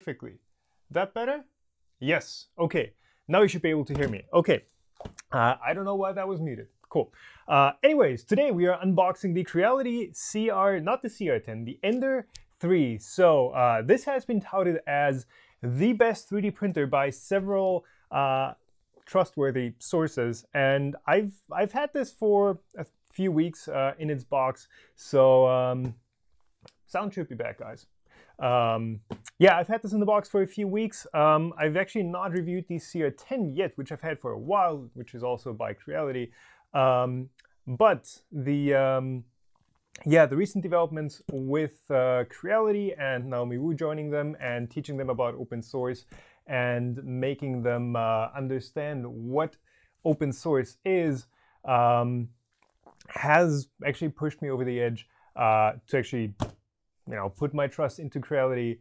perfectly. That better? Yes. Okay. Now you should be able to hear me. Okay. I don't know why that was muted. Cool. Anyways, today we are unboxing the Creality CR, not the CR10, the Ender 3. So this has been touted as the best 3D printer by several trustworthy sources, and I've had this for a few weeks in its box. So sound should be back, guys. Yeah, I've had this in the box for a few weeks. I've actually not reviewed the CR10 yet, which I've had for a while, which is also by Creality. But the the recent developments with Creality and Naomi Wu joining them and teaching them about open source and making them understand what open source is has actually pushed me over the edge to actually, put my trust into Creality.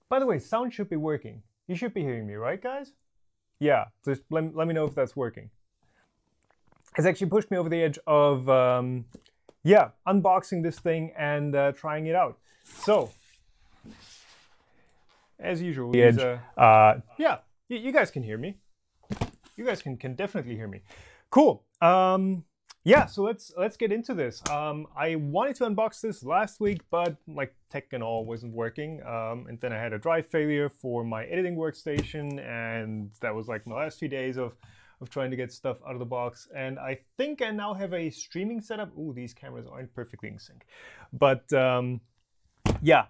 By the way, sound should be working. You should be hearing me, right, guys? Yeah, just let me know if that's working. It's actually pushed me over the edge of, unboxing this thing and trying it out. So, as usual, you guys can hear me. You guys can definitely hear me. Cool. Yeah, so let's get into this. I wanted to unbox this last week, but like tech and all wasn't working. And then I had a drive failure for my editing workstation, and that was like my last few days of trying to get stuff out of the box. And I think I now have a streaming setup. Ooh, these cameras aren't perfectly in sync. But yeah,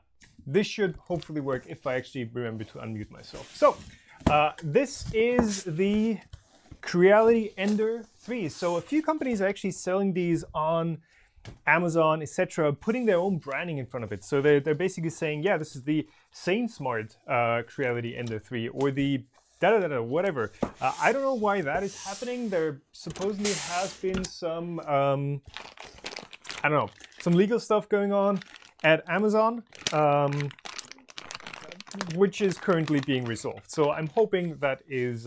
this should hopefully work if I actually remember to unmute myself. So this is the Creality Ender 3. So a few companies are actually selling these on Amazon, etc., putting their own branding in front of it. So they're basically saying, yeah, this is the SaneSmart Creality Ender 3, or the whatever. I don't know why that is happening. There supposedly has been some, I don't know, some legal stuff going on at Amazon, which is currently being resolved. So I'm hoping that is,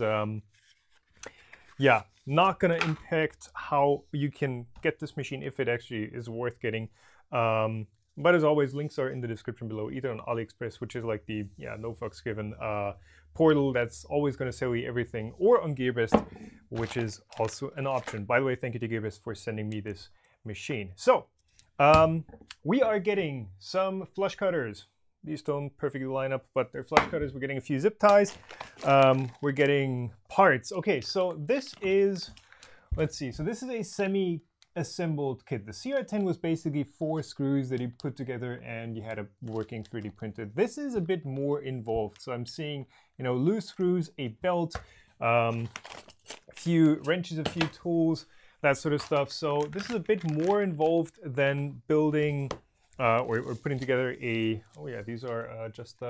not going to impact how you can get this machine, if it actually is worth getting. But as always, links are in the description below, either on AliExpress, which is like the no fucks given portal that's always going to sell you everything, or on GearBest, which is also an option. By the way, thank you to GearBest for sending me this machine. So we are getting some flush cutters. These don't perfectly line up, but they're flush cutters. We're getting a few zip ties. We're getting parts. Okay, so this is, let's see. So this is a semi-assembled kit. The CR10 was basically 4 screws that you put together and you had a working 3D printer. This is a bit more involved. So I'm seeing, loose screws, a belt, a few wrenches, a few tools, that sort of stuff. So this is a bit more involved than building or putting together a, oh yeah, these are just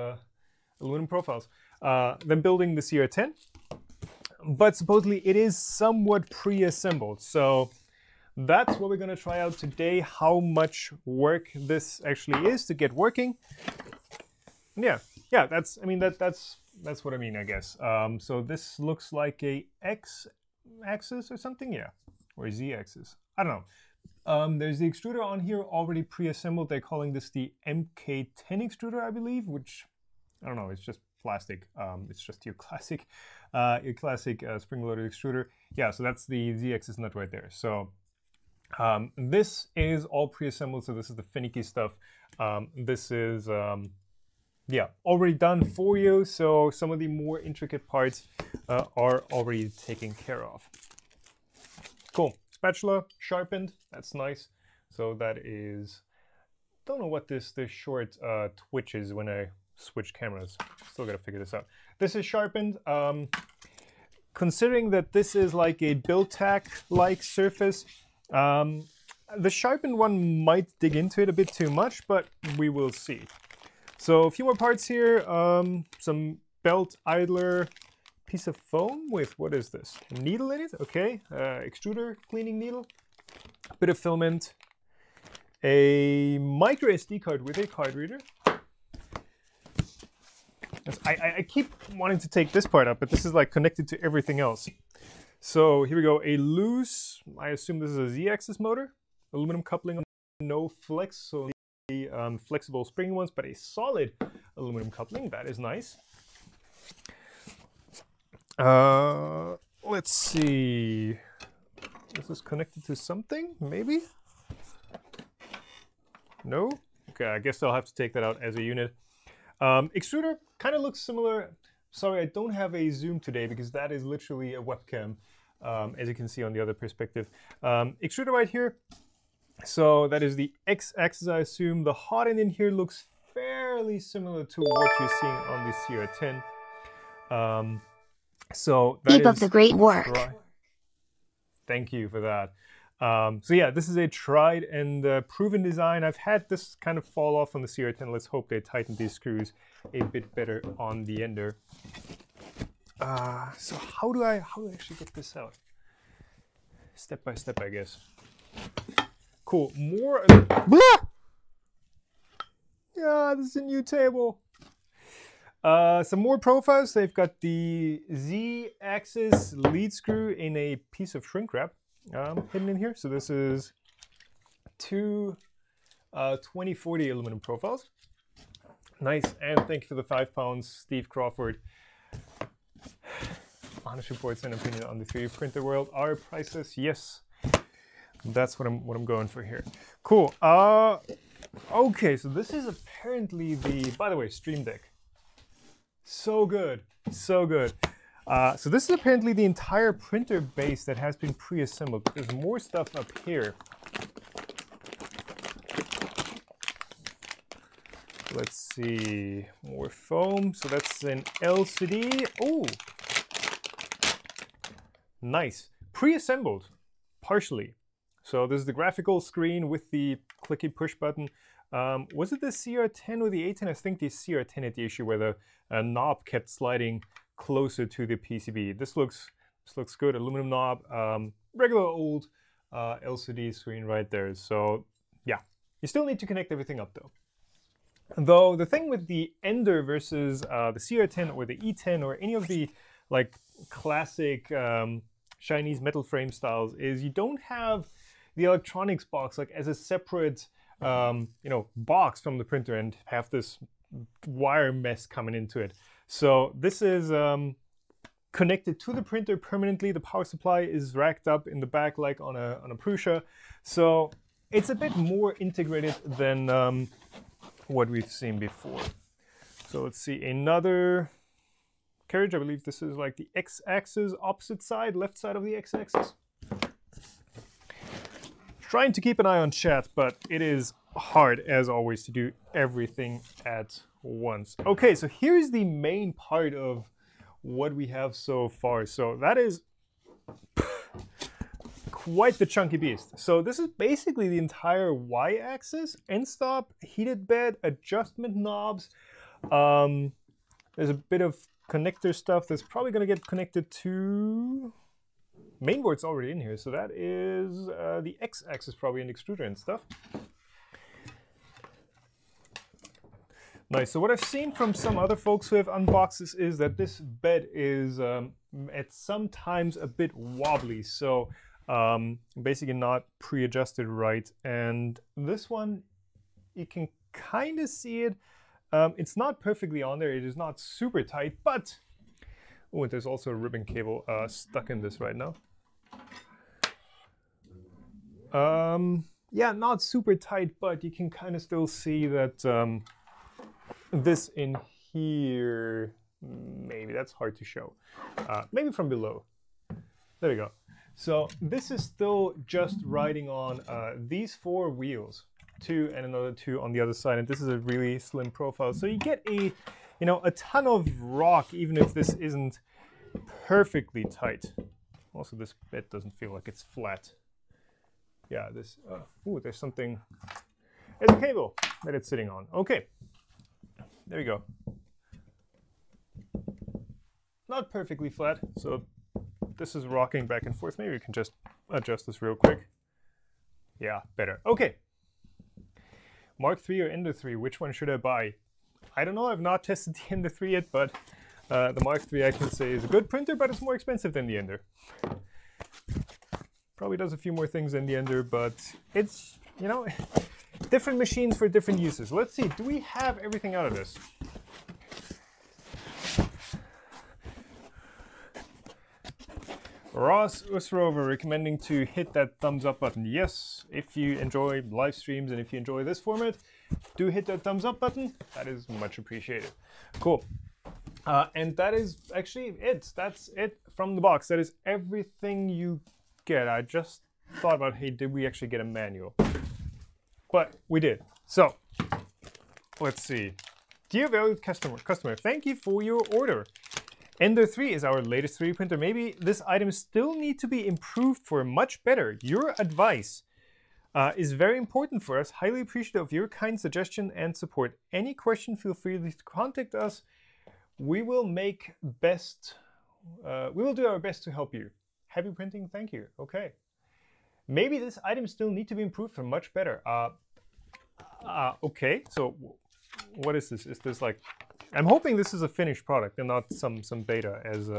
aluminum profiles, than building the CR10. But supposedly it is somewhat pre-assembled. So that's what we're going to try out today, how much work this actually is to get working. Yeah, that's what I mean, I guess. So this looks like a X-axis or something, yeah, or Z-axis. I don't know. There's the extruder on here already pre-assembled. They're calling this the MK10 extruder, I believe, which, I don't know, it's just plastic. It's just your classic spring-loaded extruder. Yeah, so that's the Z-axis nut right there. So this is all pre-assembled, so this is the finicky stuff. This is, already done for you, so some of the more intricate parts are already taken care of. Cool. Spatula, sharpened, that's nice. So that is, don't know what this short twitch is when I switch cameras. Still gotta figure this out. This is sharpened. Considering that this is like a build tack-like surface, the sharpened one might dig into it a bit too much, but we will see. So a few more parts here, some belt idler, piece of foam with, what is this? A needle in it? Okay, extruder cleaning needle, a bit of filament, a micro SD card with a card reader. I keep wanting to take this part up, but this is like connected to everything else. So here we go, a loose, I assume this is a Z-axis motor, aluminum coupling, no flex, so the flexible spring ones, but a solid aluminum coupling. That is nice. Let's see. Is this connected to something? Maybe? No? Okay, I guess I'll have to take that out as a unit. Extruder kind of looks similar. Sorry, I don't have a zoom today because that is literally a webcam, as you can see on the other perspective. Extruder right here. So that is the x-axis, I assume. The Hotend in here looks fairly similar to what you're seeing on the CR10. So that keep up the great work. Thank you for that. So yeah, this is a tried and proven design. I've had this kind of fall off on the CR10. Let's hope they tighten these screws a bit better on the ender. So how do I actually get this out? Step by step, I guess. Cool. More. Yeah, this is a new table. Some more profiles. They've got the Z-axis lead screw in a piece of shrink wrap hidden in here. So this is two 2040 aluminum profiles. Nice, and thank you for the 5 pounds, Steve Crawford. Honest reports and opinion on the 3D printer world are priceless. Yes, that's what I'm going for here. Cool. Okay, so this is apparently the, by the way, Stream Deck. So good, so good. So this is apparently the entire printer base that has been pre-assembled. There's more stuff up here. Let's see, more foam. So that's an LCD. Oh, nice. Pre-assembled, partially. So this is the graphical screen with the clicky push button. Was it the CR10 or the A10? I think the CR10 had the issue where the knob kept sliding closer to the PCB. This looks good. Aluminum knob, regular old LCD screen right there. So yeah, you still need to connect everything up though. Though the thing with the Ender versus the CR10 or the E10 or any of the like classic Chinese metal frame styles is you don't have the electronics box like as a separate box from the printer and have this wire mess coming into it. So this is connected to the printer permanently. The power supply is racked up in the back like on a Prusa. So it's a bit more integrated than what we've seen before. So let's see, another carriage. I believe this is like the x-axis opposite side, left side of the x-axis. Trying to keep an eye on chat, but it is hard, as always, to do everything at once. Okay, so here's the main part of what we have so far. So that is quite the chunky beast. So this is basically the entire y-axis, end stop, heated bed, adjustment knobs. There's a bit of connector stuff that's probably going to get connected to mainboard's already in here, so that is the x-axis, probably an extruder and stuff. Nice. So what I've seen from some other folks who have unboxed this is that this bed is at sometimes a bit wobbly, so basically not pre-adjusted right. And this one, you can kind of see it. It's not perfectly on there. It is not super tight, but oh, there's also a ribbon cable stuck in this right now. Yeah, not super tight, but you can kind of still see that this in here, maybe that's hard to show. Maybe from below. There we go. So this is still just riding on these 4 wheels, 2 and another 2 on the other side, and this is a really slim profile. So you get a ton of rock, even if this isn't perfectly tight. Also, this bed doesn't feel like it's flat. Yeah, this, ooh, there's something, there's a cable that it's sitting on. Okay, there you go. Not perfectly flat, so this is rocking back and forth. Maybe we can just adjust this real quick. Yeah, better. Okay. Mark III or Ender 3, which one should I buy? I don't know, I've not tested the Ender 3 yet, but the Mark III I can say is a good printer, but it's more expensive than the Ender. Probably does a few more things than the Ender, but it's, different machines for different uses. Let's see, do we have everything out of this? Ross Usrover recommending to hit that thumbs up button. Yes, if you enjoy live streams and if you enjoy this format, do hit that thumbs up button. That is much appreciated. Cool. And that is actually it. That's it from the box. That is everything you get. I just thought about, hey, did we actually get a manual? But we did. So let's see. Dear valued customer, thank you for your order. Ender 3 is our latest 3D printer. Maybe this item still needs to be improved for much better. Your advice is very important for us. Highly appreciative of your kind suggestion and support. Any question, feel free to contact us. We will make best. We will do our best to help you. Happy printing. Thank you. Okay. Maybe this item still needs to be improved for much better. Okay. So, what is this? Is this like? I'm hoping this is a finished product and not some beta, as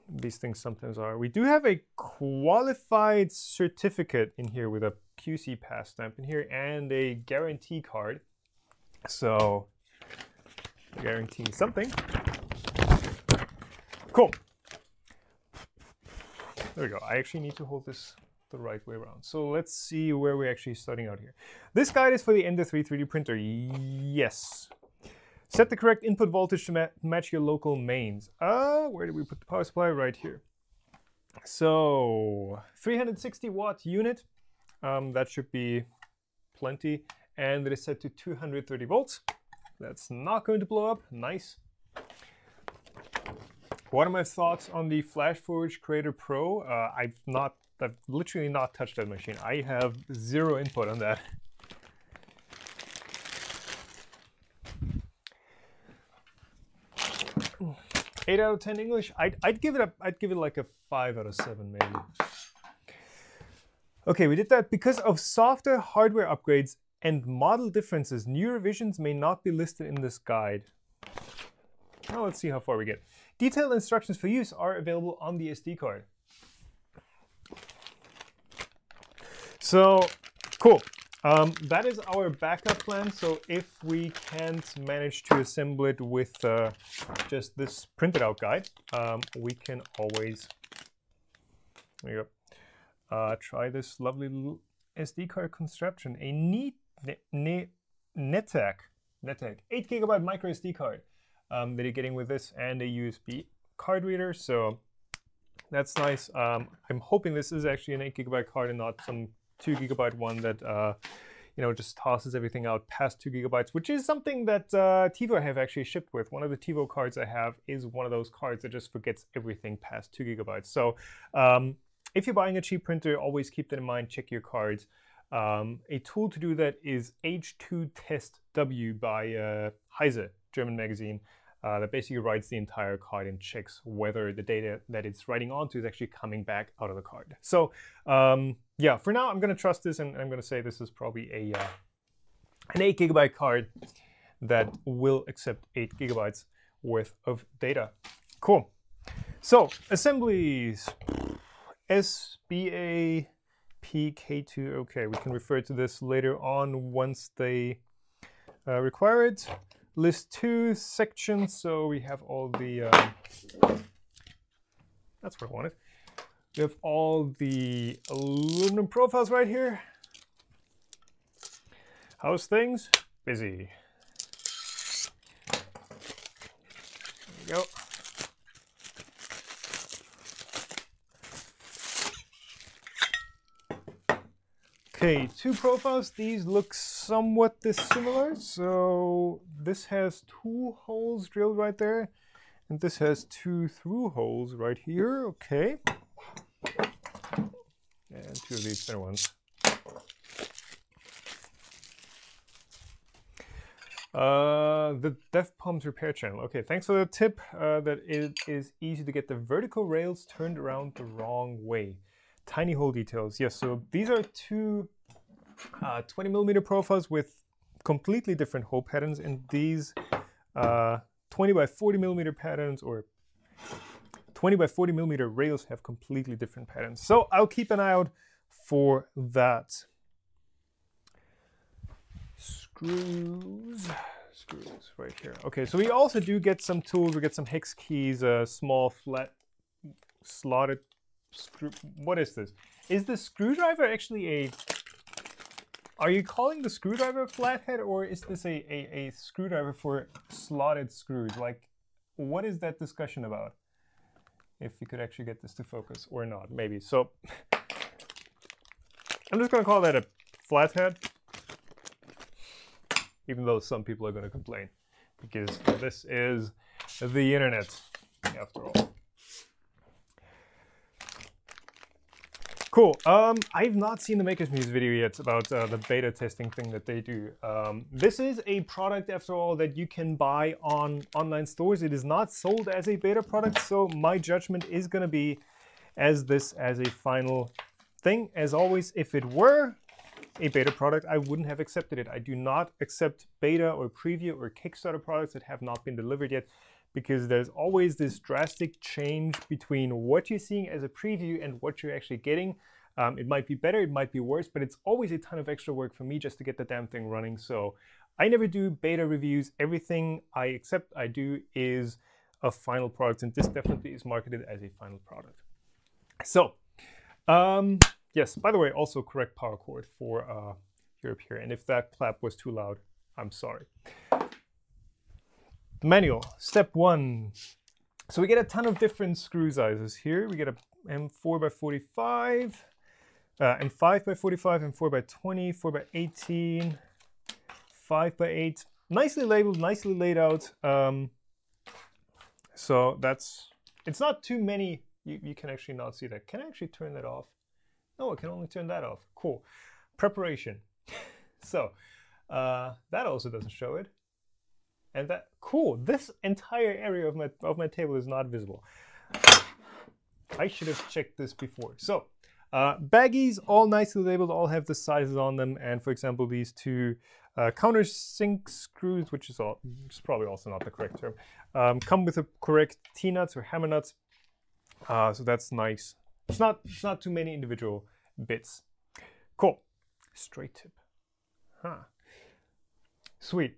these things sometimes are. We do have a qualified certificate in here with a QC pass stamp in here and a guarantee card. So, guaranteeing something. Cool. There we go. I actually need to hold this the right way around. So let's see where we're actually starting out here. This guide is for the Ender 3 3D printer. Yes. Set the correct input voltage to match your local mains. Where did we put the power supply? Right here. So 360 watt unit. That should be plenty. And it is set to 230 volts. That's not going to blow up. Nice. What are my thoughts on the FlashForge Creator Pro? I've literally not touched that machine. I have zero input on that. Eight out of 10 English. I'd give it like a 5 out of 7 maybe. Okay, we did that because of software hardware upgrades and model differences. New revisions may not be listed in this guide. Well, let's see how far we get. Detailed instructions for use are available on the SD card. So, cool. That is our backup plan. So if we can't manage to assemble it with just this printed out guide, we can always, there you go, try this lovely little SD card construction. A neat NetAC 8GB micro SD card that you're getting with this, and a USB card reader. So that's nice. I'm hoping this is actually an 8GB card and not some 2GB one that you know, just tosses everything out past 2GB, which is something that TiVo have actually shipped with. One of the TiVo cards I have is one of those cards that just forgets everything past 2GB. So if you're buying a cheap printer, always keep that in mind. Check your cards. A tool to do that is H2 Test W by Heise, German magazine. That basically writes the entire card and checks whether the data that it's writing onto is actually coming back out of the card. So yeah, for now I'm going to trust this, and I'm going to say this is probably an 8GB card that will accept 8GB worth of data. Cool. So assemblies. SBA PK2. Okay, we can refer to this later on once they require it. List 2 sections, so we have all the, that's what I wanted. We have all the aluminum profiles right here. How's things? Busy. There we go. Okay, 2 profiles. These look somewhat dissimilar. So this has 2 holes drilled right there, and this has 2 through holes right here. Okay, and 2 of these thinner ones. The Def Pumps repair channel. Okay, thanks for the tip that it is easy to get the vertical rails turned around the wrong way. Tiny hole details. Yes, so these are 2 20mm profiles with completely different hole patterns, and these 20 by 40mm patterns, or 20 by 40mm rails, have completely different patterns. So I'll keep an eye out for that. Screws right here. Okay, so we also do get some tools. We get some hex keys, small flat slotted screw. What is this? Is the screwdriver actually a... Are you calling the screwdriver a flathead, or is this a screwdriver for slotted screws? Like, what is that discussion about? If you could actually get this to focus or not, maybe. So I'm just going to call that a flathead, even though some people are going to complain, because this is the internet, after all. Cool. I've not seen the Maker's Muse video yet about the beta testing thing that they do. This is a product, after all, that you can buy on online stores. It is not sold as a beta product, so my judgment is going to be as a final thing. As always, if it were a beta product, I wouldn't have accepted it. I do not accept beta or preview or Kickstarter products that have not been delivered yet, because there's always this drastic change between what you're seeing as a preview and what you're actually getting. It might be better, it might be worse, but it's always a ton of extra work for me just to get the damn thing running. So I never do beta reviews. Everything I do is a final product, and this definitely is marketed as a final product. So, yes, by the way, also correct power cord for Europe here. And if that clap was too loud, I'm sorry. The manual, step 1. So we get a ton of different screw sizes here. We get a M4x45, M5x45, M4x20, 4x18, 5x8. Nicely labeled, nicely laid out. So it's not too many. You can actually not see that. Can I actually turn that off? No, I can only turn that off. Cool. Preparation. So that also doesn't show it. And that, cool, this entire area of my table is not visible. I should have checked this before. So, baggies, all nicely labeled, all have the sizes on them. And for example, these two countersink screws, which is probably also not the correct term, come with the correct T-nuts or hammer nuts. So that's nice. It's not too many individual bits. Cool. Straight tip. Huh. Sweet.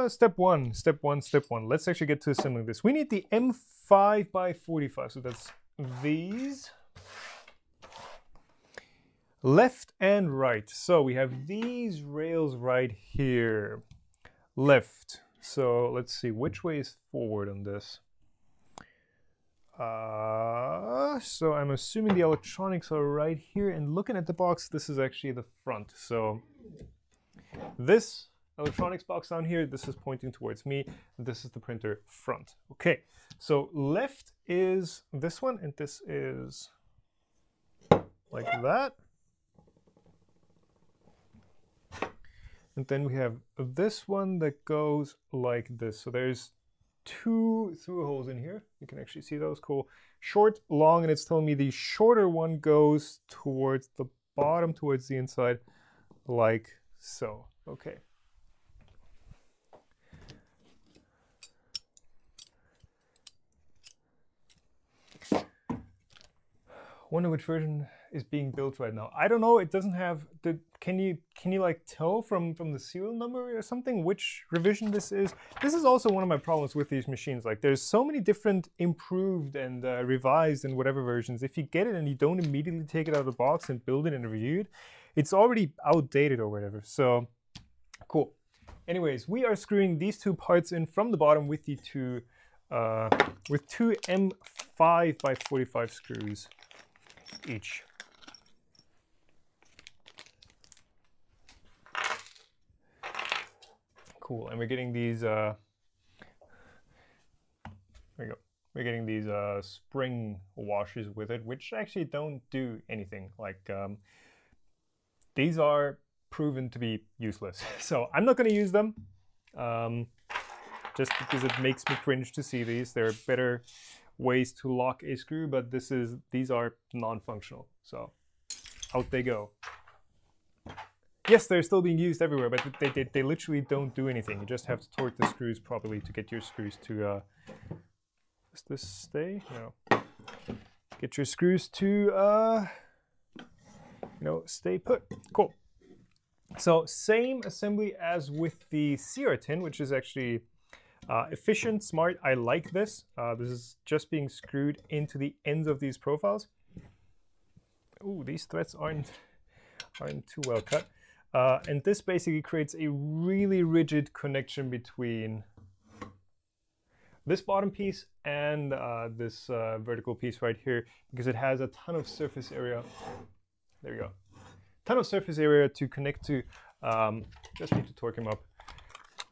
Step one. Let's actually get to assembling this. We need the M5x45. So that's these. Left and right. So we have these rails right here. Left. So let's see, which way is forward on this? So I'm assuming the electronics are right here, and looking at the box, this is actually the front. So this electronics box down here, this is pointing towards me, and this is the printer front. Okay, so left is this one, and this is like that. And then we have this one that goes like this. So there's two through holes in here. You can actually see those. Cool. Short, long, and it's telling me the shorter one goes towards the bottom, towards the inside, like so. Okay. Wonder which version is being built right now. I don't know. It doesn't have the. Can you like tell from the serial number or something which revision this is? This is also one of my problems with these machines. Like, there's so many different improved and revised and whatever versions. If you get it and you don't immediately take it out of the box and build it and review it, it's already outdated or whatever. So cool. Anyways, we are screwing these two parts in from the bottom with the two M5x45 screws each. Cool, and we're getting these. There we go. We're getting these spring washers with it, which actually don't do anything. Like these are proven to be useless, so I'm not going to use them. Just because it makes me cringe to see these. There are better ways to lock a screw, but these are non-functional, so out they go. Yes, they're still being used everywhere, but they literally don't do anything. You just have to torque the screws properly to get your screws to does this stay? No. Get your screws to stay put. Cool. So same assembly as with the CR tin, which is actually Efficient, smart, I like this. This is just being screwed into the ends of these profiles. Ooh, these threads aren't too well cut. And this basically creates a really rigid connection between this bottom piece and this vertical piece right here, because it has a ton of surface area. There we go. Ton of surface area to connect to. Just need to torque him up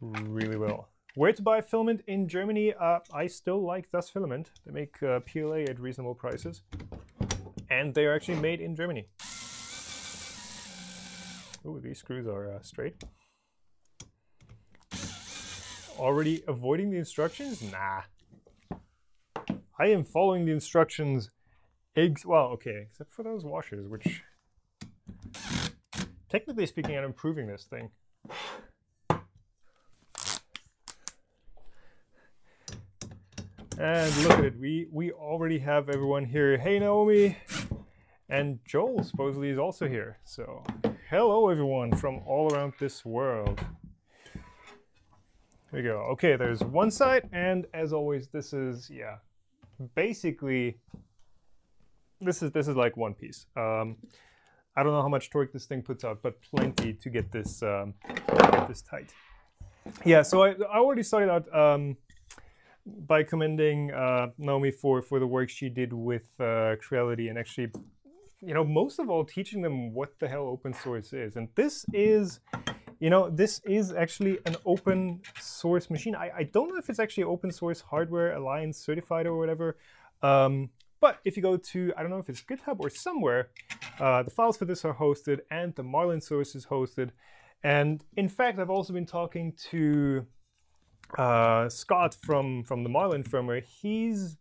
really well. Where to buy filament in Germany? I still like Das Filament. They make PLA at reasonable prices. And they are actually made in Germany. Ooh, these screws are straight. Already avoiding the instructions? Nah. I am following the instructions. Well, okay, except for those washers, which... Technically speaking, I'm improving this thing. And look at it, we already have everyone here. Hey, Naomi! And Joel supposedly is also here. So, hello everyone from all around this world. Here we go. Okay, there's one side, and as always, this is, yeah, basically, this is like one piece. I don't know how much torque this thing puts out, but plenty to get this tight. Yeah, so I already started out by commending Naomi for the work she did with Creality, and actually, you know, most of all, teaching them what the hell open source is. And this is, you know, this is actually an open source machine. I don't know if it's actually open source hardware alliance certified or whatever. But if you go to, I don't know if it's GitHub or somewhere, the files for this are hosted and the Marlin source is hosted. And in fact, I've also been talking to Scott from the Marlin firmware. He's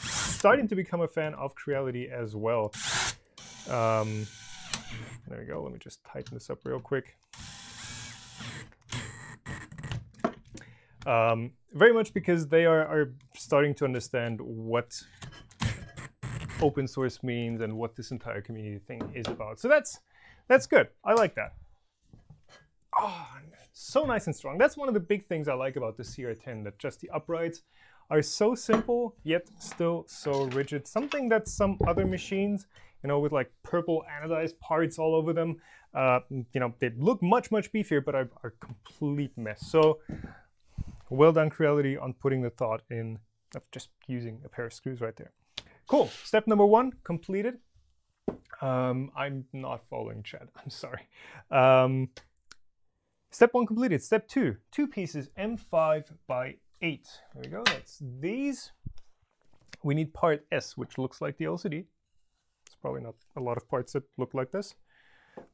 starting to become a fan of Creality as well. There we go. Let me just tighten this up real quick. Very much because they are starting to understand what open source means and what this entire community thing is about. So that's good. I like that. Oh, so nice and strong. That's one of the big things I like about the CR10, that just the uprights are so simple, yet still so rigid. Something that some other machines, you know, with like purple anodized parts all over them, you know, they look much, much beefier, but are a complete mess. So well done, Creality, on putting the thought in of just using a pair of screws right there. Cool. Step number 1 completed. I'm not following chat. I'm sorry. Step 1 completed. Step 2, 2 pieces, M5 by 8. There we go. That's these. We need part S, which looks like the LCD. It's probably not a lot of parts that look like this.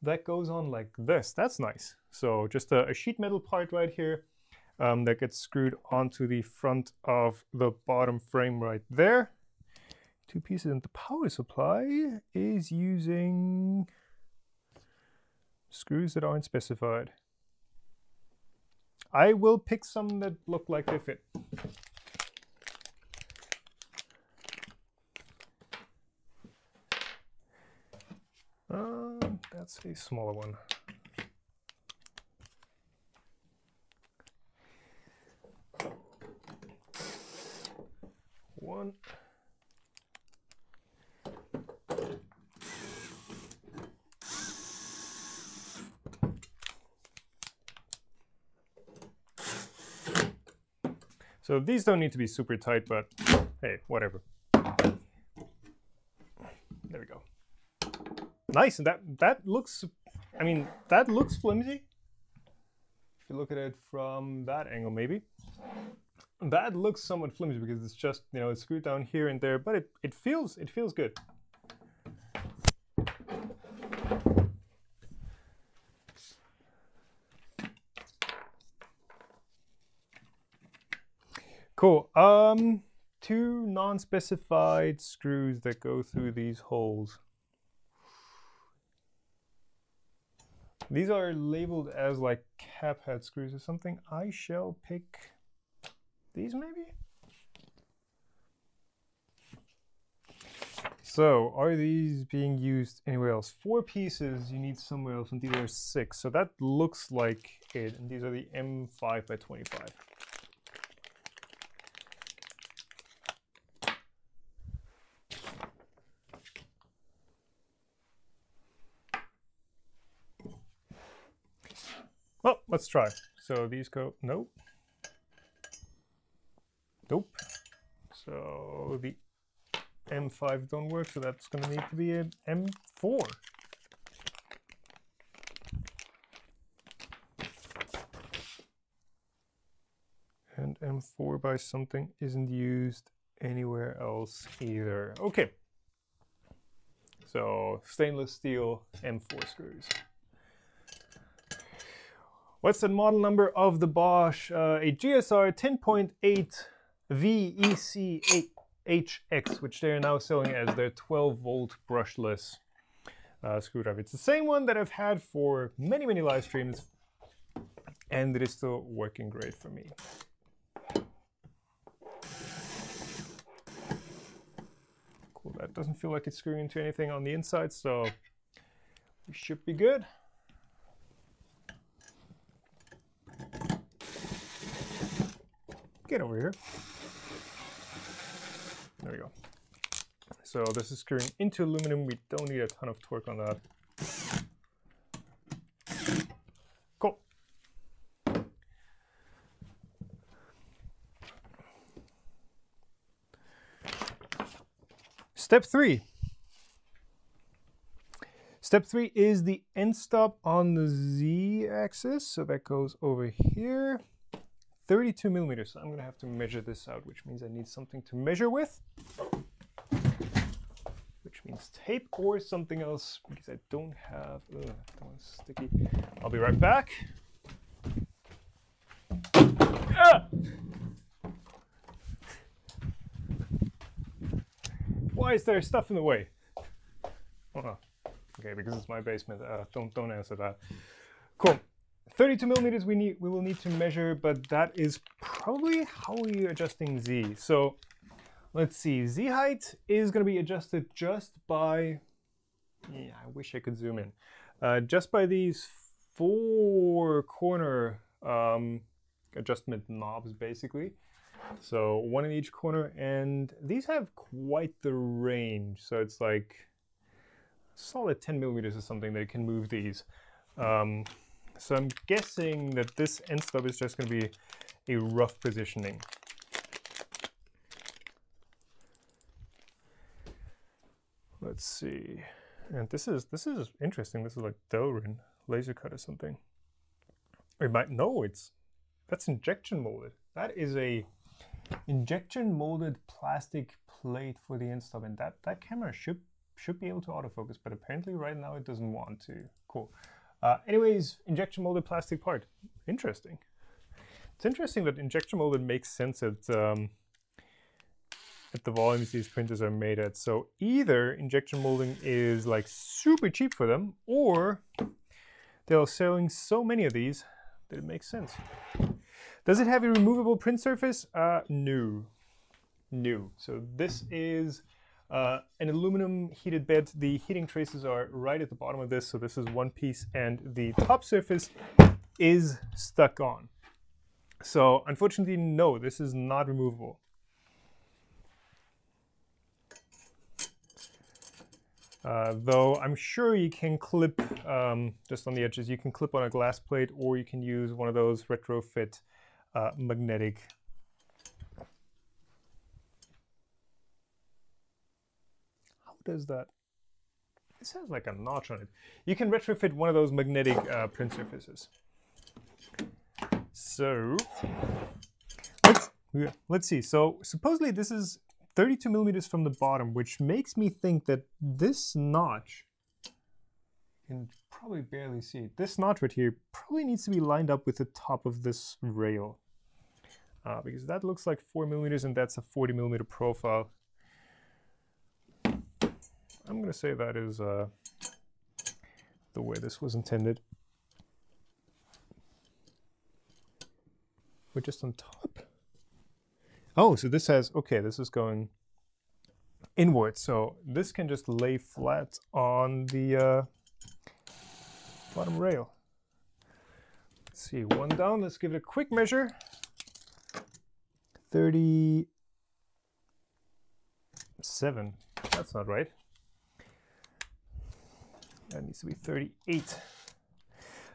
That goes on like this. That's nice. So just a sheet metal part right here that gets screwed onto the front of the bottom frame right there. 2 pieces, and the power supply is using screws that aren't specified. I will pick some that look like they fit. That's a smaller one. One. So these don't need to be super tight, but hey, whatever. There we go. Nice, and that looks, I mean, that looks flimsy. If you look at it from that angle, maybe. That looks somewhat flimsy because it's just, you know, it's screwed down here and there, but it feels good. Cool. 2 non-specified screws that go through these holes. These are labeled as like cap head screws or something. I shall pick these maybe? So are these being used anywhere else? 4 pieces you need somewhere else, and these are 6. So that looks like it. And these are the M5 by 25. let's try. So these go, nope. Nope. So the M5 don't work, so that's gonna need to be an M4. And M4 by something isn't used anywhere else either. Okay. So stainless steel M4 screws. What's the model number of the Bosch? A GSR 10.8 VEC8HX, which they're now selling as their 12-volt brushless screwdriver. It's the same one that I've had for many, many live streams, and it is still working great for me. Cool, that doesn't feel like it's screwing into anything on the inside, so we should be good. Get over here. There we go. So this is screwing into aluminum. We don't need a ton of torque on that. Cool. Step 3. Step 3 is the end stop on the Z-axis. So that goes over here. 32 millimeters. So I'm going to have to measure this out, which means I need something to measure with. Which means tape or something else, because I don't have... Ugh, that one's sticky. I'll be right back. Ah! Why is there stuff in the way? Oh, okay, because it's my basement. Don't answer that. Cool. 32 millimeters we will need to measure, but that is probably how we're adjusting Z. So let's see, Z height is going to be adjusted just by, yeah, I wish I could zoom in, just by these 4 corner adjustment knobs, basically. So 1 in each corner, and these have quite the range. So it's like solid 10 millimeters or something that can move these. So I'm guessing that this end stop is just going to be a rough positioning. Let's see. And this is interesting. This is like Delrin laser cut or something. Or it might, no, that's injection molded. That is a injection molded plastic plate for the end stop, and that camera should be able to autofocus, but apparently right now it doesn't want to. Cool. Anyways, injection molded plastic part. Interesting. It's interesting that injection molded makes sense at the volumes these printers are made at. So either injection molding is like super cheap for them, or they're selling so many of these that it makes sense. Does it have a removable print surface? No. No. So this is an aluminum heated bed. The heating traces are right at the bottom of this, so this is one piece, and the top surface is stuck on. So unfortunately, no, this is not removable. Though I'm sure you can clip, just on the edges, you can clip on a glass plate, or you can use one of those retrofit magnetic. How does that? This has like a notch on it. You can retrofit one of those magnetic print surfaces. So let's see. So supposedly this is 32 millimeters from the bottom, which makes me think that this notch, you can probably barely see it. This notch right here probably needs to be lined up with the top of this rail, because that looks like 4 millimeters, and that's a 40 millimeter profile. I'm going to say that is the way this was intended. We're just on top. Oh, so this has, okay, this is going inward. So this can just lay flat on the bottom rail. Let's see, one down. Let's give it a quick measure. 37. That's not right. That needs to be 38.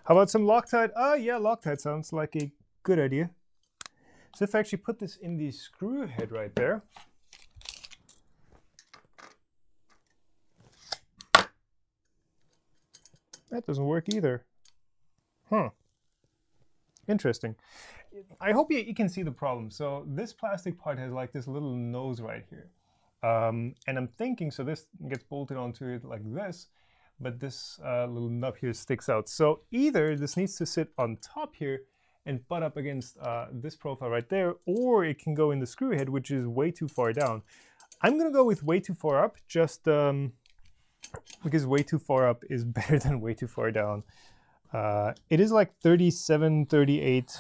How about some Loctite? Oh yeah, Loctite sounds like a good idea. So if I actually put this in the screw head right there, that doesn't work either. Huh. Interesting. I hope you can see the problem. So this plastic part has like this little nose right here. And I'm thinking, so this gets bolted onto it like this, but this little nub here sticks out. So either this needs to sit on top here and butt up against this profile right there, or it can go in the screw head, which is way too far down. I'm gonna go with way too far up, just because way too far up is better than way too far down. It is like 37, 38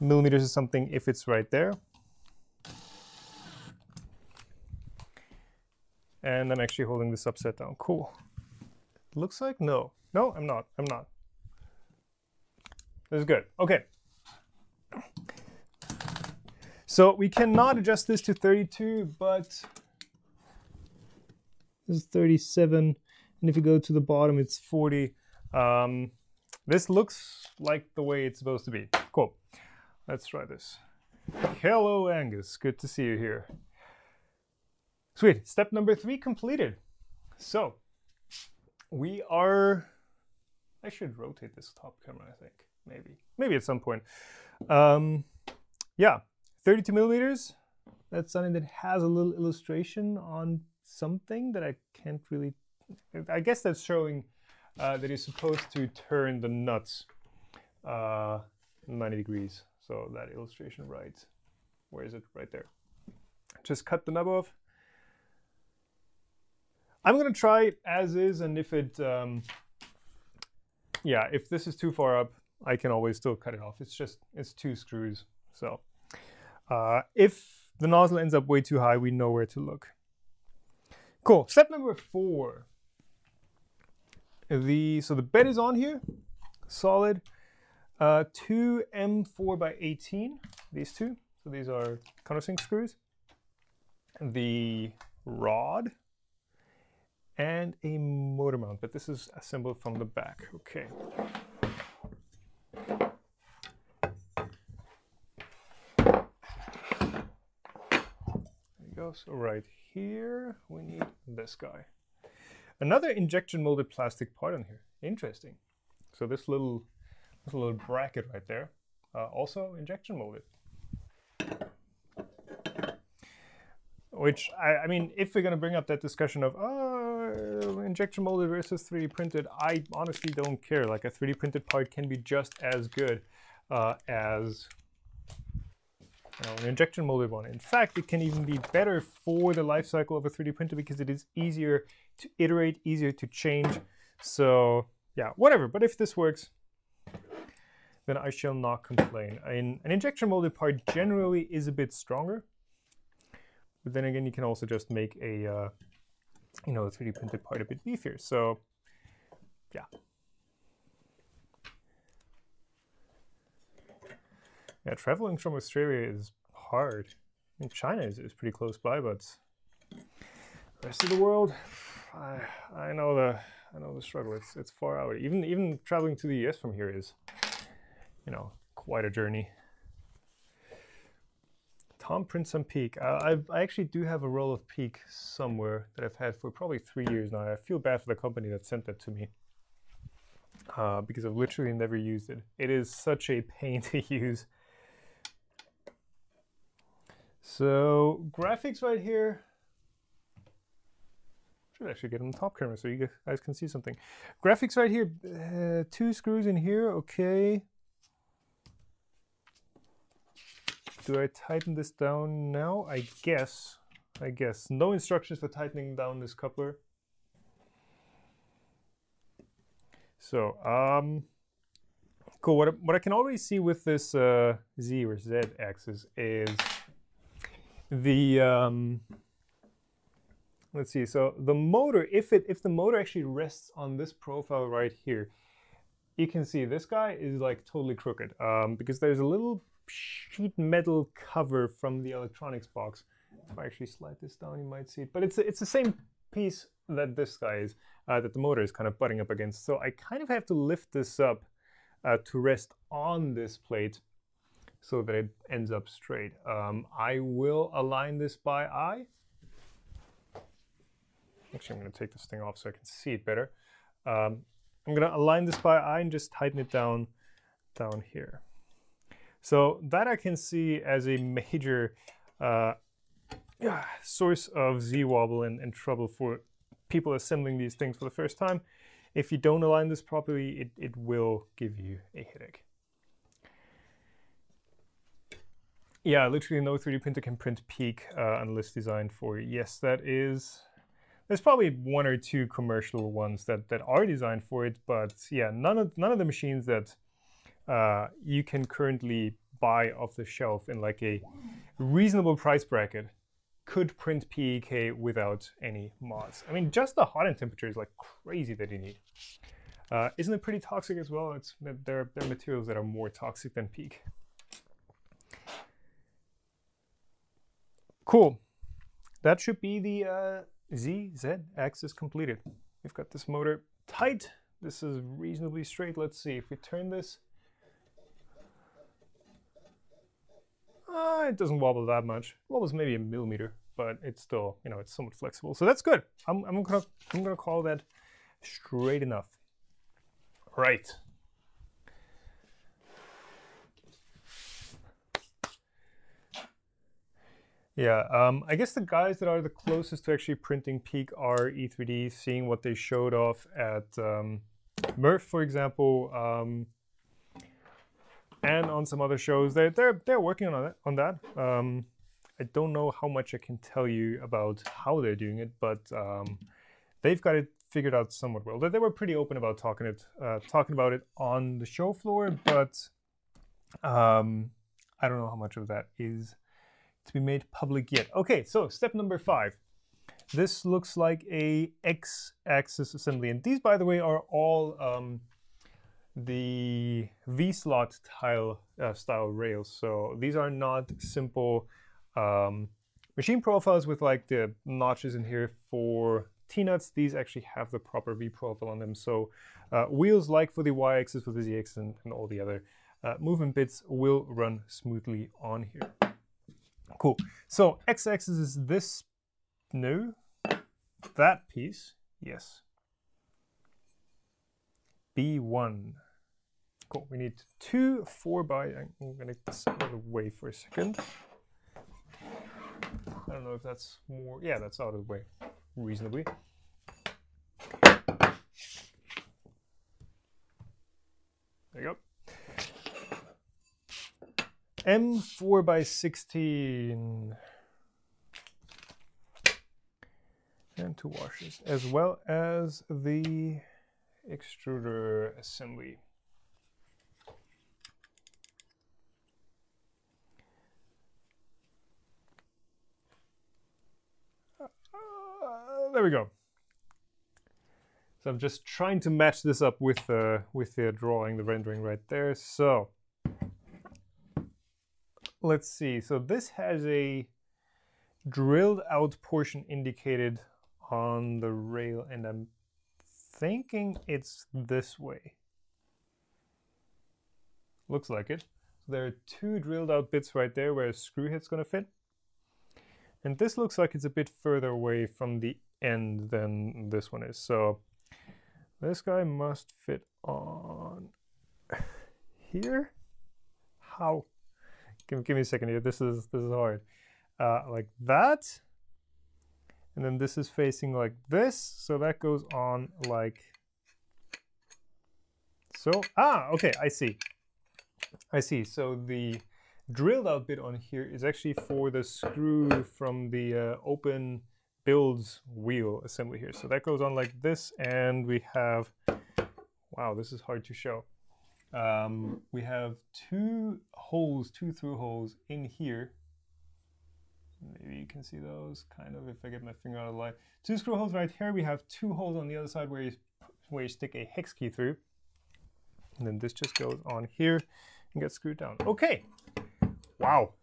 millimeters or something if it's right there. And I'm actually holding this upside down. Cool. Looks like no. No, I'm not. I'm not. This is good. Okay. So we cannot adjust this to 32, but this is 37. And if you go to the bottom, it's 40. This looks like the way it's supposed to be. Cool. Let's try this. Hello, Angus. Good to see you here. Sweet. Step number 3 completed. So we are... I should rotate this top camera, I think. Maybe at some point. Yeah, 32 millimeters. That's something that has a little illustration on something that I can't really... I guess that's showing that you're supposed to turn the nuts 90 degrees. So that illustration right, where is it? Right there. Just cut the nub off. I'm gonna try it as is, and if it, yeah, if this is too far up, I can always still cut it off. It's 2 screws. So if the nozzle ends up way too high, we know where to look. Cool. Step number 4. So the bed is on here, solid. 2 M4x18, these two. So these are countersink screws. The rod and a motor mount, but this is assembled from the back. Okay. There you go. So right here, we need this guy. Another injection molded plastic part on here. Interesting. So this little bracket right there, also injection molded. Which, I mean, if we're going to bring up that discussion of injection molded versus 3D printed, I honestly don't care. Like a 3D printed part can be just as good as an injection molded one. In fact, it can even be better for the life cycle of a 3D printer because it is easier to iterate, easier to change. So yeah, whatever. But if this works, then I shall not complain. An injection molded part generally is a bit stronger, but then again, you can also just make a 3D printed part a bit beefier. So yeah. Yeah, traveling from Australia is hard. I mean, China is pretty close by, but the rest of the world, I know the struggle. It's far out. Even traveling to the US from here is, quite a journey. Tom prints some Peak. I actually do have a roll of Peak somewhere that I've had for probably 3 years now. I feel bad for the company that sent that to me because I've literally never used it. It is such a pain to use. So graphics right here. Should actually get on the top camera so you guys can see something. Graphics right here. 2 screws in here. Okay. Do I tighten this down now? I guess. No instructions for tightening down this coupler. So, cool. What I can already see with this Z or Z axis is the let's see. So the motor, if the motor actually rests on this profile right here, you can see this guy is like totally crooked because there's a little sheet metal cover from the electronics box. If I actually slide this down, you might see it. But it's the same piece that this guy is, that the motor is kind of butting up against. So I kind of have to lift this up to rest on this plate so that it ends up straight. I will align this by eye. Actually, I'm going to take this thing off so I can see it better. I'm going to align this by eye and just tighten it down here. So that I can see as a major source of Z-wobble and trouble for people assembling these things for the first time. If you don't align this properly, it will give you a headache. Yeah, literally no 3D printer can print peak unless designed for it. Yes, there's probably 1 or 2 commercial ones that are designed for it, but yeah, none of the machines that you can currently buy off the shelf in like a reasonable price bracket could print PEK without any mods. I mean, just the hotend temperature is like crazy that you need. Isn't it pretty toxic as well? There are materials that are more toxic than peak. Cool. That should be the Z axis completed. We've got this motor tight. This is reasonably straight. Let's see if we turn this. It doesn't wobble that much. It wobbles maybe a millimeter, but it's still, you know, it's somewhat flexible. So that's good. I'm gonna call that straight enough. Right. Yeah, I guess the guys that are the closest to actually printing peak are E3D, seeing what they showed off at Murph, for example, and on some other shows. They're working on that. I don't know how much I can tell you about how they're doing it, but they've got it figured out somewhat well. They were pretty open about talking about it on the show floor, but I don't know how much of that is to be made public yet. Okay, so step number 5. This looks like a X-axis assembly, and these, by the way, are all the V-slot style rails. So these are not simple machine profiles with like the notches in here for T-nuts. These actually have the proper V profile on them. So wheels like for the Y-axis, for the Z-axis, and all the other movement bits will run smoothly on here. Cool. So X-axis is this. No. That piece. Yes. B1. Cool. We need 2 4x. I'm going to get this out of the way for a second. I don't know if that's more. Yeah, that's out of the way reasonably. There you go. M4 by 16 and 2 washers, as well as the extruder assembly. There we go. So I'm just trying to match this up with the drawing, the rendering right there. So let's see. So this has a drilled out portion indicated on the rail, and I'm thinking it's this way. Looks like it. So there are 2 drilled out bits right there where a screw head's going to fit. And this looks like it's a bit further away from the end than this one is. So this guy must fit on here. How? Give me a second here. This is hard. Like that, and then this is facing like this. So that goes on like so. Ah, okay. I see. So the drilled out bit on here is actually for the screw from the open builds wheel assembly here. So that goes on like this, and we have. Wow, this is hard to show. We have 2 through holes in here. Maybe you can see those kind of if I get my finger out of the light. 2 screw holes right here. We have 2 holes on the other side where you stick a hex key through. And then this just goes on here and gets screwed down. Okay. Wow.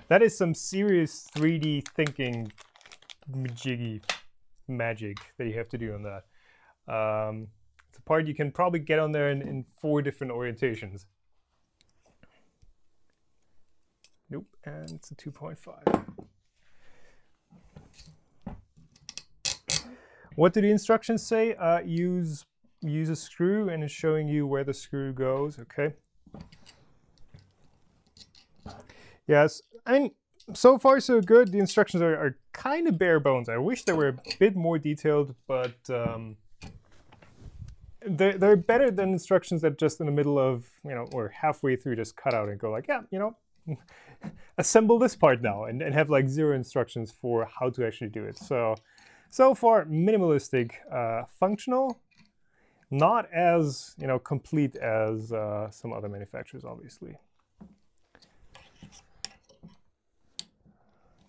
that is some serious 3D thinking jiggy magic that you have to do on that. It's the part you can probably get on there in 4 different orientations. Nope, and it's a 2.5. What do the instructions say? Use a screw, and it's showing you where the screw goes. Okay. Yes, I mean, so far so good. The instructions are kind of bare bones. I wish they were a bit more detailed, but they're better than instructions that just in the middle of, you know, or halfway through just cut out and go like, yeah, you know, assemble this part now, and have like 0 instructions for how to actually do it. So far, minimalistic, functional, not as, you know, complete as some other manufacturers, obviously.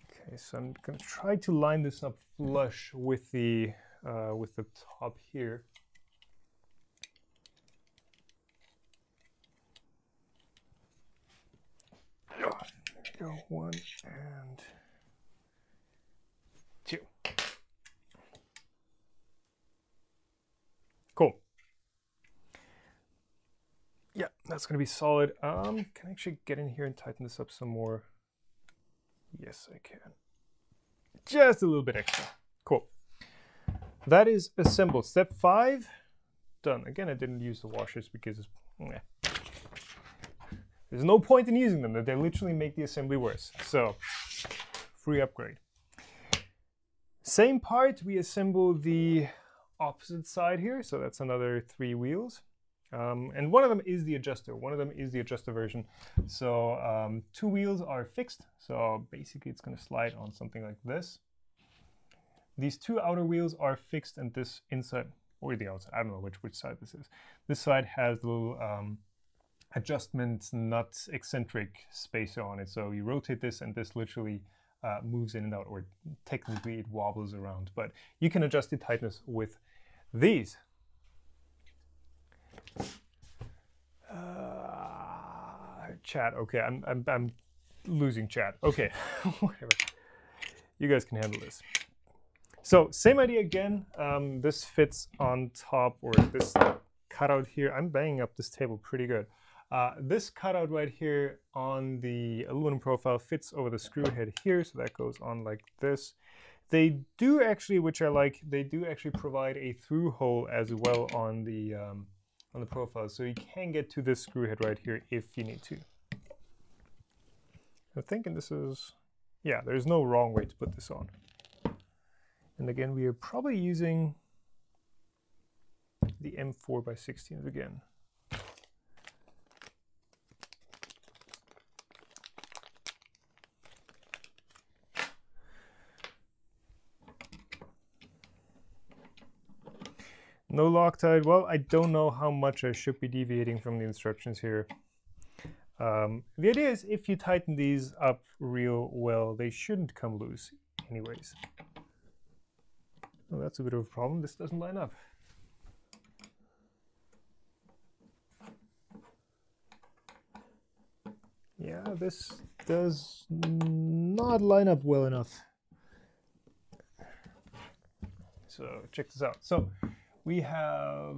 Okay, so I'm going to try to line this up flush with the top here. There we go, 1 and 2. Cool. Yeah, that's going to be solid. Can I actually get in here and tighten this up some more? Yes, I can. Just a little bit extra. Cool. That is assembled. Step 5, done. Again, I didn't use the washers because there's no point in using them. They literally make the assembly worse. So, free upgrade. Same part, we assemble the opposite side here. So that's another 3 wheels. And one of them is the adjuster. One of them is the adjuster version. So 2 wheels are fixed. So basically it's going to slide on something like this. These 2 outer wheels are fixed, and this inside, or the outside, I don't know which side this is. This side has a little adjustment nut eccentric spacer on it. So you rotate this and this literally moves in and out, or technically it wobbles around. But you can adjust the tightness with these. Chat. Okay, I'm losing chat. Okay, whatever. You guys can handle this. So same idea again. This fits on top, or this cutout here. I'm banging up this table pretty good. This cutout right here on the aluminum profile fits over the screw head here, so that goes on like this. They do actually, which I like, they do actually provide a through hole as well on the profile, so you can get to this screw head right here if you need to. I'm thinking this is, yeah, there's no wrong way to put this on. And again, we are probably using the M4x16s again. No Loctite. Well, I don't know how much I should be deviating from the instructions here. The idea is if you tighten these up real well, they shouldn't come loose anyways. Well, that's a bit of a problem. This doesn't line up. Yeah, this does not line up well enough. So check this out. So we have,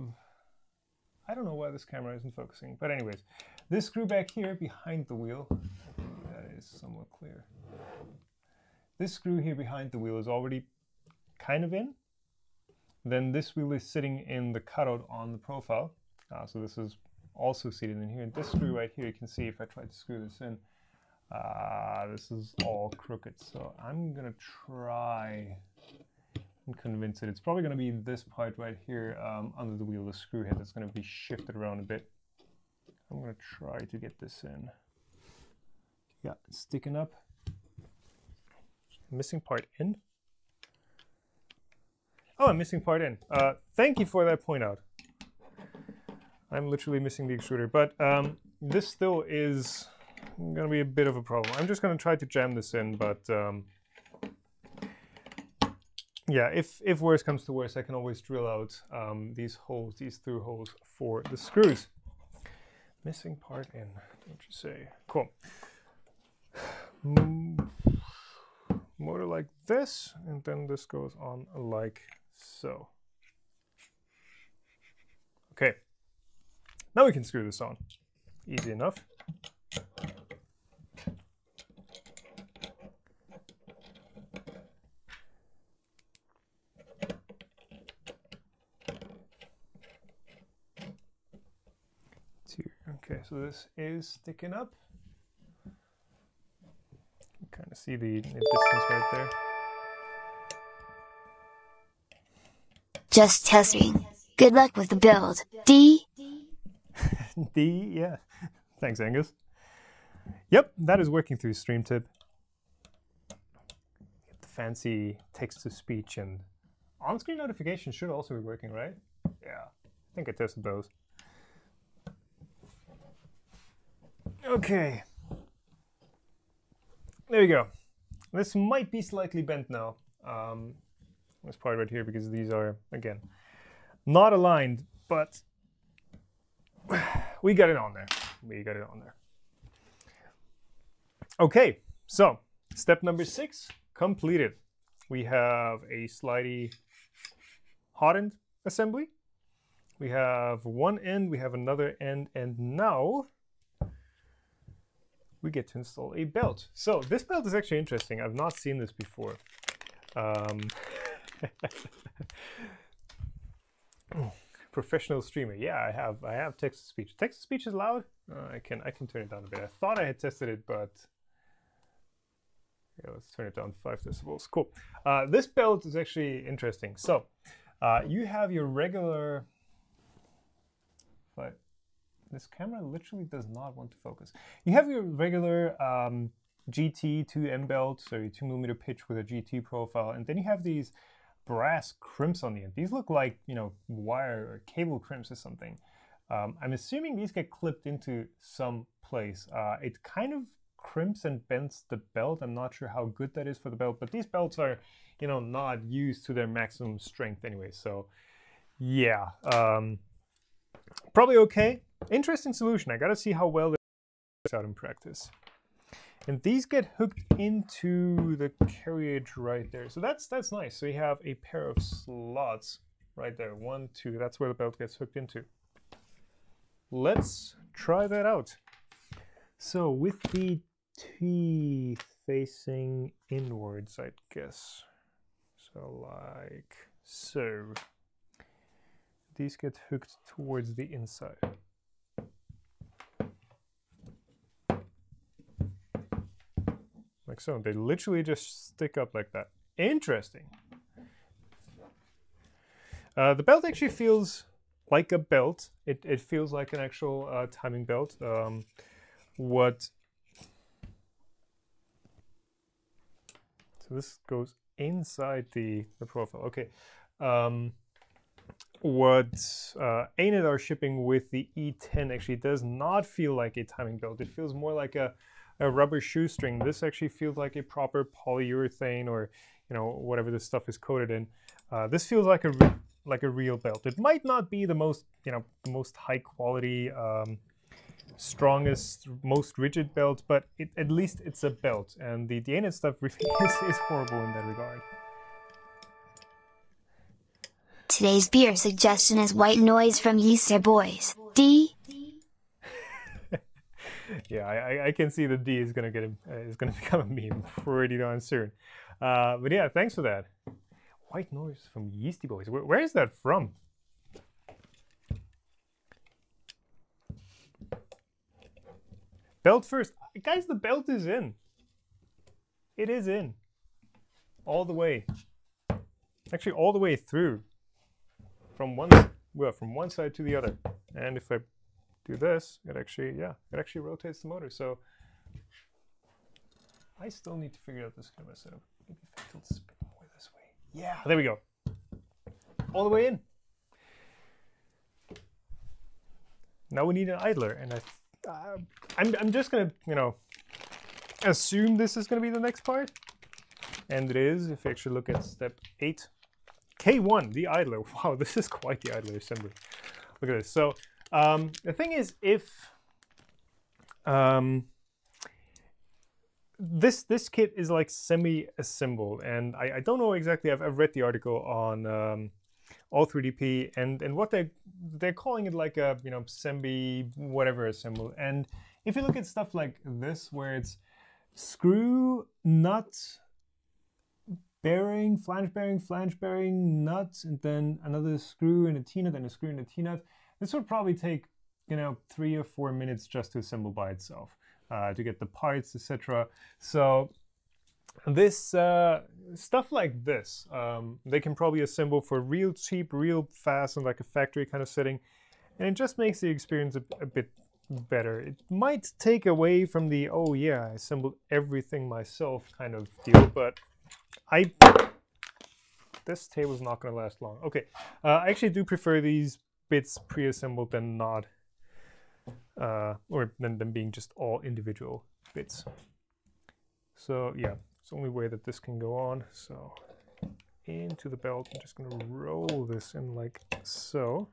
I don't know why this camera isn't focusing, but anyways, this screw back here behind the wheel, hopefully that is somewhat clear. This screw here behind the wheel is already kind of in. Then this wheel is sitting in the cutout on the profile. So this is also seated in here. And this screw right here, you can see if I try to screw this in, this is all crooked. So I'm gonna try and convince it. It's probably gonna be this part right here under the wheel, the screw head, that's gonna be shifted around a bit. I'm gonna try to get this in. Yeah, it's sticking up. Missing part in. Oh, I'm missing part in. Thank you for that point out. I'm literally missing the extruder, but this still is gonna be a bit of a problem. I'm just gonna try to jam this in, but yeah, if worse comes to worse, I can always drill out these holes, these through holes for the screws. Missing part in, don't you say? Cool. Motor like this, and then this goes on like so. Okay, now we can screw this on. Easy enough. Okay, so this is sticking up. You kind of see the distance right there. Just testing. Good luck with the build. D? D, yeah. Thanks, Angus. Yep, that is working through StreamTip. Get the fancy text-to-speech and on-screen notifications should also be working, right? Yeah, I think I tested those. Okay. There you go. This might be slightly bent now. This part right here, because these are, again, not aligned, but we got it on there. We got it on there. Okay, so step number 6 completed. We have a slidey Hotend assembly. We have one end, we have another end, and now we get to install a belt. So this belt is actually interesting. I've not seen this before. Professional streamer. Yeah, I have text-to-speech. Text-to-speech is loud. I can turn it down a bit. I thought I had tested it, but yeah, let's turn it down 5 decibels. Cool. This belt is actually interesting. So you have your regular, but this camera literally does not want to focus. You have your regular GT 2M belt, so your 2mm pitch with a GT profile, and then you have these brass crimps on the end. These look like, you know, wire or cable crimps or something. I'm assuming these get clipped into some place. It kind of crimps and bends the belt. I'm not sure how good that is for the belt, but these belts are, you know, not used to their maximum strength anyway. So yeah, probably okay. Interesting solution. I gotta see how well this works out in practice. And these get hooked into the carriage right there. So that's nice. So you have a pair of slots right there. 1, 2. That's where the belt gets hooked into. Let's try that out. So with the teeth facing inwards, I guess. So like so. These get hooked towards the inside. Like so. They literally just stick up like that. Interesting. The belt actually feels like a belt. It feels like an actual timing belt. So this goes inside the profile. Okay. What Anid are shipping with the E10 actually does not feel like a timing belt. It feels more like a rubber shoestring. This actually feels like a proper polyurethane, or you know, whatever this stuff is coated in. This feels like a real belt. It might not be the most, you know, most high quality, strongest, most rigid belt, but at least it's a belt. And the Anid stuff really is horrible in that regard. Today's beer suggestion is White Noise from Yeasty Boys. D? Yeah, I can see the D is gonna become a meme pretty darn soon. But yeah, thanks for that. White Noise from Yeasty Boys. Where is that from? Belt first. Guys, the belt is in. It is in. All the way. Actually, all the way through. From one side to the other. And if I do this, it actually rotates the motor. So I still need to figure out this camera setup. Maybe if I tilt this a bit more this way. Yeah, there we go. All the way in. Now we need an idler, and I'm just gonna, you know, assume this is gonna be the next part, and it is. If you actually look at step 8, K1, the idler. Wow, this is quite the idler assembly. Look at this. So the thing is, if this kit is like semi-assembled, and I don't know exactly. I've read the article on all 3DP, and what they're calling it like a, you know, sembi whatever assemble. And if you look at stuff like this, where it's screw, nut, bearing, flange bearing, nut, and then another screw and a T-nut, and a screw and a T-nut, this would probably take, you know, 3 or 4 minutes just to assemble by itself, to get the parts, etc. So this stuff like this, they can probably assemble for real cheap, real fast, and like a factory kind of setting, and it just makes the experience a bit better. It might take away from the, oh yeah, I assembled everything myself kind of deal, but this table's not going to last long. Okay, I actually do prefer these bits pre-assembled than not, or than them being just all individual bits. So yeah, it's the only way that this can go on. So into the belt, I'm just going to roll this in like so.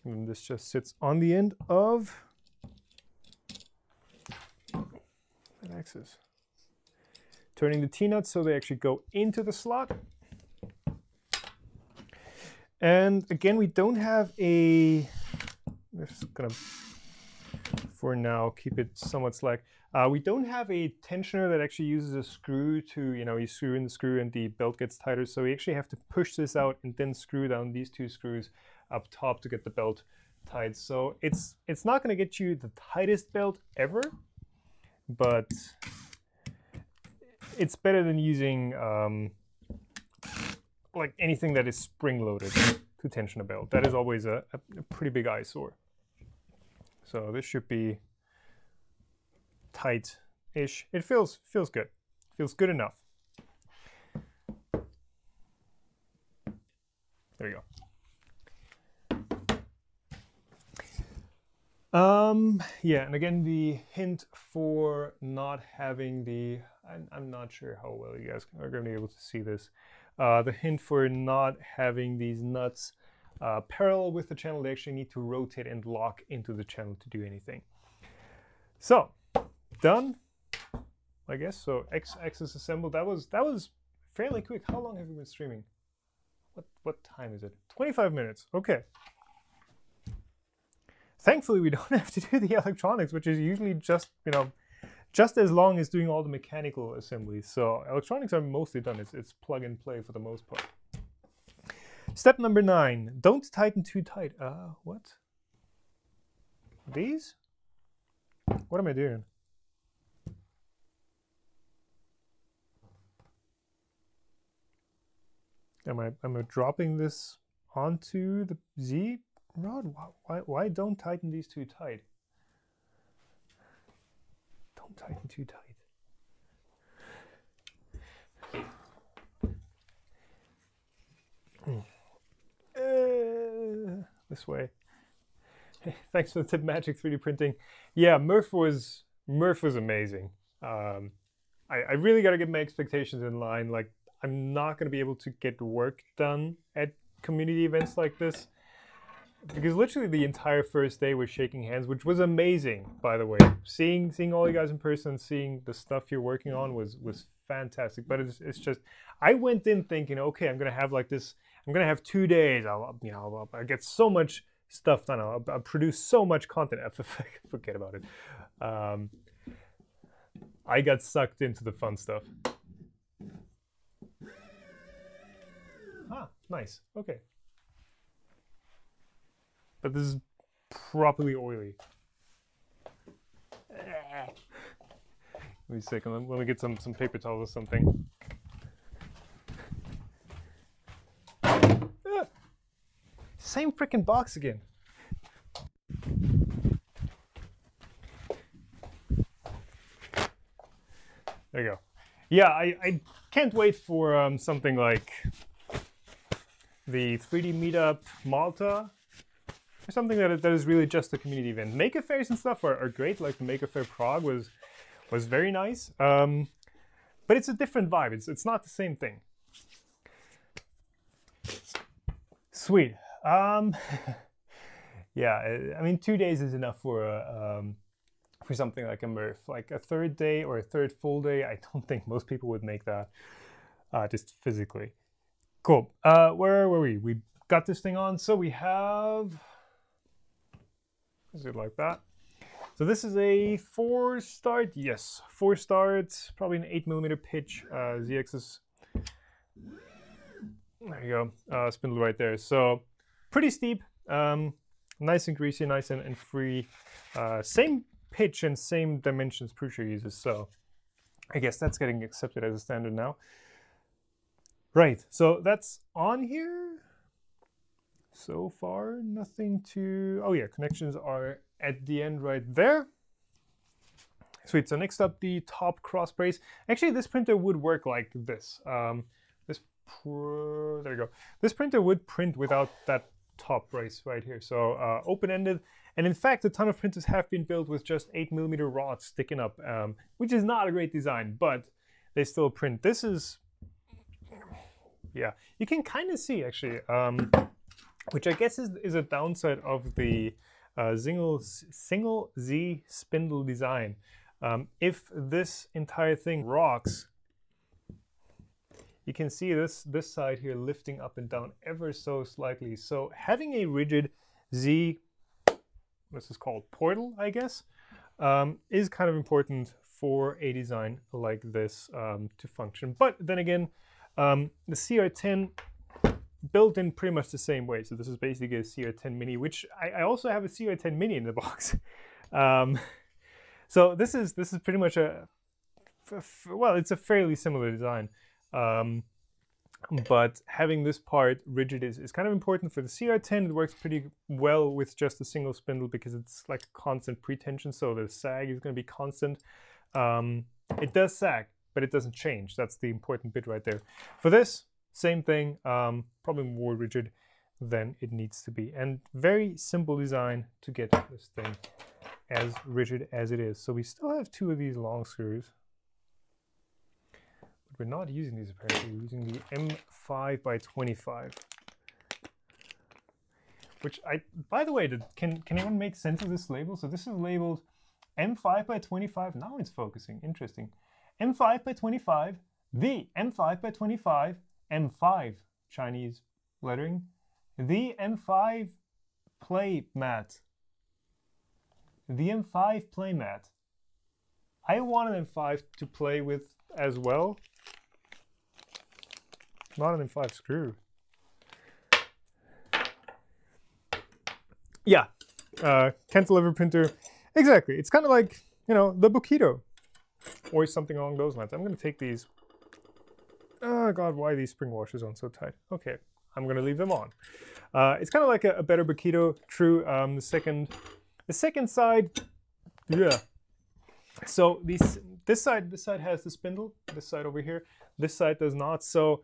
And this just sits on the end of that axis. Turning the T-nuts so they actually go into the slot. And again, we don't have a, I'm just gonna, for now, keep it somewhat slack. We don't have a tensioner that actually uses a screw to, you know, you screw in the screw and the belt gets tighter. So we actually have to push this out and then screw down these 2 screws up top to get the belt tight. So it's not going to get you the tightest belt ever, but it's better than using like anything that is spring-loaded to tension a belt. That is always a pretty big eyesore. So this should be tight-ish. It feels good. Feels good enough. There we go. Yeah, and again, the hint for not having the, I'm not sure how well you guys are going to be able to see this. The hint for not having these nuts parallel with the channel, they actually need to rotate and lock into the channel to do anything. So, done, I guess. So X-axis assembled. That was fairly quick. How long have you been streaming? What time is it? 25 minutes. Okay. Thankfully, we don't have to do the electronics, which is usually just, you know, just as long as doing all the mechanical assemblies. So electronics are mostly done. It's plug and play for the most part. Step number 9, don't tighten too tight. What? These? What am I doing? Am I dropping this onto the Z rod? Why don't tighten these too tight? Don't tighten too tight. This way. Thanks for the tip, Magic 3D printing. Yeah, Murph was amazing. I really got to get my expectations in line. Like, I'm not going to be able to get work done at community events like this, because literally the entire first day was shaking hands, which was amazing, by the way. Seeing all you guys in person, seeing the stuff you're working on was fantastic. But it's just, I went in thinking, okay, I'm gonna have like this. I'm gonna have 2 days. I'll get so much stuff done. I'll produce so much content. Forget about it. I got sucked into the fun stuff. Ah, nice. Okay. But this is properly oily. Let me see. Let me get some paper towels or something. Same freaking box again. There you go. Yeah, I can't wait for something like the 3D Meetup Malta, or something that is really just a community event. Maker fairs and stuff are great. Like the Maker Faire Prague was very nice, but it's a different vibe. It's not the same thing. Sweet. Yeah, I mean, 2 days is enough for something like a Murph. Like a third day or a third full day, I don't think most people would make that just physically. Cool. Where were we? We got this thing on. So we have, is it like that? So this is a 4-start, yes, 4-start, probably an 8mm pitch, Z-axis. There you go, spindle right there. So pretty steep, nice and greasy, nice and free. Same pitch and same dimensions Prusa uses, so I guess that's getting accepted as a standard now. Right, so that's on here. So far, nothing to... Oh yeah, connections are at the end right there. Sweet, so next up, the top cross brace. Actually, this printer would work like this. There you go. This printer would print without that top brace right here. So open-ended. And in fact, a ton of printers have been built with just 8mm rods sticking up, which is not a great design, but they still print. This is... Yeah, you can kind of see, actually, which I guess is a downside of the single Z spindle design. If this entire thing rocks, you can see this side here lifting up and down ever so slightly. So having a rigid Z, this is called portal, I guess, is kind of important for a design like this to function. But then again, the CR10 built in pretty much the same way. So this is basically a CR10 Mini, which I also have a CR10 Mini in the box. So this is pretty much well, it's a fairly similar design. But having this part rigid is kind of important for the CR10. It works pretty well with just a single spindle because it's like constant pretension, so the sag is going to be constant. It does sag, but it doesn't change. That's the important bit right there. For this, same thing, probably more rigid than it needs to be. And very simple design to get this thing as rigid as it is. So we still have 2 of these long screws. But we're not using these apparently. We're using the M5x25. Which by the way, can anyone make sense of this label? So this is labeled M5x25. Now it's focusing, interesting. M5x25, the M5x25, M5 Chinese lettering, the M5 play mat, the M5 play mat. I want an M5 to play with as well, not an M5 screw. Yeah, cantilever printer, exactly. It's kind of like, you know, the Bokito or something along those lines. I'm going to take these. Oh God, why are these spring washers on so tight? Okay, I'm going to leave them on. It's kind of like a better Bokito. True. The second side, yeah. So this side has the spindle. This side over here. This side does not. So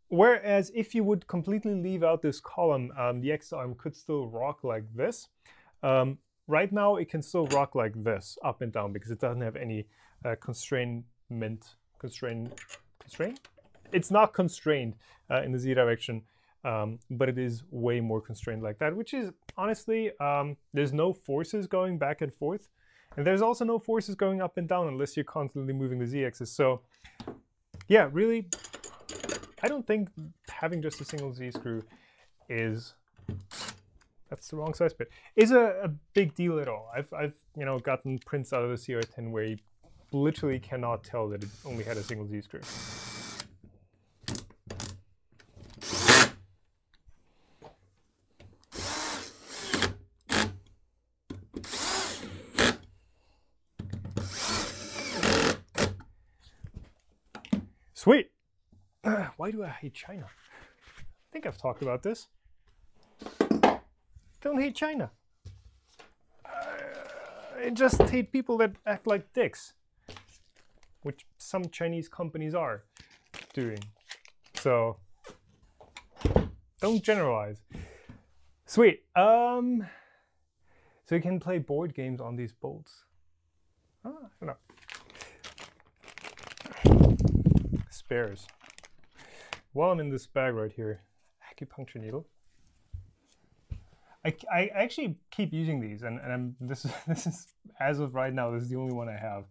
whereas if you would completely leave out this column, the X arm could still rock like this. Right now, it can still rock like this, up and down, because it doesn't have any constraint. It's not constrained in the Z direction, but it is way more constrained like that, which is honestly, there's no forces going back and forth. And there's also no forces going up and down unless you're constantly moving the Z-axis. So yeah, really, I don't think having just a single Z screw is, that's the wrong size bit, is a big deal at all. I've you know, gotten prints out of the CR10 where you literally cannot tell that it only had a single Z screw. Sweet. Why do I hate China? I think I've talked about this. Don't hate China. I just hate people that act like dicks, which some Chinese companies are doing. So don't generalize. Sweet. So you can play board games on these bolts. I don't know. Spares. While I'm in this bag right here, acupuncture needle. I actually keep using these, and this is as of right now, this is the only one I have.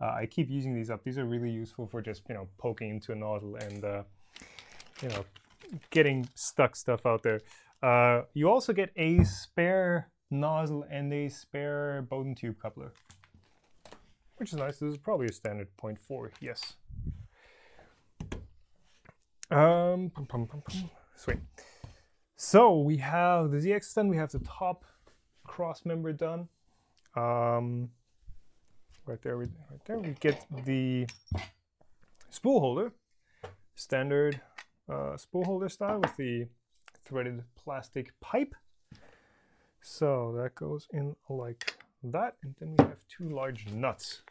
I keep using these up. These are really useful for just, you know, poking into a nozzle and you know, getting stuck stuff out there. You also get a spare nozzle and a spare Bowden tube coupler, which is nice. This is probably a standard 0.4, yes. Sweet. So we have the ZX done, we have the top cross member done. Right there we get the spool holder, standard spool holder style with the threaded plastic pipe. So that goes in like that, and then we have two large nuts.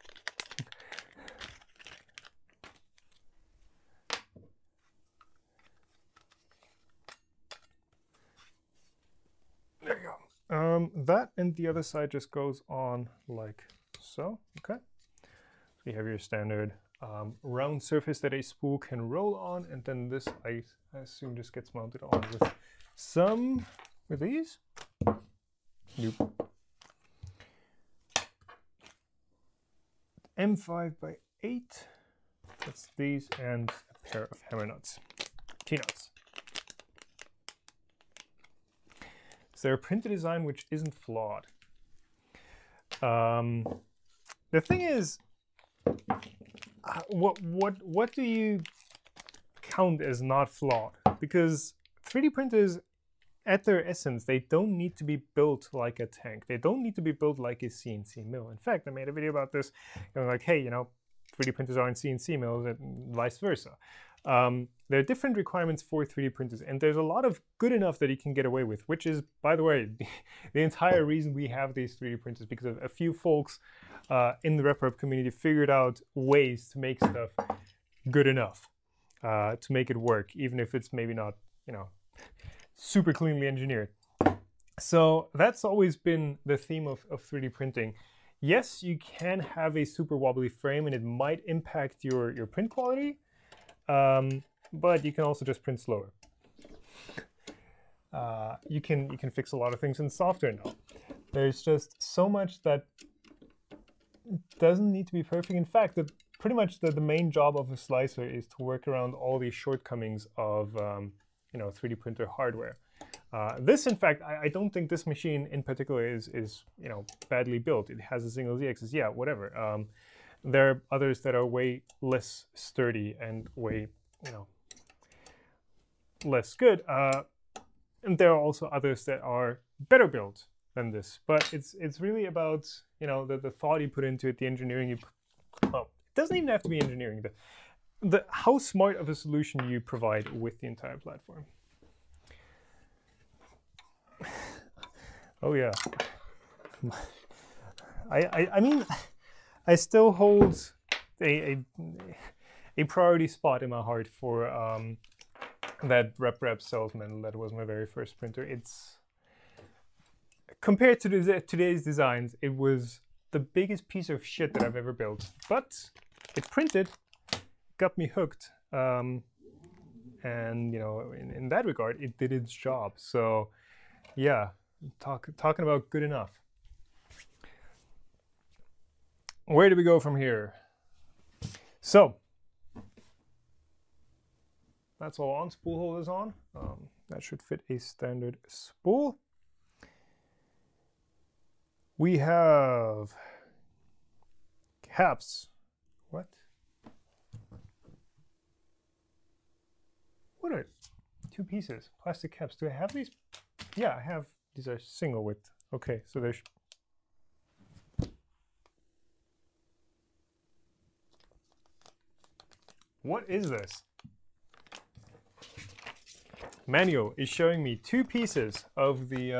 There you go. That and the other side just goes on like so. Okay. So you have your standard round surface that a spool can roll on, and then this I assume just gets mounted on with some with these. Nope. M5x8. That's these and a pair of hammer nuts, T-nuts. Is there a printed design which isn't flawed? The thing is, what do you count as not flawed? Because 3D printers, at their essence, they don't need to be built like a tank. They don't need to be built like a CNC mill. In fact, I made a video about this, going like, hey, you know, 3D printers aren't CNC mills and vice versa. There are different requirements for 3D printers, and there's a lot of good enough that you can get away with, which is, by the way, the entire reason we have these 3D printers, because a few folks in the RepRap community figured out ways to make stuff good enough to make it work, even if it's maybe not, you know, super cleanly engineered. So that's always been the theme of 3D printing. Yes, you can have a super wobbly frame and it might impact your print quality, but you can also just print slower. You can fix a lot of things in software now. There's just so much that doesn't need to be perfect. In fact, pretty much the main job of a slicer is to work around all these shortcomings of you know, 3D printer hardware. This, in fact, I don't think this machine in particular is you know, badly built. It has a single Z-axis, yeah, whatever. There are others that are way less sturdy and way, you know, less good. And there are also others that are better built than this. But it's really about, you know, the thought you put into it, the engineering you. Well, it doesn't even have to be engineering. How smart of a solution you provide with the entire platform. Oh yeah. I mean, I still hold a priority spot in my heart for that RepRap salesman. That was my very first printer. It's compared to today's designs, it was the biggest piece of shit that I've ever built. But it printed, got me hooked, and you know, in that regard, it did its job. So, yeah, talking about good enough. Where do we go from here? So, that's all on. Spool holders on. That should fit a standard spool. We have caps. What? What are 2 pieces? Plastic caps. Do I have these? Yeah, I have. These are single width. Okay, so there's. What is this? Manual is showing me 2 pieces of the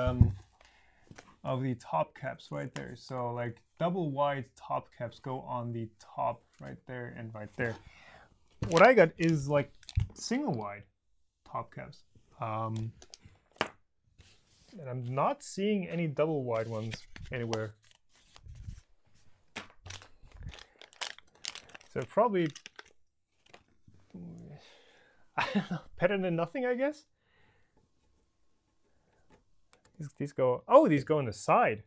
top caps right there. So like double wide top caps go on the top right there and right there. What I got is like single wide top caps. And I'm not seeing any double wide ones anywhere. So probably, I don't know, better than nothing, I guess. These go, oh, these go on the side.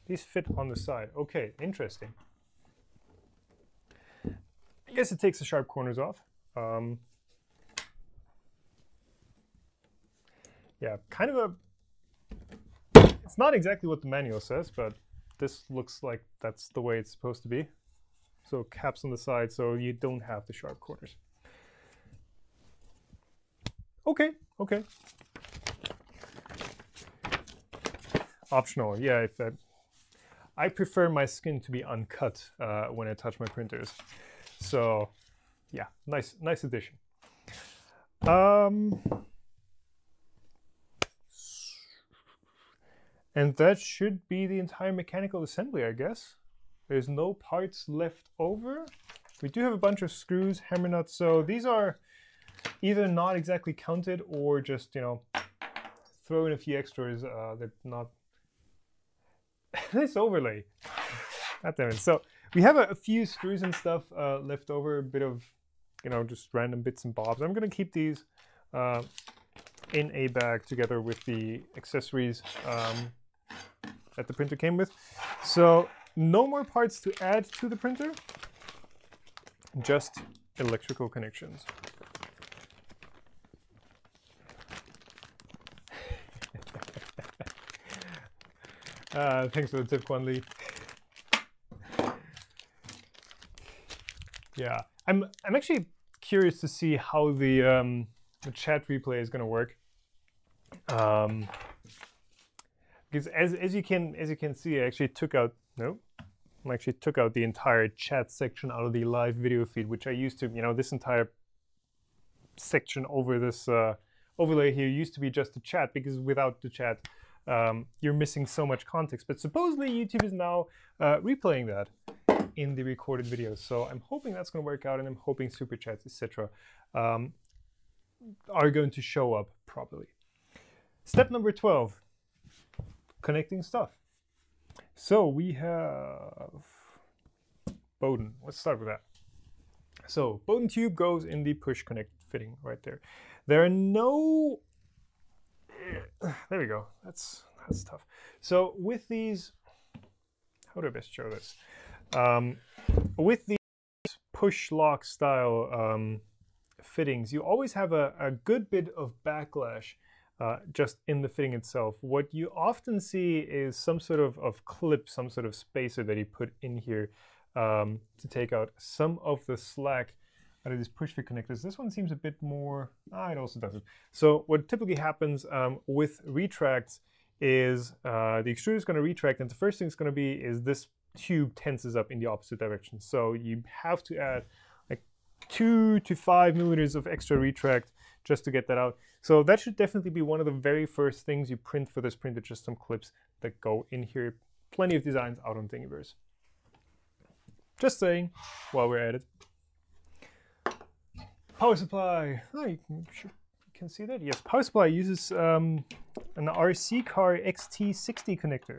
These fit on the side. Okay, interesting. I guess it takes the sharp corners off. yeah, kind of a, it's not exactly what the manual says, but this looks like that's the way it's supposed to be. So caps on the side so you don't have the sharp corners. Okay, okay. Optional, yeah. If I prefer my skin to be uncut when I touch my printers. So yeah, nice addition. And that should be the entire mechanical assembly, I guess. There's no parts left over. We do have a bunch of screws, hammer nuts, so these are either not exactly counted or just, you know, throw in a few extras. They're not... This overlay. God damn it. So we have a few screws and stuff left over, a bit of, you know, just random bits and bobs. I'm going to keep these in a bag together with the accessories that the printer came with. So no more parts to add to the printer, just electrical connections. Thanks for the tip, Kwan Lee. Yeah, I'm actually curious to see how the chat replay is going to work. Because as you can see, I actually took out the entire chat section out of the live video feed, which I used to, you know, this entire section over this overlay here used to be just the chat, because without the chat, you're missing so much context. But supposedly YouTube is now replaying that in the recorded videos. So I'm hoping that's going to work out, and I'm hoping super chats, etc., are going to show up properly. Step number 12, connecting stuff. So we have Bowden. Let's start with that. So Bowden tube goes in the push connect fitting right there. There are no... There we go. That's tough. So with these, how do I best show this? With these push lock style fittings, you always have a good bit of backlash just in the fitting itself. What you often see is some sort of clip, some sort of spacer that you put in here to take out some of the slack out of these push fit connectors. This one seems a bit more, it also doesn't. So what typically happens with retracts is the extruder is going to retract, and the first thing it's going to be is this tube tenses up in the opposite direction. So you have to add like 2 to 5 millimeters of extra retract just to get that out. So that should definitely be one of the very first things you print for this printer, just some clips that go in here. Plenty of designs out on Thingiverse. Just saying, while we're at it. Power supply. Oh, you can see that. Yes, power supply uses an RC car XT60 connector.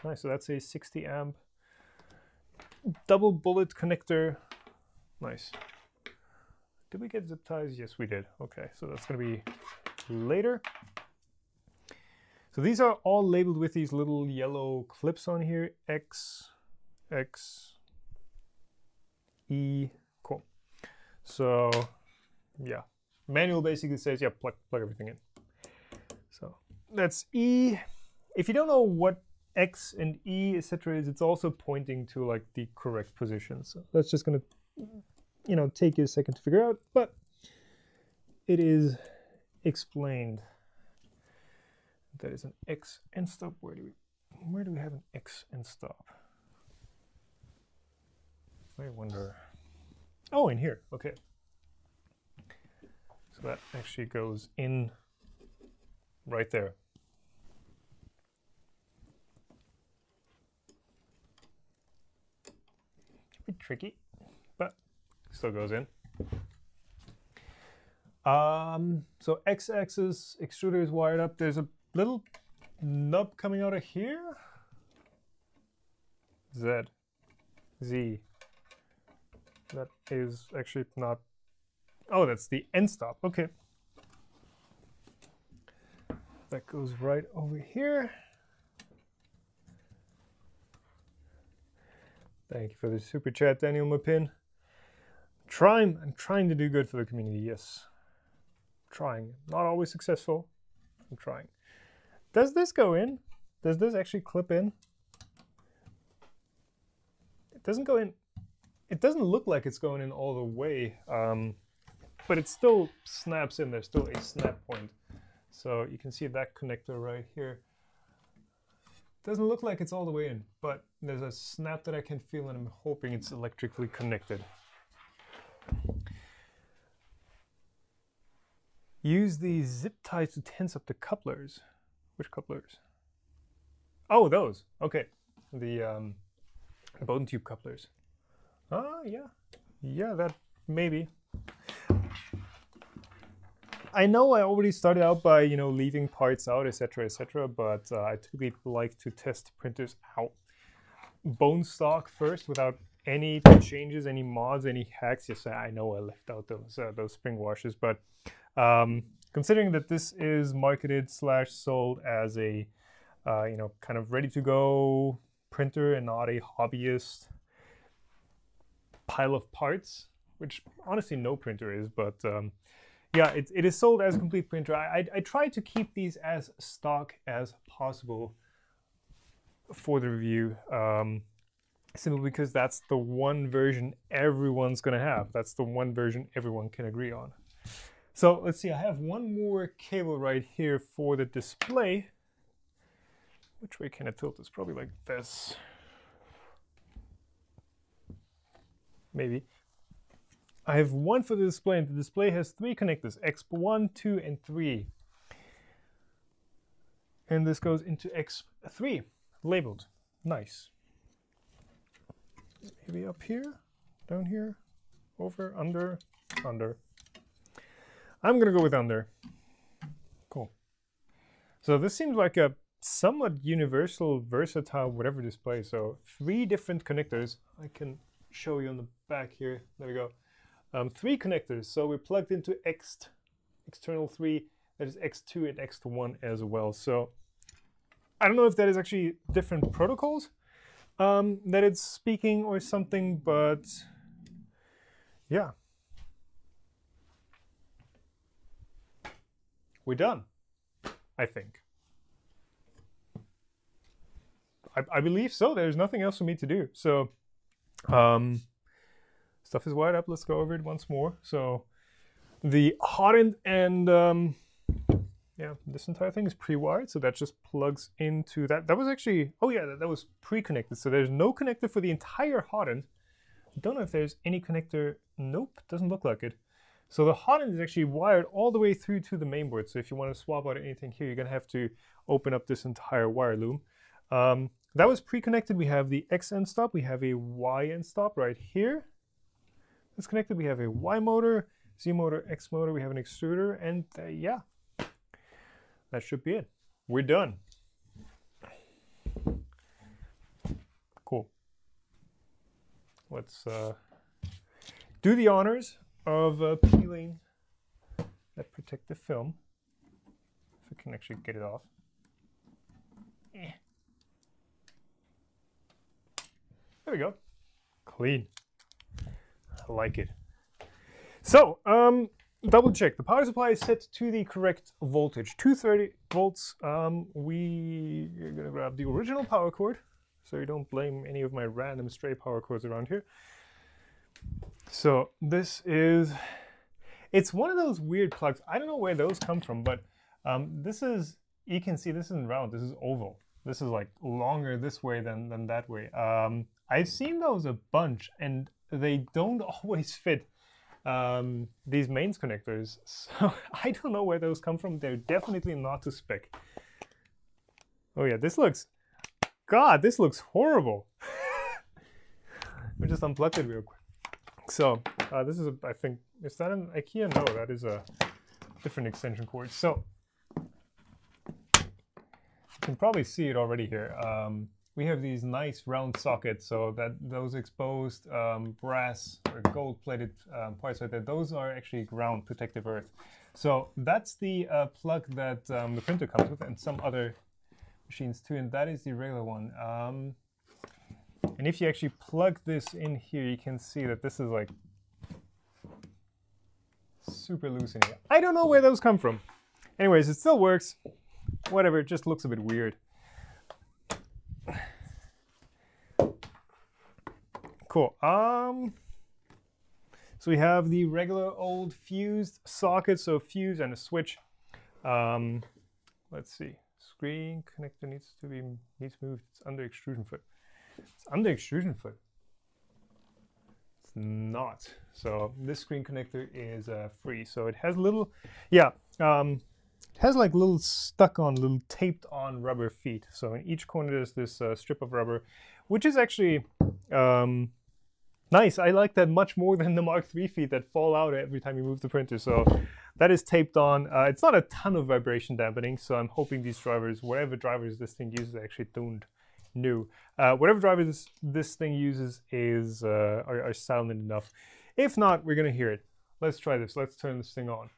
Nice, so that's a 60 amp double bullet connector. Nice. Did we get zip ties? Yes, we did. Okay, so that's going to be later. So these are all labeled with these little yellow clips on here. X, X, E. Cool. So yeah, manual basically says, yeah, plug everything in. So that's E. If you don't know what X and E, etc. is, it's also pointing to like the correct position. So that's just going to, you know, take you a second to figure out, but it is explained. That is an X end stop. Where do we have an X end stop? I wonder. Oh, in here. Okay. So that actually goes in right there. A bit tricky, but still goes in. So X-axis extruder is wired up. There's a little nub coming out of here. Z. That is actually not. Oh, that's the end stop. Okay. That goes right over here. Thank you for the super chat, Daniel Mapin. I'm trying to do good for the community, yes. Trying. Not always successful, I'm trying. Does this go in? Does this actually clip in? It doesn't go in. It doesn't look like it's going in all the way, but it still snaps in. There's still a snap point. So you can see that connector right here. Doesn't look like it's all the way in, but there's a snap that I can feel, and I'm hoping it's electrically connected. Use the zip ties to tense up the couplers. Which couplers? Oh, those. Okay. The bone tube couplers. Yeah. Yeah, that maybe. I know I already started out by, you know, leaving parts out, etc., but I typically like to test printers out. Bone stock first without any changes, any mods, any hacks. Yes, I know I left out those spring washers, but considering that this is marketed / sold as a, you know, kind of ready-to-go printer and not a hobbyist pile of parts, which honestly no printer is, but yeah, it is sold as a complete printer. I try to keep these as stock as possible for the review, simply because that's the one version everyone's gonna have. That's the one version everyone can agree on. So let's see, I have one more cable right here for the display. Which way can I tilt this? Probably like this. Maybe. I have one for the display, and the display has 3 connectors, X1, 2, and 3. And this goes into X3, labeled. Nice. Maybe up here, down here, over, under, under. I'm gonna go with under. Cool. So this seems like a somewhat universal, versatile, whatever display. So 3 different connectors. I can show you on the back here. There we go. 3 connectors, so we plugged into external 3, that is X2 and X1 as well. So I don't know if that is actually different protocols that it's speaking or something, but yeah. We're done, I think. I believe so. There's nothing else for me to do. So stuff is wired up. Let's go over it once more. So the Hotend and yeah, this entire thing is pre-wired, so that just plugs into that. That was actually, oh yeah, that was pre-connected. So there's no connector for the entire Hotend. Don't know if there's any connector. Nope, doesn't look like it. So the Hotend is actually wired all the way through to the mainboard. So if you want to swap out anything here, you're gonna have to open up this entire wire loom. That was pre-connected. We have the X end stop. We have a Y end stop right here. That's connected. We have a Y motor, Z motor, X motor. We have an extruder, and yeah, that should be it. We're done. Cool. Let's do the honors of peeling that protective film. If I can actually get it off. There we go. Clean. I like it. So, double check. The power supply is set to the correct voltage, 230 volts. We're gonna grab the original power cord, so you don't blame any of my random stray power cords around here. So this is, it's one of those weird plugs. I don't know where those come from, but this is, you can see this isn't round, this is oval. This is like longer this way than that way. I've seen those a bunch, and they don't always fit these mains connectors. So I don't know where those come from. They're definitely not to spec. Oh yeah, this looks, God, this looks horrible. We just unplugged it real quick. So this is, I think, is that an IKEA? No, that is a different extension cord. So you can probably see it already here. We have these nice round sockets, so that those exposed brass or gold-plated parts right there, those are actually ground protective earth. So that's the plug that the printer comes with, and some other machines too, and that is the regular one. And if you actually plug this in here, you can see that this is like super loose in here. I don't know where those come from. Anyways, it still works. whatever, it just looks a bit weird. Cool. So we have the regular old fused socket, so fuse and a switch. Let's see. Screen connector needs moved. It's under extrusion foot. It's under extrusion foot. It's not. So this screen connector is free. So it has little, it has like little stuck-on, little taped-on rubber feet. So in each corner there's this strip of rubber, which is actually nice. I like that much more than the Mark III feet that fall out every time you move the printer. So that is taped on. It's not a ton of vibration dampening, so I'm hoping these drivers, whatever drivers this thing uses, are actually tuned new. Whatever drivers this thing uses is are silent enough. If not, we're gonna hear it. Let's try this. Let's turn this thing on.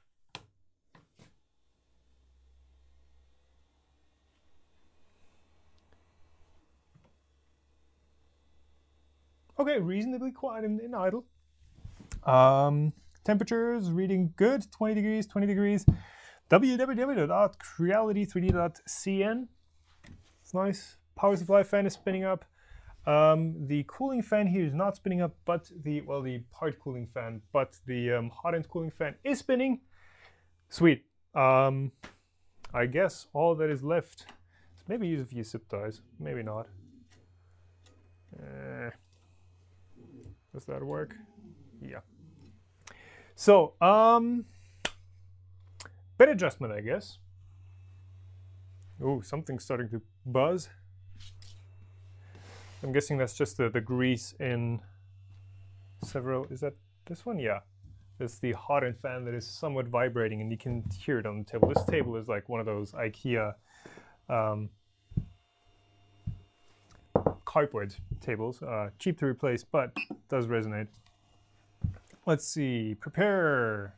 Okay, reasonably quiet in idle. Temperatures reading good, 20 degrees, 20 degrees. www.creality3d.cn. It's nice. Power supply fan is spinning up. The cooling fan here is not spinning up, but the part cooling fan, but the hot end cooling fan is spinning. Sweet. I guess all that is left is maybe use a few zip ties. Maybe not. Does that work? Yeah. So, bed adjustment, I guess. Oh, something's starting to buzz. I'm guessing that's just the grease in several. Is that this one? Yeah. It's the Hotend fan that is somewhat vibrating, and you can hear it on the table. This table is like one of those IKEA cardboard tables, cheap to replace, but does resonate. Let's see, prepare.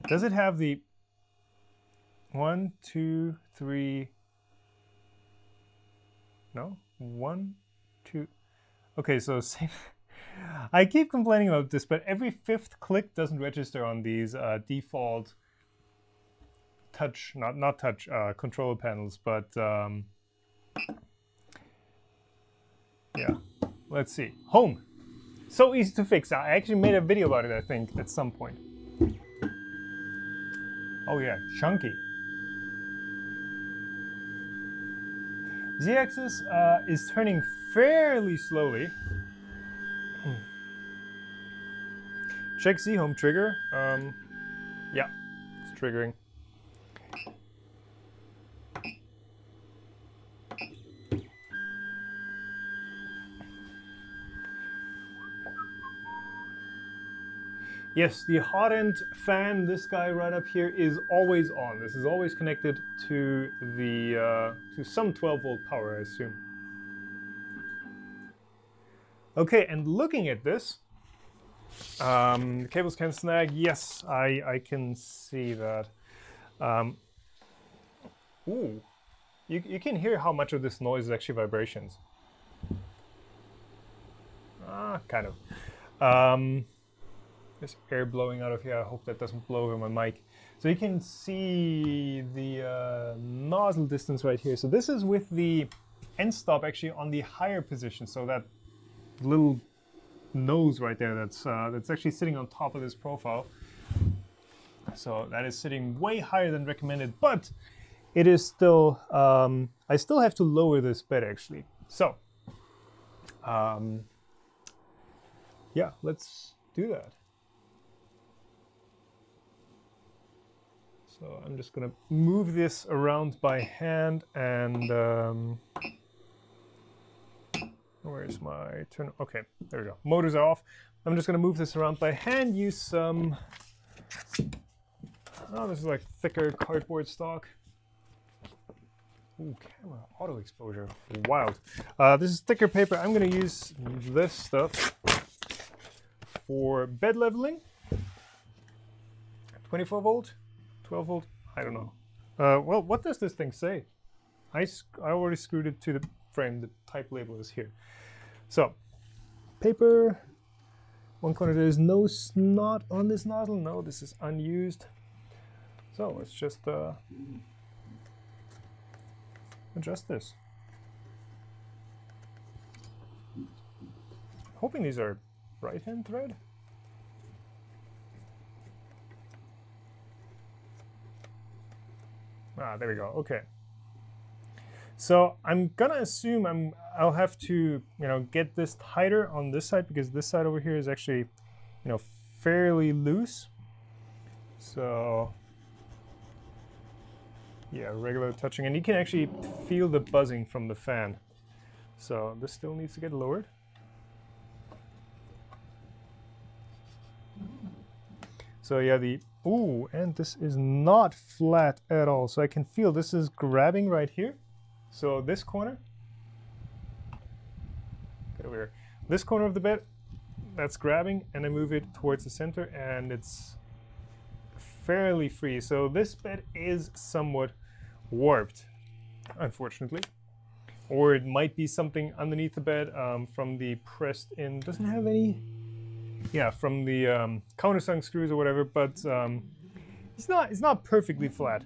Does it have the 1, 2, 3? No, 1, 2. Okay, so same. I keep complaining about this, but every 5th click doesn't register on these default touch, not touch controller panels, but yeah, let's see. Home. So easy to fix. I actually made a video about it, I think, at some point. Oh yeah, chunky. Z-axis is turning fairly slowly. Check Z-home trigger. Yeah, it's triggering. Yes, the Hotend fan, this guy right up here, is always on. This is always connected to the to some 12-volt power, I assume. Okay, and looking at this, the cables can snag. Yes, I can see that. Ooh, you can hear how much of this noise is actually vibrations. Kind of. There's air blowing out of here. I hope that doesn't blow over my mic. So you can see the nozzle distance right here. So this is with the end stop actually on the higher position. So that little nose right there, that's actually sitting on top of this profile. So that is sitting way higher than recommended, but it is still, I still have to lower this bed actually. So, yeah, let's do that. So I'm just gonna move this around by hand, and where's my turn? Okay, there we go. Motors are off. I'm just gonna move this around by hand. Use some. Oh, this is like thicker cardboard stock. Ooh, camera auto exposure, wild. This is thicker paper. I'm gonna use this stuff for bed leveling. 24 volt. 12 volt, I don't know. Well, what does this thing say? I already screwed it to the frame. The type label is here. So, paper. One corner, there's no snot on this nozzle. No, this is unused. So let's just adjust this. Hoping these are right-hand thread. Ah, there we go. Okay. So I'm gonna assume I'll have to, get this tighter on this side because this side over here is actually, fairly loose. So yeah, regular touching, and you can actually feel the buzzing from the fan. So this still needs to get lowered. So yeah, and this is not flat at all. So I can feel this is grabbing right here. So this corner, get over here. This corner of the bed, that's grabbing, and I move it towards the center, and it's fairly free. So this bed is somewhat warped, unfortunately. Or it might be something underneath the bed from the pressed in, doesn't have any, yeah, from the countersunk screws or whatever, but it's not perfectly flat.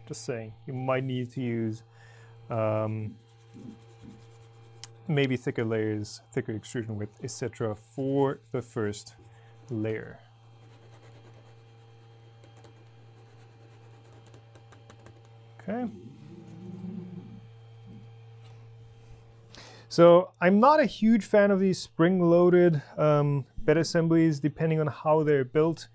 Just saying, you might need to use maybe thicker layers, thicker extrusion width, etc. for the first layer. Okay. So I'm not a huge fan of these spring-loaded bed assemblies. Depending on how they're built,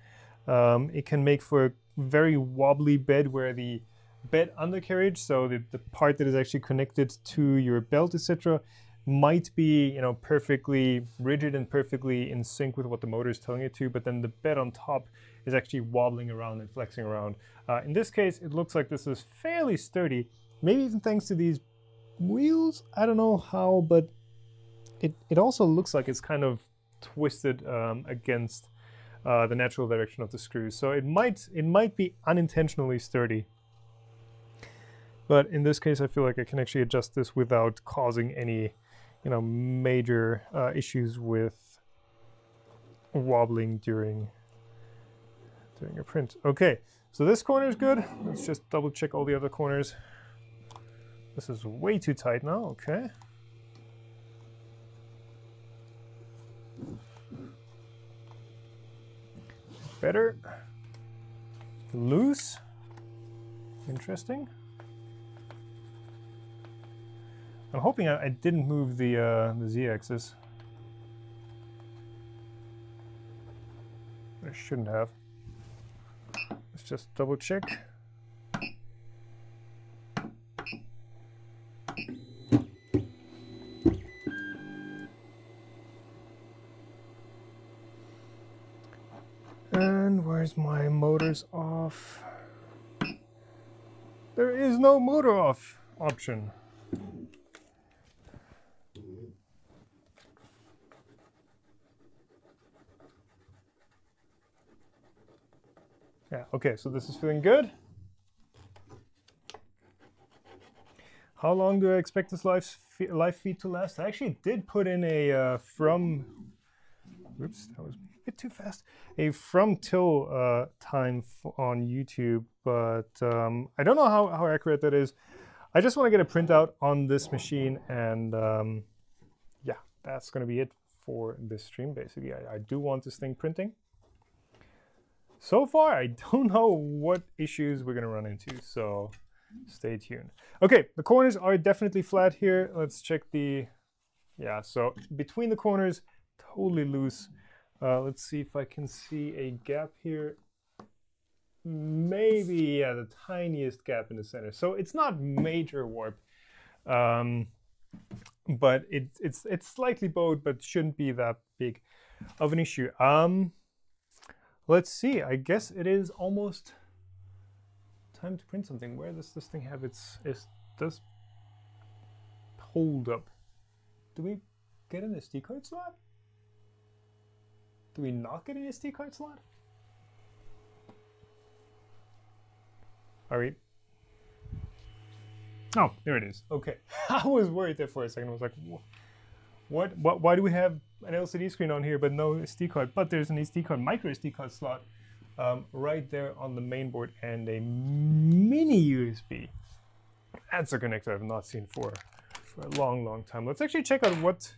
it can make for a very wobbly bed where the bed undercarriage, so the part that is actually connected to your belt, etc., might be perfectly rigid and perfectly in sync with what the motor is telling it to, but then the bed on top is actually wobbling around and flexing around. In this case, it looks like this is fairly sturdy, maybe even thanks to these wheels. I don't know how, but it also looks like it's kind of twisted against the natural direction of the screws. So it might be unintentionally sturdy. But in this case, I feel like I can actually adjust this without causing any, major issues with wobbling during a print. Okay, so this corner is good. Let's just double check all the other corners. This is way too tight now. Okay. Better. Loose. Interesting. I'm hoping I didn't move the Z-axis. I shouldn't have. Let's just double check. And where's my motors off? There is no motor off option. Yeah, okay, so this is feeling good. How long do I expect this live feed to last? I actually did put in a oops, that was a bit too fast. A from till time on YouTube, but I don't know how accurate that is. I just want to get a printout on this machine, and yeah, that's going to be it for this stream, basically. I do want this thing printing. So far, I don't know what issues we're going to run into, so stay tuned. Okay, the corners are definitely flat here. Let's check the, yeah, so between the corners, totally loose. Let's see if I can see a gap here. Maybe, yeah, the tiniest gap in the center. So it's not major warp, but it's slightly bowed, but shouldn't be that big of an issue. Let's see, I guess it is almost time to print something. Where does this thing have its does hold up? Do we get an SD card slot? Do we not get an SD card slot? Are we? Oh, there it is. Okay. I was worried there for a second. I was like, what? Why do we have an LCD screen on here but no SD card? But there's an SD card, micro SD card slot right there on the main board, and a mini USB. That's a connector I've not seen for a long, long time. Let's actually check out what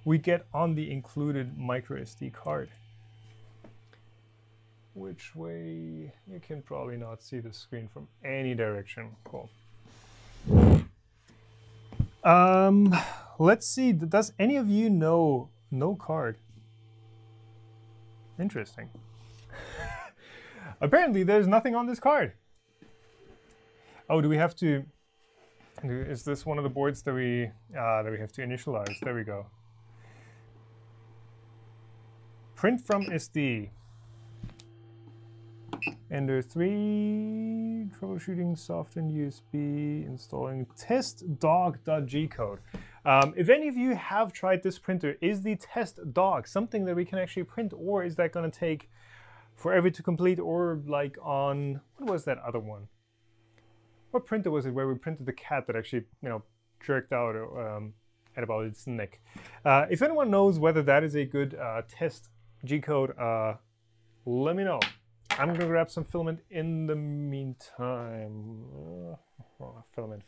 we get on the included micro SD card. Which way? You can probably not see the screen from any direction. Cool. Let's see. Does any of you know no card? Interesting. Apparently, there's nothing on this card. Oh, do we have to? Is this one of the boards that we have to initialize? There we go. Print from SD. Ender 3, troubleshooting software and USB, installing test.dog.g code. If any of you have tried this printer, is the test dog something that we can actually print, or is that going to take forever to complete, or like on, what was that other one? What printer was it where we printed the cat that actually, you know, jerked out at about its neck? If anyone knows whether that is a good test G-code, let me know. I'm gonna grab some filament in the meantime. Filament.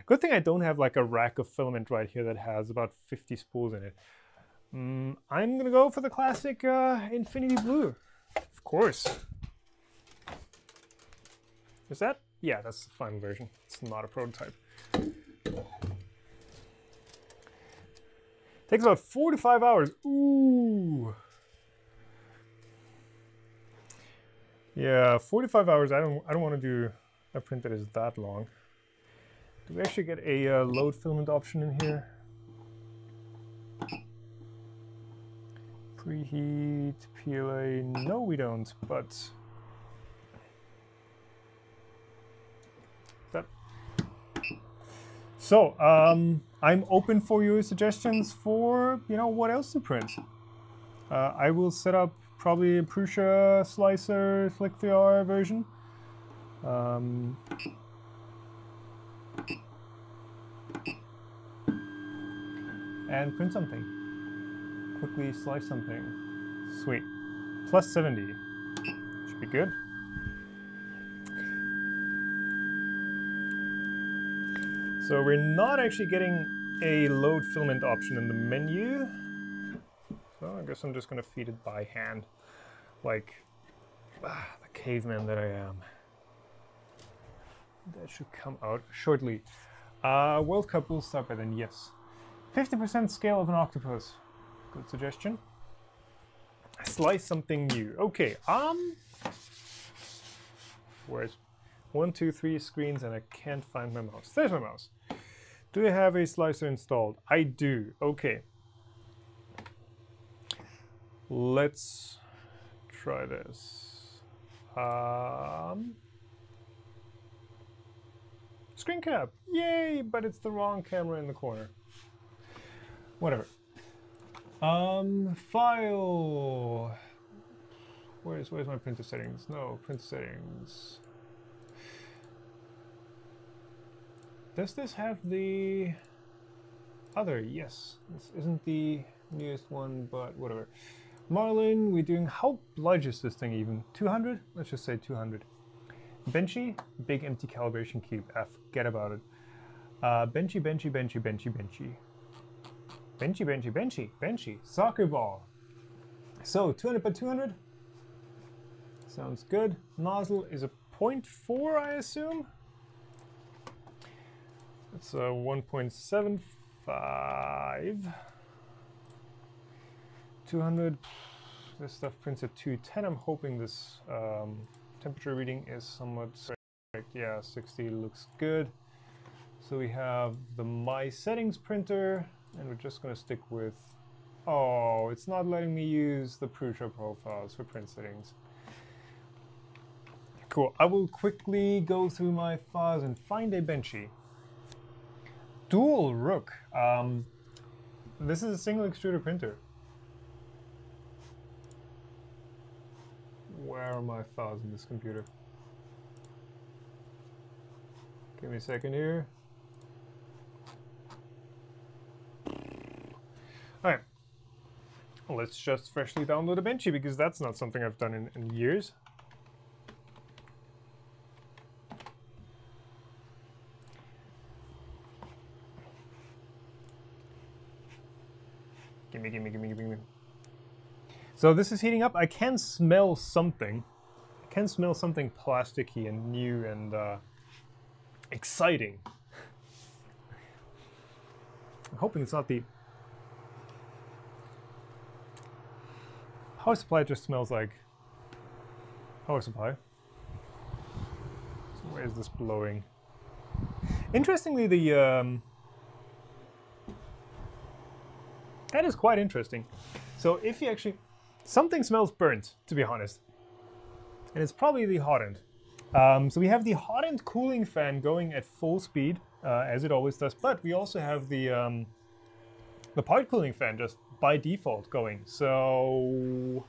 Good thing I don't have like a rack of filament right here that has about 50 spools in it. I'm gonna go for the classic Infinity Blue. Of course. Is that? Yeah, that's the final version. It's not a prototype. Takes about 4 to 5 hours. Ooh. Yeah, 45 hours. I don't want to do a print that is that long. Do we actually get a load filament option in here? Preheat, PLA. No, we don't. But that. So I'm open for your suggestions for what else to print. I will set up probably a Prusa slicer Flick 3R version. And print something. Quickly slice something. Sweet. Plus 70. Should be good. So we're not actually getting a load filament option in the menu. So I guess I'm just going to feed it by hand, like the caveman that I am. That should come out shortly. World Cup will start by then, yes. 50% scale of an octopus. Good suggestion. Slice something new. Okay, where's 1, 2, 3 screens and I can't find my mouse. There's my mouse. Do I have a slicer installed? I do. Okay. Let's try this. Screen cap, yay! But it's the wrong camera in the corner. Whatever. File. Where's my printer settings? No, printer settings. Does this have the other? Yes. This isn't the newest one, but whatever. Marlin, we're doing, how large is this thing even? 200? Let's just say 200. Benchy, big empty calibration cube. Forget about it. Benchy. Benchy. Soccer ball. So 200 by 200. Sounds good. Nozzle is a 0.4, I assume. It's a 1.75. 200. This stuff prints at 210. I'm hoping this temperature reading is somewhat correct. Yeah, 60 looks good. So we have the My Settings printer, and we're just going to stick with. Oh, it's not letting me use the Prusa profiles for print settings. Cool. I will quickly go through my files and find a Benchy. Dual Rook. This is a single extruder printer. Where are my files in this computer? Give me a second here. Alright. Let's just freshly download a Benchy because that's not something I've done in years. Gimme, gimme, gimme, gimme, gimme. So this is heating up. I can smell something. I can smell something plasticky and new and exciting. I'm hoping it's not the power supply. Just smells like power supply. So where is this blowing? Interestingly, the that is quite interesting. So if you actually, something smells burnt, to be honest, and it's probably the Hotend. So we have the Hotend cooling fan going at full speed, as it always does, but we also have the part cooling fan just by default going. So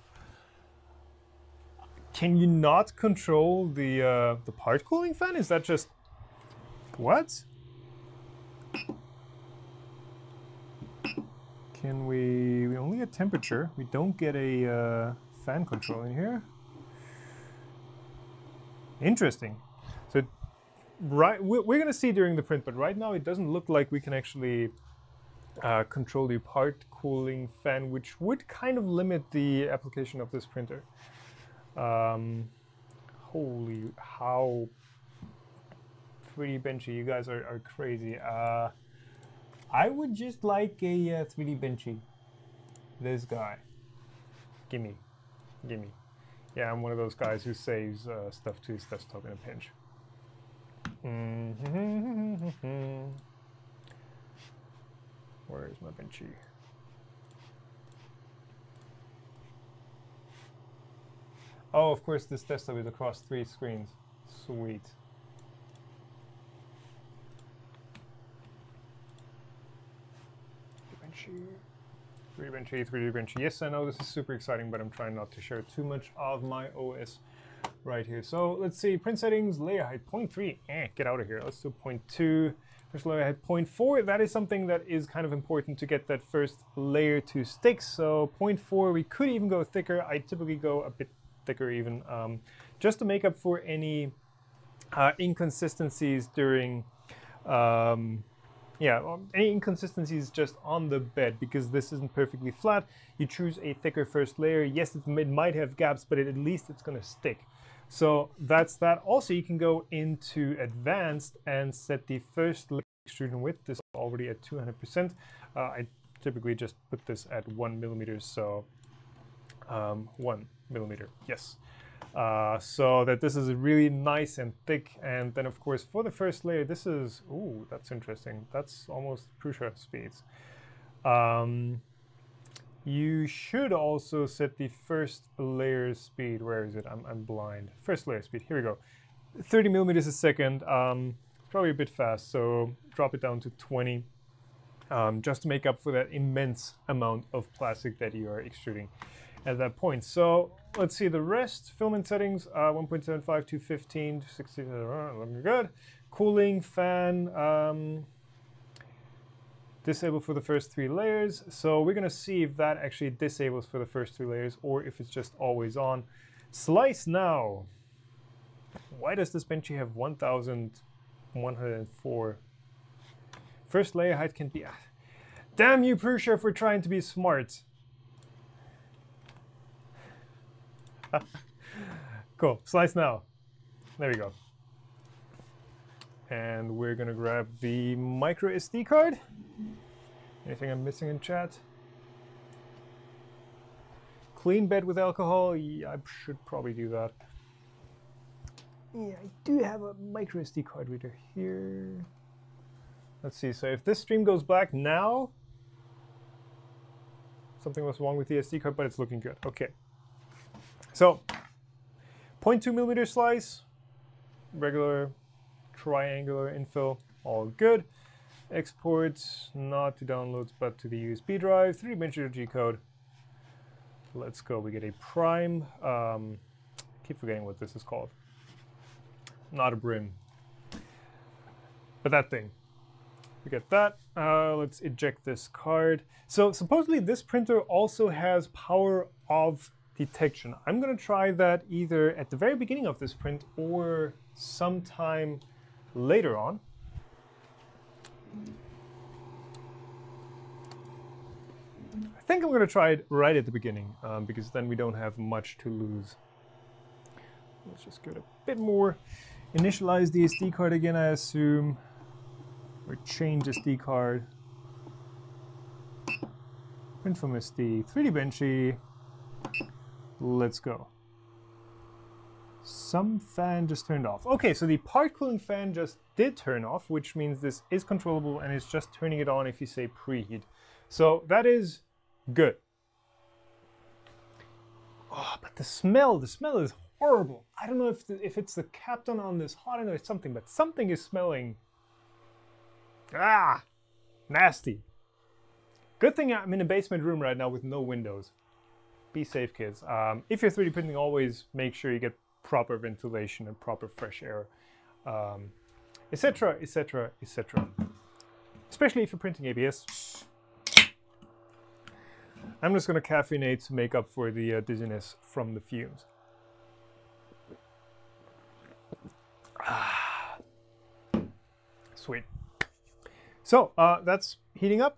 can you not control the part cooling fan? Is that just what? Can we only get temperature? We don't get a fan control in here. Interesting. So right, we're gonna see during the print, but right now it doesn't look like we can actually control the part cooling fan, which would kind of limit the application of this printer. Holy, how 3D Benchy, you guys are crazy. I would just like a 3D Benchy. This guy. Gimme. Gimme. Yeah, I'm one of those guys who saves stuff to his desktop in a pinch. Where is my Benchy? Oh, of course, this desktop is across 3 screens. Sweet. Benchy. 3D Benchy, 3D Benchy. Yes, I know this is super exciting, but I'm trying not to share too much of my OS right here. So let's see, print settings, layer height 0.3. Get out of here. Let's do 0.2. First layer height 0.4. That is something that is kind of important to get that first layer to stick. So 0.4, we could even go thicker. I typically go a bit thicker even, just to make up for any inconsistencies during any inconsistencies just on the bed, because this isn't perfectly flat. You choose a thicker first layer. Yes, it might have gaps, but at least it's gonna stick. So that's that. Also, you can go into advanced and set the first layer extrusion width. This is already at 200%. I typically just put this at 1 millimeter, so 1 millimeter, yes. So that this is really nice and thick. And then of course for the first layer, this is, ooh, that's interesting. That's almost Prusa speeds. You should also set the first layer speed. Where is it? I'm blind. First layer speed, here we go. 30 millimeters a second, probably a bit fast. So drop it down to 20, just to make up for that immense amount of plastic that you are extruding at that point. So let's see the rest. Filament settings, 1.75, 215, 260, looking good. Cooling fan, disable for the first 3 layers. So we're gonna see if that actually disables for the first 3 layers or if it's just always on. Slice now. Why does this Benchy have 1104? First layer height can be, damn you Prusa for trying to be smart. Cool, slice now. There we go. And we're gonna grab the micro SD card. Anything I'm missing in chat? Clean bed with alcohol. Yeah, I should probably do that. Yeah, I do have a micro SD card reader here. Let's see, so if this stream goes black now, something was wrong with the SD card, but it's looking good. Okay. So, 0.2 millimeter slice, regular triangular infill, all good. Export, not to downloads, but to the USB drive, 3D Benchy G code. Let's go, we get a prime, keep forgetting what this is called. Not a brim, but that thing. We get that. Let's eject this card. So supposedly this printer also has power of detection. I'm gonna try that either at the very beginning of this print or sometime later on. I think I'm going to try it right at the beginning, because then we don't have much to lose. Let's just give it a bit more. Initialize the SD card again, I assume. Or change SD card. Print from SD. 3D Benchy. Let's go. Some fan just turned off. Okay, so the part cooling fan just did turn off, which means this is controllable and it's just turning it on if you say preheat. So that is good. Oh, but the smell is horrible. I don't know if it's the Kapton on this hot end or something, but something is smelling. Ah, nasty. Good thing I'm in a basement room right now with no windows. Be safe, kids. If you're 3D printing, always make sure you get proper ventilation and proper fresh air, etc., etc., etc. Especially if you're printing ABS. I'm just going to caffeinate to make up for the dizziness from the fumes. Sweet. So that's heating up.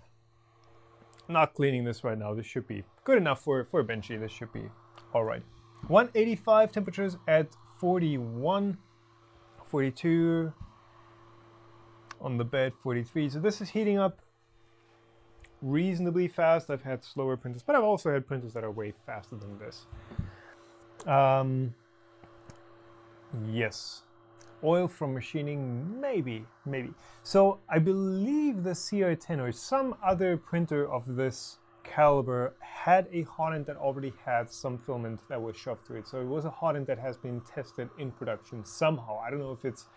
I'm not cleaning this right now. This should be good enough for a Benchy. This should be all right. 185 temperatures at 41, 42 on the bed, 43. So this is heating up reasonably fast. I've had slower printers, but I've also had printers that are way faster than this. Yes. Oil from machining, maybe. So I believe the CR10 or some other printer of this caliber had a hot end that already had some filament that was shoved to it. So it was a hot end that has been tested in production somehow. I don't know if it's,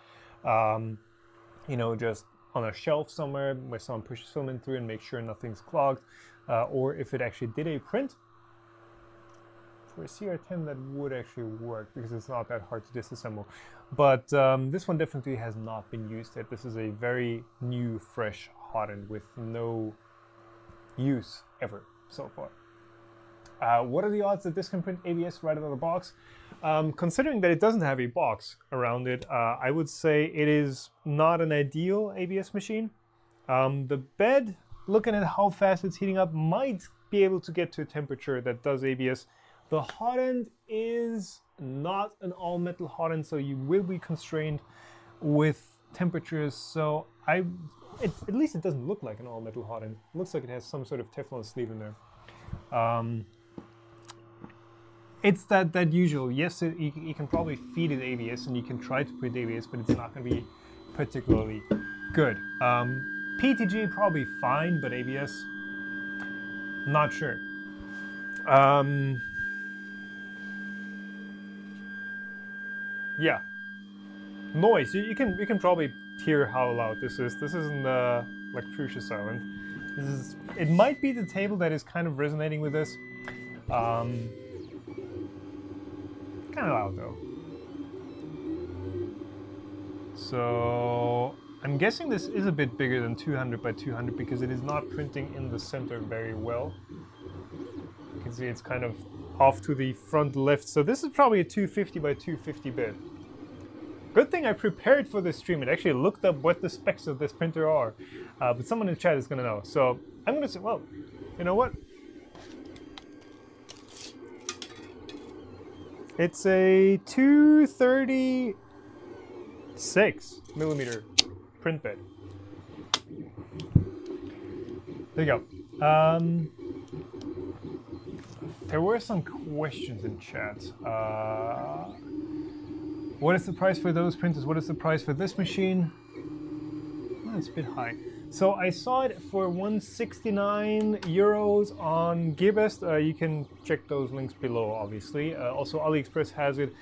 you know, just on a shelf somewhere where someone pushes filament through and makes sure nothing's clogged, or if it actually did a print. For a CR10 that would actually work because it's not that hard to disassemble. But this one definitely has not been used yet. This is a very new, fresh hot end with no use ever so far. What are the odds that this can print ABS right out of the box? Considering that it doesn't have a box around it, I would say it is not an ideal ABS machine. The bed, looking at how fast it's heating up, might be able to get to a temperature that does ABS. The hot end is not an all-metal hot end, so you will be constrained with temperatures. So at least it doesn't look like an all-metal hot end. It looks like it has some sort of Teflon sleeve in there. It's that usual. Yes, you can probably feed it ABS, and you can try to print ABS, but it's not going to be particularly good. PTG probably fine, but ABS, not sure. Yeah, noise. You can probably hear how loud this is. This isn't like Crucius Island. It might be the table that is kind of resonating with this. Kind of loud though. So I'm guessing this is a bit bigger than 200 by 200 because it is not printing in the center very well. You can see it's kind of off to the front left. So this is probably a 250 by 250 bed. Good thing I prepared for this stream. It actually looked up what the specs of this printer are. But someone in the chat is going to know. So I'm going to say, well, you know what? It's a 236 millimeter print bed. There you go. There were some questions in chat. What is the price for those printers? What is the price for this machine? Oh, it's a bit high. So I saw it for 169 euros on GearBest. You can check those links below, obviously. Also, AliExpress has it.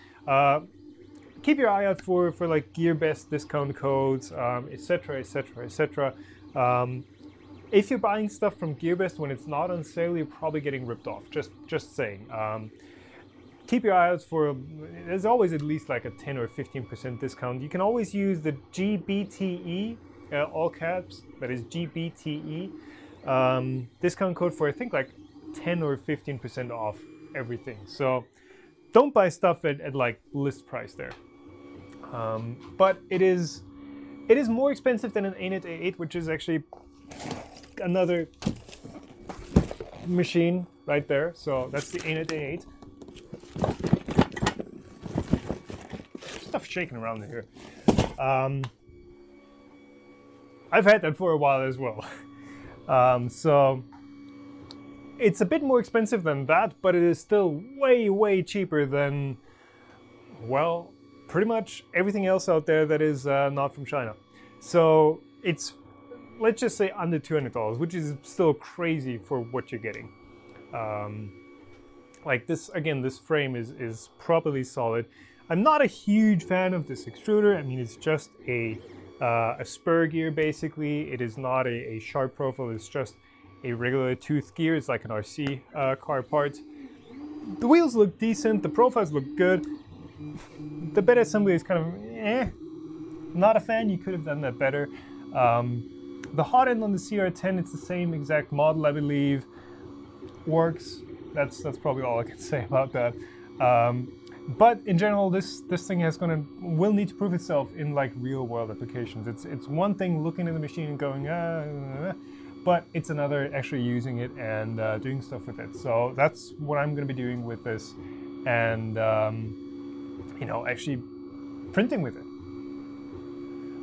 Keep your eye out for like GearBest discount codes, etc., etc., etc. If you're buying stuff from GearBest when it's not on sale, you're probably getting ripped off. Just saying. Keep your eye out for. There's always at least like a 10 or 15% discount. You can always use the GBTE, all caps. That is GBTE discount code for I think like 10 or 15% off everything. So don't buy stuff at like list price there. But it is more expensive than an ANET A8, which is actually another machine right there. So that's the ANET A8. Stuff shaking around in here. I've had that for a while as well. So it's a bit more expensive than that, but it is still way, way cheaper than, well, pretty much everything else out there that is not from China. So it's, let's just say, under $200, which is still crazy for what you're getting. Like this, again, this frame is properly solid. I'm not a huge fan of this extruder. I mean, it's just a spur gear, basically. It is not a sharp profile. It's just a regular tooth gear. It's like an RC car part. The wheels look decent. The profiles look good. The bed assembly is kind of eh. Not a fan. You could have done that better. The hot end on the CR10, it's the same exact model, I believe. Works. That's probably all I can say about that. But in general, this thing will need to prove itself in like real world applications. It's one thing looking at the machine and going, but it's another actually using it and doing stuff with it. So that's what I'm going to be doing with this, and you know, actually printing with it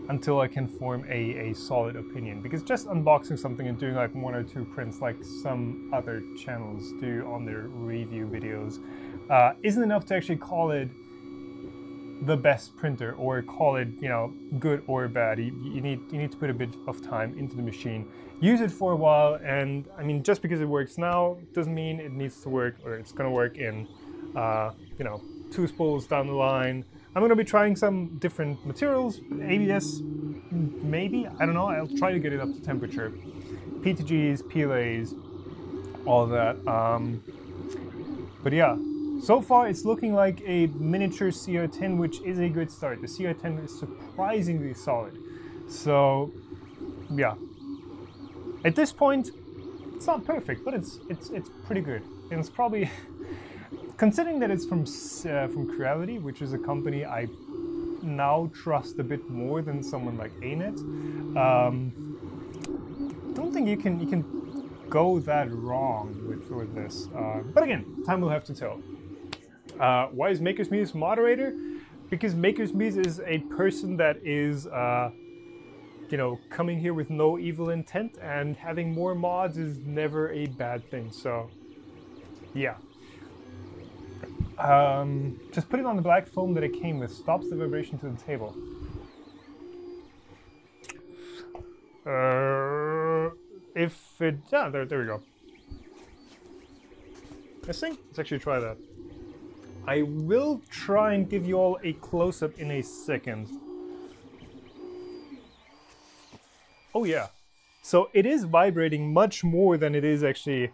until I can form a solid opinion. Because just unboxing something and doing like 1 or 2 prints like some other channels do on their review videos isn't enough to actually call it the best printer or call it, you know, good or bad. You need to put a bit of time into the machine, use it for a while, and I mean, just because it works now doesn't mean it needs to work or it's gonna work in you know, 2 spools down the line. I'm going to be trying some different materials, ABS, maybe, I don't know, I'll try to get it up to temperature. PTGs, PLAs, all of that. But yeah, so far it's looking like a miniature CR10, which is a good start. The CR10 is surprisingly solid. So yeah, at this point, it's not perfect, but it's pretty good. And it's probably, considering that it's from Creality, which is a company I now trust a bit more than someone like ANET, don't think you can go that wrong with this. But again, time will have to tell. Why is Maker's Muse moderator? Because Maker's Muse is a person that is, you know, coming here with no evil intent, and having more mods is never a bad thing. So, yeah. Just put it on the black foam that it came with. Stops the vibration to the table. If it, yeah, there we go. This thing? Let's actually try that. I will try and give you all a close-up in a second. Oh yeah. So it is vibrating much more than it is actually.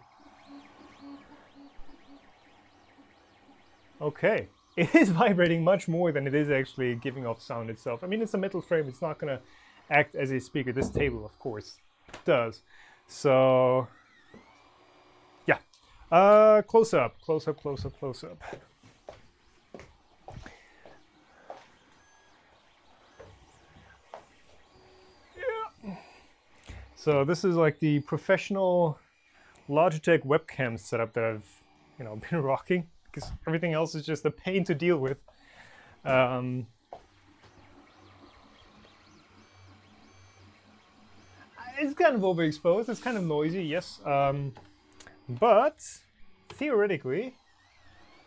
Okay, it is vibrating much more than it is actually giving off sound itself. I mean, it's a metal frame, it's not gonna act as a speaker. This table, of course, does. So, yeah. Close up, close up, close up, close up. Yeah. So this is like the professional Logitech webcam setup that I've, you know, been rocking. Because everything else is just a pain to deal with. It's kind of overexposed, it's kind of noisy, yes. But theoretically,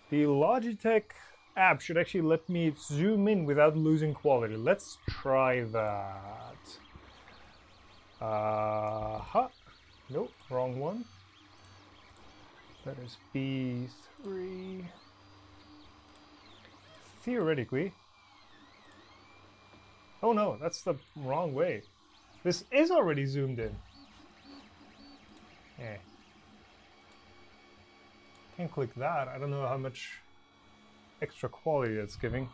the Logitech app should actually let me zoom in without losing quality. Let's try that. Nope, wrong one. That is B3. Theoretically. Oh no, that's the wrong way. This is already zoomed in. Eh. Can't click that. I don't know how much extra quality that's giving.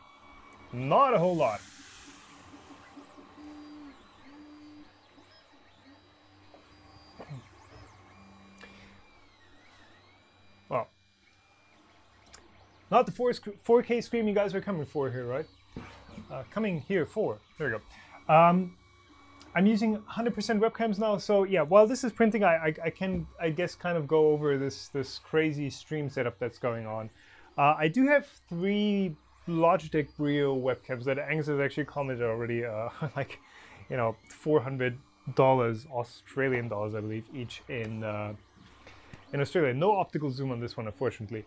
Not a whole lot. Well, not the 4K screen you guys are coming for here, right? Coming here for. There we go. I'm using 100% webcams now, so yeah, while this is printing, I can, I guess, kind of go over this crazy stream setup that's going on. I do have 3 Logitech Brio webcams that Angus has actually commented already, like, you know, $400 Australian dollars, I believe, each in Australia. No optical zoom on this one, unfortunately.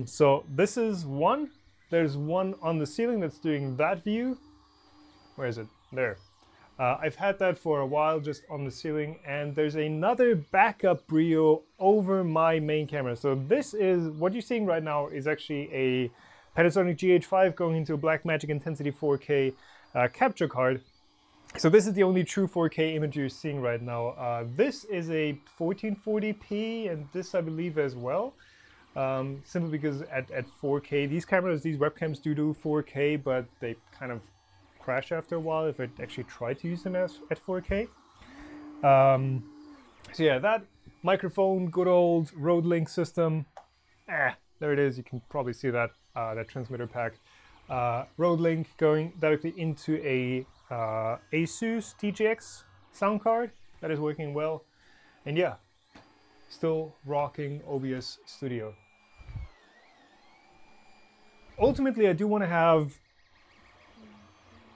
So this is one. There's one on the ceiling that's doing that view. Where is it? There. I've had that for a while, just on the ceiling, and there's another backup Brio over my main camera. So this is, what you're seeing right now is actually a Panasonic GH5 going into a Blackmagic Intensity 4K capture card. So this is the only true 4K image you're seeing right now. This is a 1440p, and this I believe as well. Simply because at 4K, these cameras, these webcams do 4K, but they kind of crash after a while if I actually try to use them at 4K. So yeah, that microphone, good old Rode Link system. There it is. You can probably see that that transmitter pack. Rode Link going directly into a Asus TGX sound card that is working well, and yeah, still rocking OBS Studio. Ultimately, I do want to have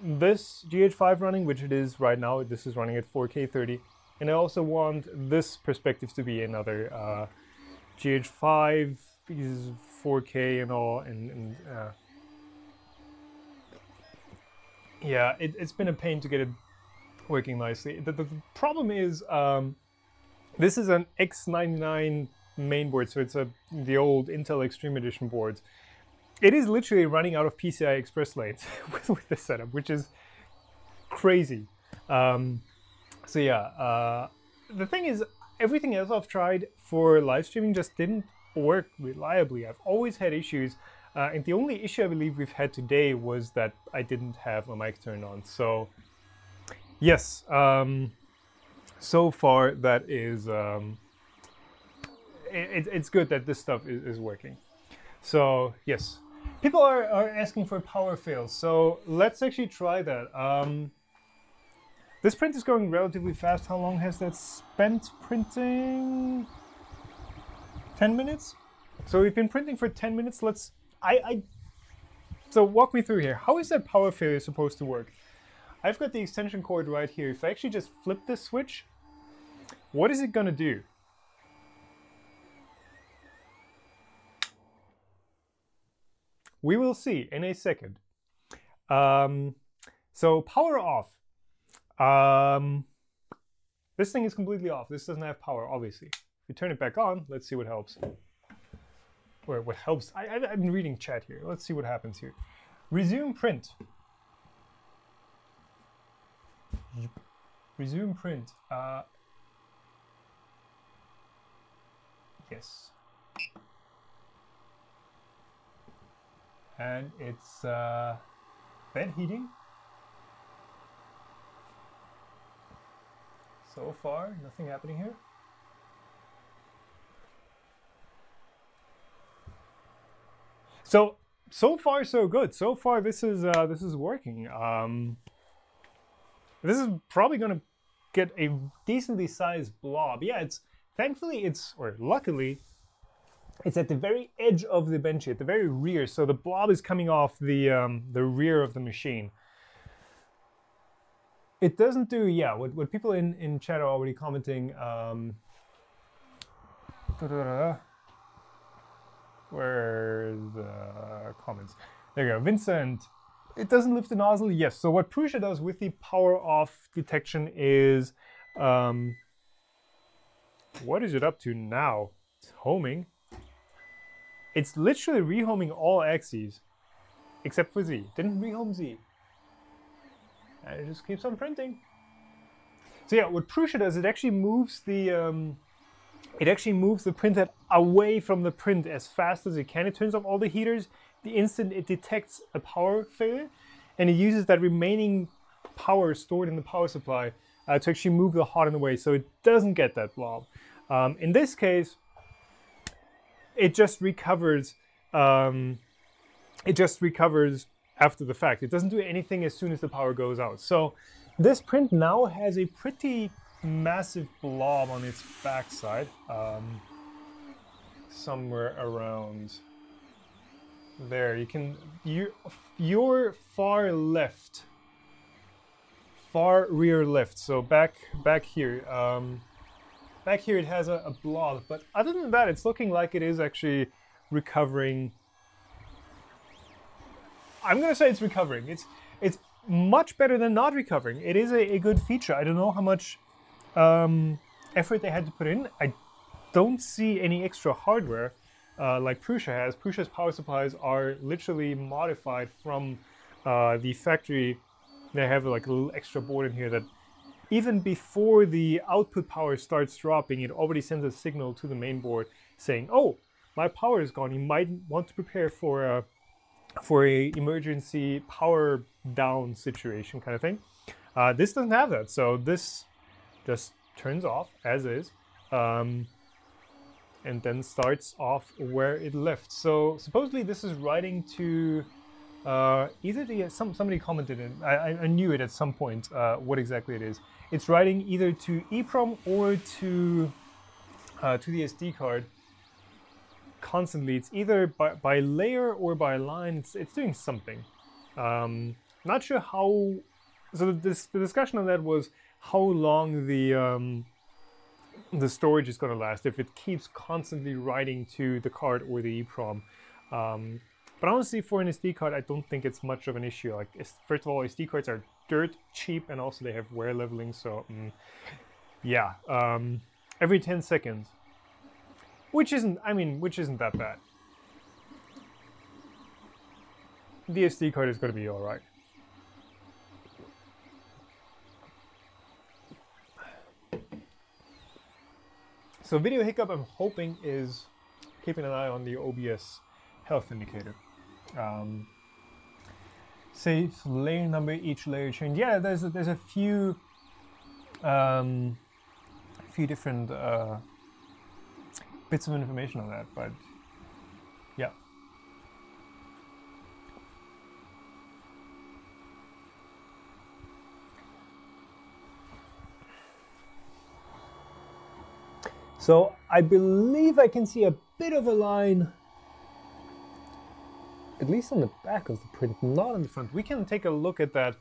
this GH5 running, which it is right now. This is running at 4K 30, and I also want this perspective to be another GH5 is 4K and all, and yeah, it's been a pain to get it working nicely. The problem is this is an X99 mainboard, so it's the old Intel Extreme Edition boards. It is literally running out of PCI Express lanes with this setup, which is crazy. So yeah, the thing is, everything else I've tried for live streaming just didn't work reliably. I've always had issues, and the only issue I believe we've had today was that I didn't have my mic turned on. So yes, so far that is, it's good that this stuff is working. So yes. People are asking for power fails, so let's actually try that. This print is going relatively fast. How long has that spent printing? 10 minutes? So we've been printing for 10 minutes. So walk me through here. How is that power failure supposed to work? I've got the extension cord right here. If I actually just flip this switch, what is it gonna do? We will see in a second. So power off. This thing is completely off. This doesn't have power, obviously. If you turn it back on, let's see what helps. Or what helps. I've been reading chat here. Let's see what happens here. Resume print. Resume print. Yes. And it's bed heating. So far, nothing happening here. So far so good. So far this is working. This is probably gonna get a decently sized blob. Yeah, luckily, it's at the very edge of the bench, at the very rear, so the blob is coming off the rear of the machine. It doesn't do, yeah, what people in chat are already commenting. Where's the comments? There you go, Vincent. It doesn't lift the nozzle, yes. So what Prusa does with the power off detection is, what is it up to now? It's homing. It's literally rehoming all axes, except for Z. Didn't rehome Z. And it just keeps on printing. So yeah, what Prusa does, it actually moves the printhead away from the print as fast as it can. It turns off all the heaters the instant it detects a power failure, and it uses that remaining power stored in the power supply to actually move the hot away, so it doesn't get that blob. In this case, it just recovers. It just recovers after the fact. It doesn't do anything as soon as the power goes out. So This print now has a pretty massive blob on its backside, somewhere around there. You can your far left, far rear left. So back here. Back here it has a blob, but other than that, it's looking like it is actually recovering. I'm gonna say it's recovering. It's much better than not recovering. It is a good feature. I don't know how much effort they had to put in. I don't see any extra hardware like Prusa has. Prusa's power supplies are literally modified from the factory. They have like a little extra board in here that even before the output power starts dropping, it already sends a signal to the main board saying, "Oh, my power is gone. You might want to prepare for a emergency power down situation," kind of thing. This doesn't have that, so this just turns off as is, and then starts off where it left. So supposedly this is writing to either somebody commented it. I knew it at some point what exactly it is. It's writing either to EEPROM or to the SD card constantly. It's either by layer or by line. It's doing something. Not sure how. So the discussion on that was how long the storage is going to last if it keeps constantly writing to the card or the EEPROM. But honestly, for an SD card, I don't think it's much of an issue. Like, first of all, SD cards are dirt cheap, and also they have wear leveling. So, yeah, every 10 seconds, which isn't that bad. The SD card is going to be all right. So, video hiccup, I'm hoping, is keeping an eye on the OBS health indicator. Save layer number, each layer change. Yeah, there's a few different bits of information on that, but yeah. So I believe I can see a bit of a line, at least on the back of the print, not on the front. We can take a look at that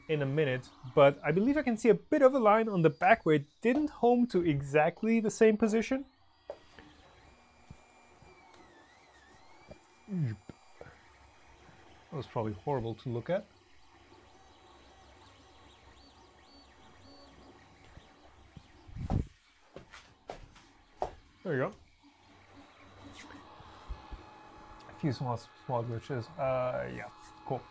in a minute, but I believe I can see a bit of a line on the back where it didn't home to exactly the same position. That was probably horrible to look at. There you go. A few small glitches. Yeah, cool.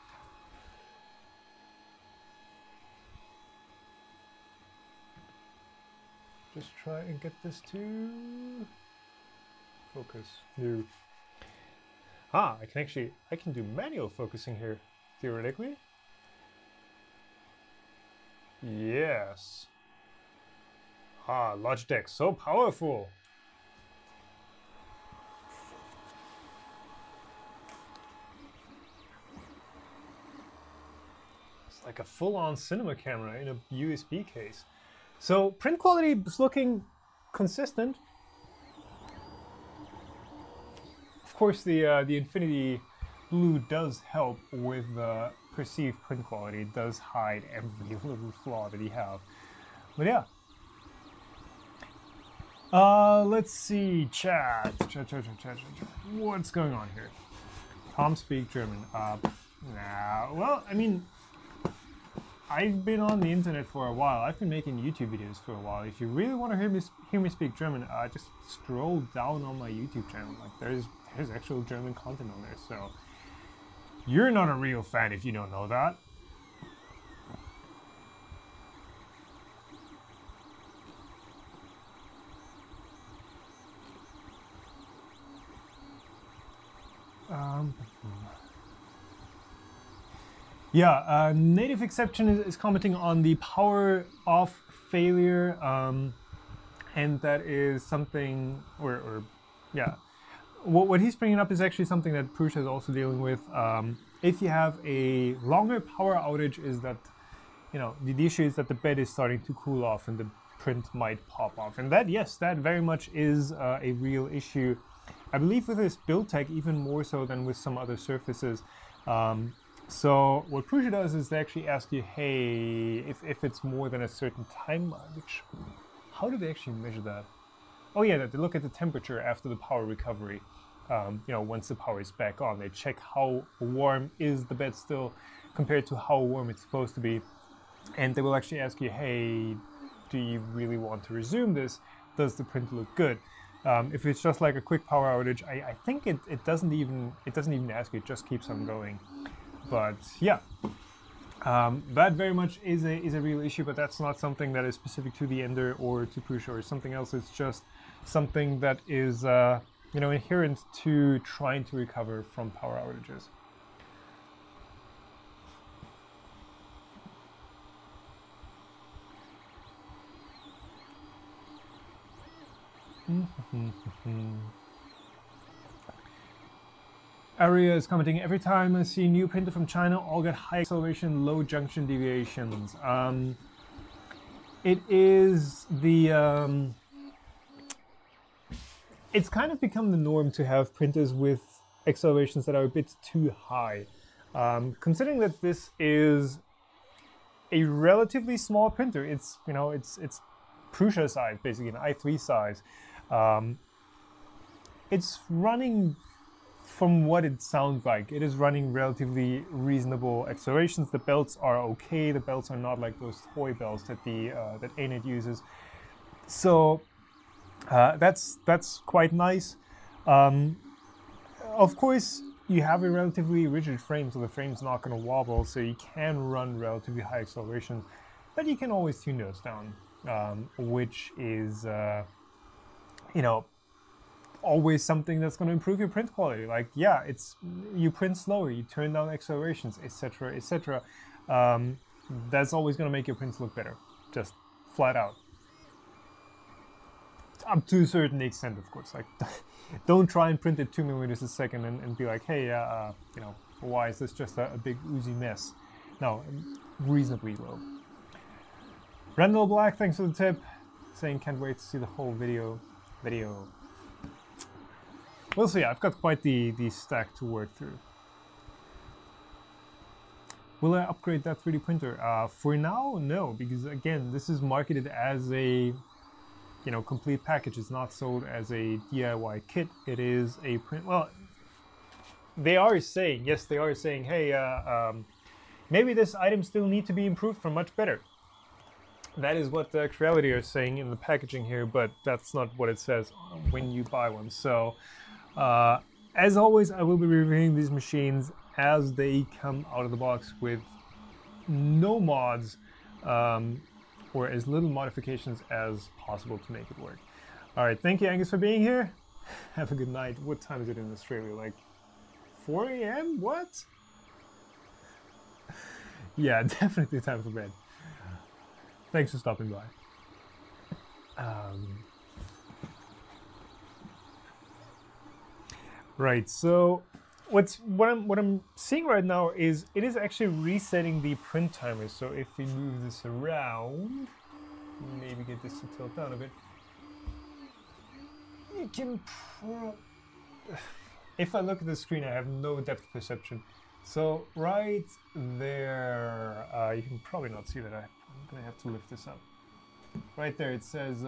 Just try and get this to focus. No. Ah, I can do manual focusing here, theoretically. Yes. Ah, Logitech, so powerful. Like a full-on cinema camera in a USB case. So print quality is looking consistent. Of course, the Infinity Blue does help with the perceived print quality. It does hide every little flaw that you have. But yeah. Let's see, chat. What's going on here? Tom speak German. Nah. Well, I mean, I've been on the internet for a while. I've been making YouTube videos for a while. If you really want to hear me speak German, just scroll down on my YouTube channel. Like there's actual German content on there. So you're not a real fan if you don't know that. Yeah, Native Exception is commenting on the power off failure, and that is something, or yeah, what he's bringing up is actually something that Prusa is also dealing with. If you have a longer power outage, is that you know, the issue is that the bed is starting to cool off and the print might pop off. And that, yes, that very much is a real issue. I believe with this build tech even more so than with some other surfaces. So what Prusa does is they actually ask you, hey, if it's more than a certain time, which, how do they actually measure that? Oh yeah, they look at the temperature after the power recovery. You know, once the power is back on, they check how warm is the bed still compared to how warm it's supposed to be. And they will actually ask you, hey, do you really want to resume this? Does the print look good? If it's just like a quick power outage, I think it doesn't even ask you, it just keeps on going. But yeah, that very much is a real issue, but that's not something that is specific to the Ender or to Prusa or something else. It's just something that is you know, inherent to trying to recover from power outages. Aria is commenting, every time I see a new printer from China, all get high acceleration, low junction deviations. It is the... it's kind of become the norm to have printers with accelerations that are a bit too high. Considering that this is a relatively small printer, it's, you know, it's Prusa size, basically an i3 size. It's running, from what it sounds like, it is running relatively reasonable accelerations. The belts are okay. The belts are not like those toy belts that that ANET uses. So that's quite nice. Of course, you have a relatively rigid frame, so the frame's not going to wobble, so you can run relatively high accelerations, but you can always tune those down, which is, you know, always something that's going to improve your print quality. Like, yeah, you print slower, you turn down accelerations, etc., etc. That's always going to make your prints look better, just flat out. Up to a certain extent, of course. Like, don't try and print at 2 millimeters a second and be like, hey, you know, why is this just a big oozy mess? No, reasonably low. Randall Black, thanks for the tip, saying can't wait to see the whole video. We'll see. I've got quite the stack to work through. Will I upgrade that 3D printer? For now, no, because again, this is marketed as a, you know, complete package. It's not sold as a DIY kit. It is a print. Well, they are saying, yes, they are saying, hey, maybe this item still need to be improved for much better. That is what the Creality are saying in the packaging here, but that's not what it says when you buy one. So, as always, I will be reviewing these machines as they come out of the box with no mods, or as little modifications as possible to make it work. All right, thank you, Angus, for being here. Have a good night. What time is it in Australia? Like 4 a.m.? What? Yeah, definitely time for bed. Thanks for stopping by. Right, so what I'm seeing right now is it is actually resetting the print timer. So if we move this around, maybe get this to tilt down a bit, you can if I look at the screen, I have no depth perception. So right there, you can probably not see that. I'm gonna have to lift this up. Right there, it says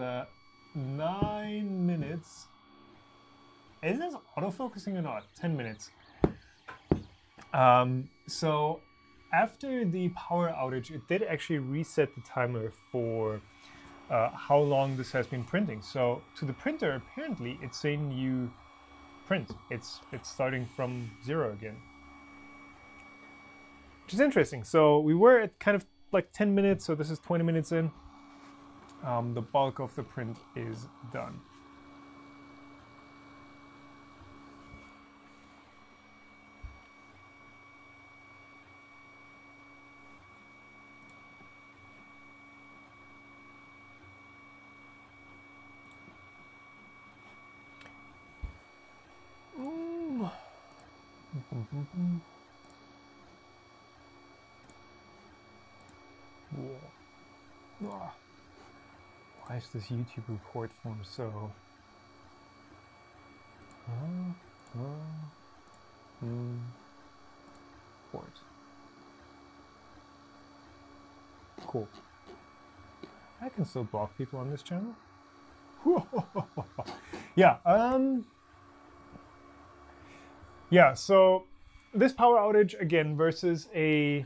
9 minutes. Is this autofocusing or not? 10 minutes. So after the power outage, it did actually reset the timer for how long this has been printing. So to the printer, apparently, it's a new print. It's starting from 0 again, which is interesting. So we were at kind of like 10 minutes, so this is 20 minutes in. The bulk of the print is done. Why is this YouTube report form so... Report. Cool. I can still block people on this channel. Yeah, yeah, so this power outage again versus a,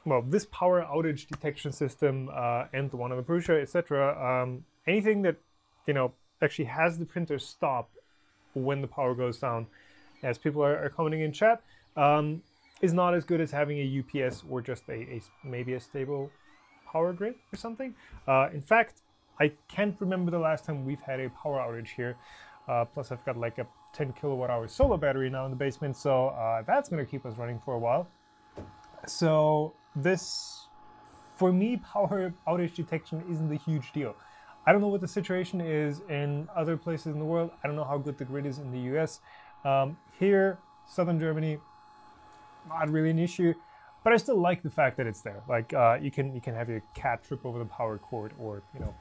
well, this power outage detection system and the one on the Prusa, etc. Anything that, you know, actually has the printer stop when the power goes down, as people are commenting in chat, is not as good as having a UPS or just maybe a stable power grid or something. In fact, I can't remember the last time we've had a power outage here. Plus I've got like a 10 kilowatt hour solar battery now in the basement, so that's going to keep us running for a while. So this, for me, power outage detection isn't a huge deal. I don't know what the situation is in other places in the world. I don't know how good the grid is in the US. Here, southern Germany, not really an issue, but I still like the fact that it's there. Like you can have your cat trip over the power cord, or you know,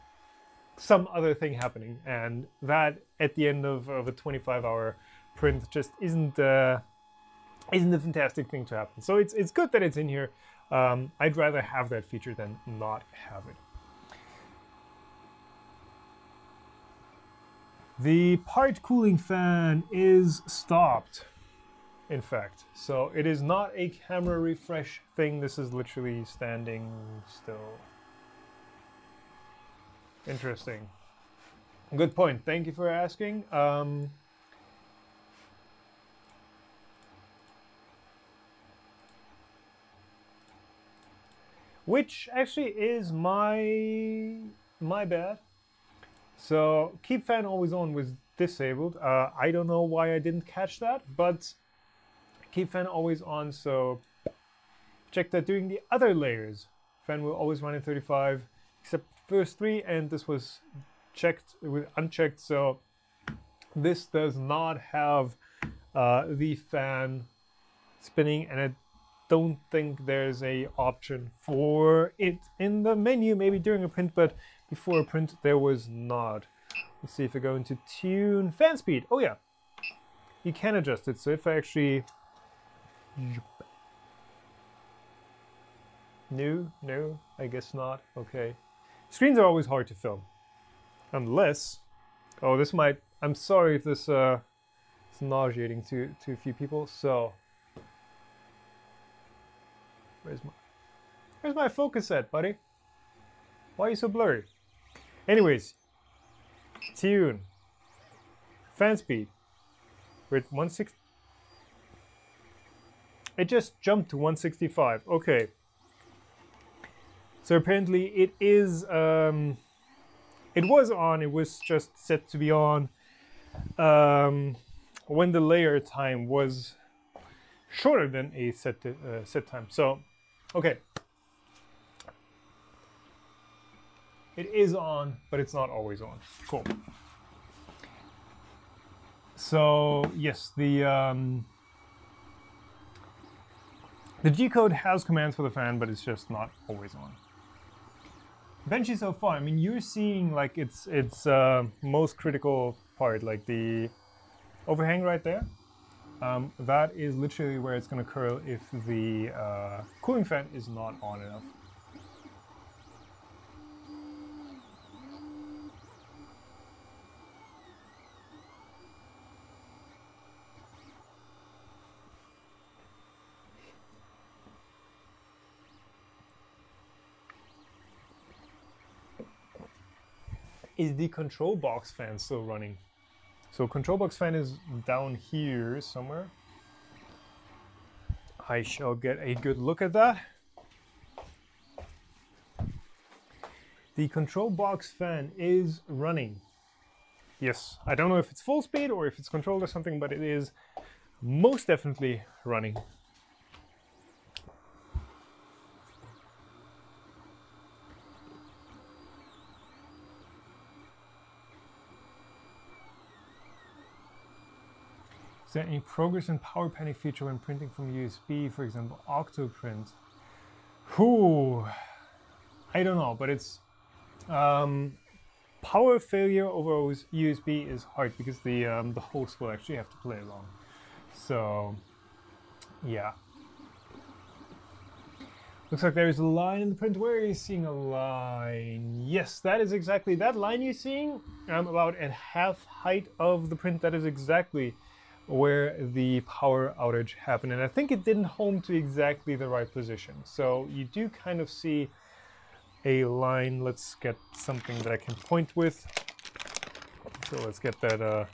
some other thing happening, and that at the end of a 25-hour print just isn't a fantastic thing to happen. So it's good that it's in here. I'd rather have that feature than not have it. The part cooling fan is stopped, in fact. So it is not a camera refresh thing. This is literally standing still. Interesting. Good point. Thank you for asking. Which actually is my bad. So keep fan always on was disabled. I don't know why I didn't catch that, but keep fan always on. So check that during the other layers. Fan will always run at 35, except first 3, and this was checked with unchecked. So this does not have the fan spinning, and I don't think there's a option for it in the menu, maybe during a print, but before a print there was not. Let's see if I go into tune fan speed. Oh yeah, you can adjust it. So if I actually no, I guess not. Okay, screens are always hard to film unless, oh, this might, I'm sorry if this is nauseating to a few people. So where's my focus at, buddy? Why are you so blurry? Anyways, tune, fan speed, we're at 160. It just jumped to 165. Okay. So apparently it is, it was on, it was just set to be on when the layer time was shorter than a set time. So, okay. It is on, but it's not always on. Cool. So yes, the G-code has commands for the fan, but it's just not always on. Benchy so far, I mean, you're seeing like its most critical part, like the overhang right there. That is literally where it's going to curl if the cooling fan is not on enough. Is the control box fan still running? So control box fan is down here somewhere. I shall get a good look at that. The control box fan is running. Yes, I don't know if it's full speed or if it's controlled or something, but it is most definitely running. Is there any progress in power panic feature when printing from USB, for example, Octoprint? Whew, I don't know, but it's Power failure over USB is hard because the host will actually have to play along. So, yeah. Looks like there is a line in the print. Where are you seeing a line? Yes, that is exactly that line you're seeing. About at half height of the print. That is exactly where the power outage happened. And I think it didn't home to exactly the right position. So you do kind of see a line. Let's get something that I can point with. So let's get that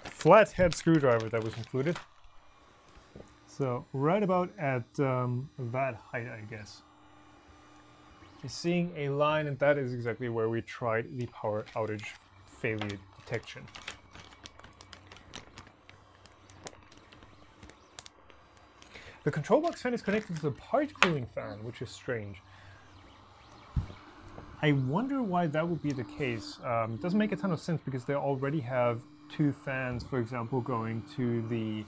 flathead screwdriver that was included. So right about at that height, I guess. You're seeing a line, and that is exactly where we tried the power outage failure detection. The control box fan is connected to the part cooling fan, which is strange. I wonder why that would be the case. It doesn't make a ton of sense because they already have two fans, for example, going to the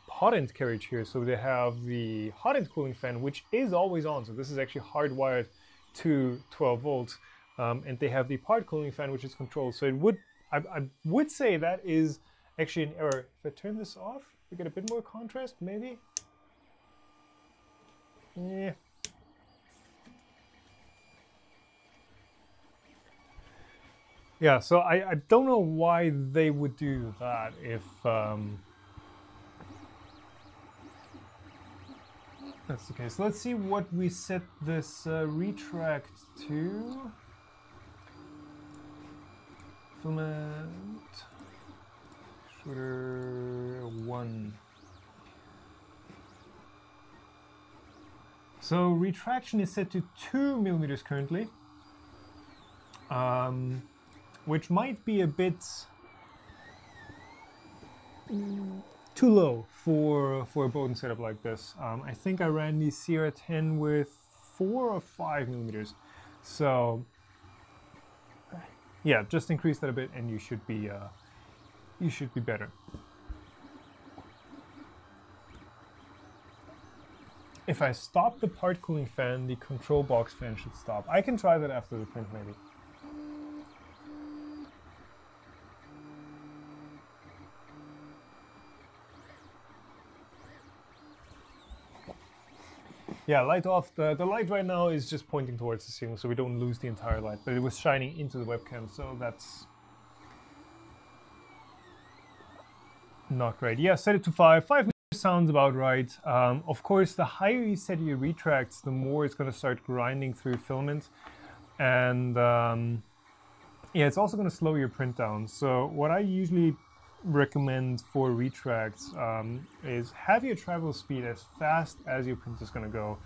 Hotend carriage here. So they have the Hotend cooling fan, which is always on. So this is actually hardwired to 12 volts. And they have the part cooling fan, which is controlled. So it would, I would say that is actually an error. If I turn this off, we get a bit more contrast, maybe? Yeah. Yeah, so I don't know why they would do that if that's the case. Let's see what we set this retract to. Filament Extruder 1. So retraction is set to 2 millimeters currently. Which might be a bit too low for a Bowden setup like this. I think I ran the Sierra 10 with 4 or 5 millimeters. So yeah, just increase that a bit and you should be better. If I stop the part cooling fan, the control box fan should stop. I can try that after the print maybe. Yeah, light off. The light right now is just pointing towards the ceiling, so we don't lose the entire light, but it was shining into the webcam, so that's not great. Yeah, set it to 5. 5 meters sounds about right. Of course, the higher you set your retracts, the more it's going to start grinding through filament. And yeah, it's also going to slow your print down. So what I usually recommend for retracts is have your travel speed as fast as your print is going to go.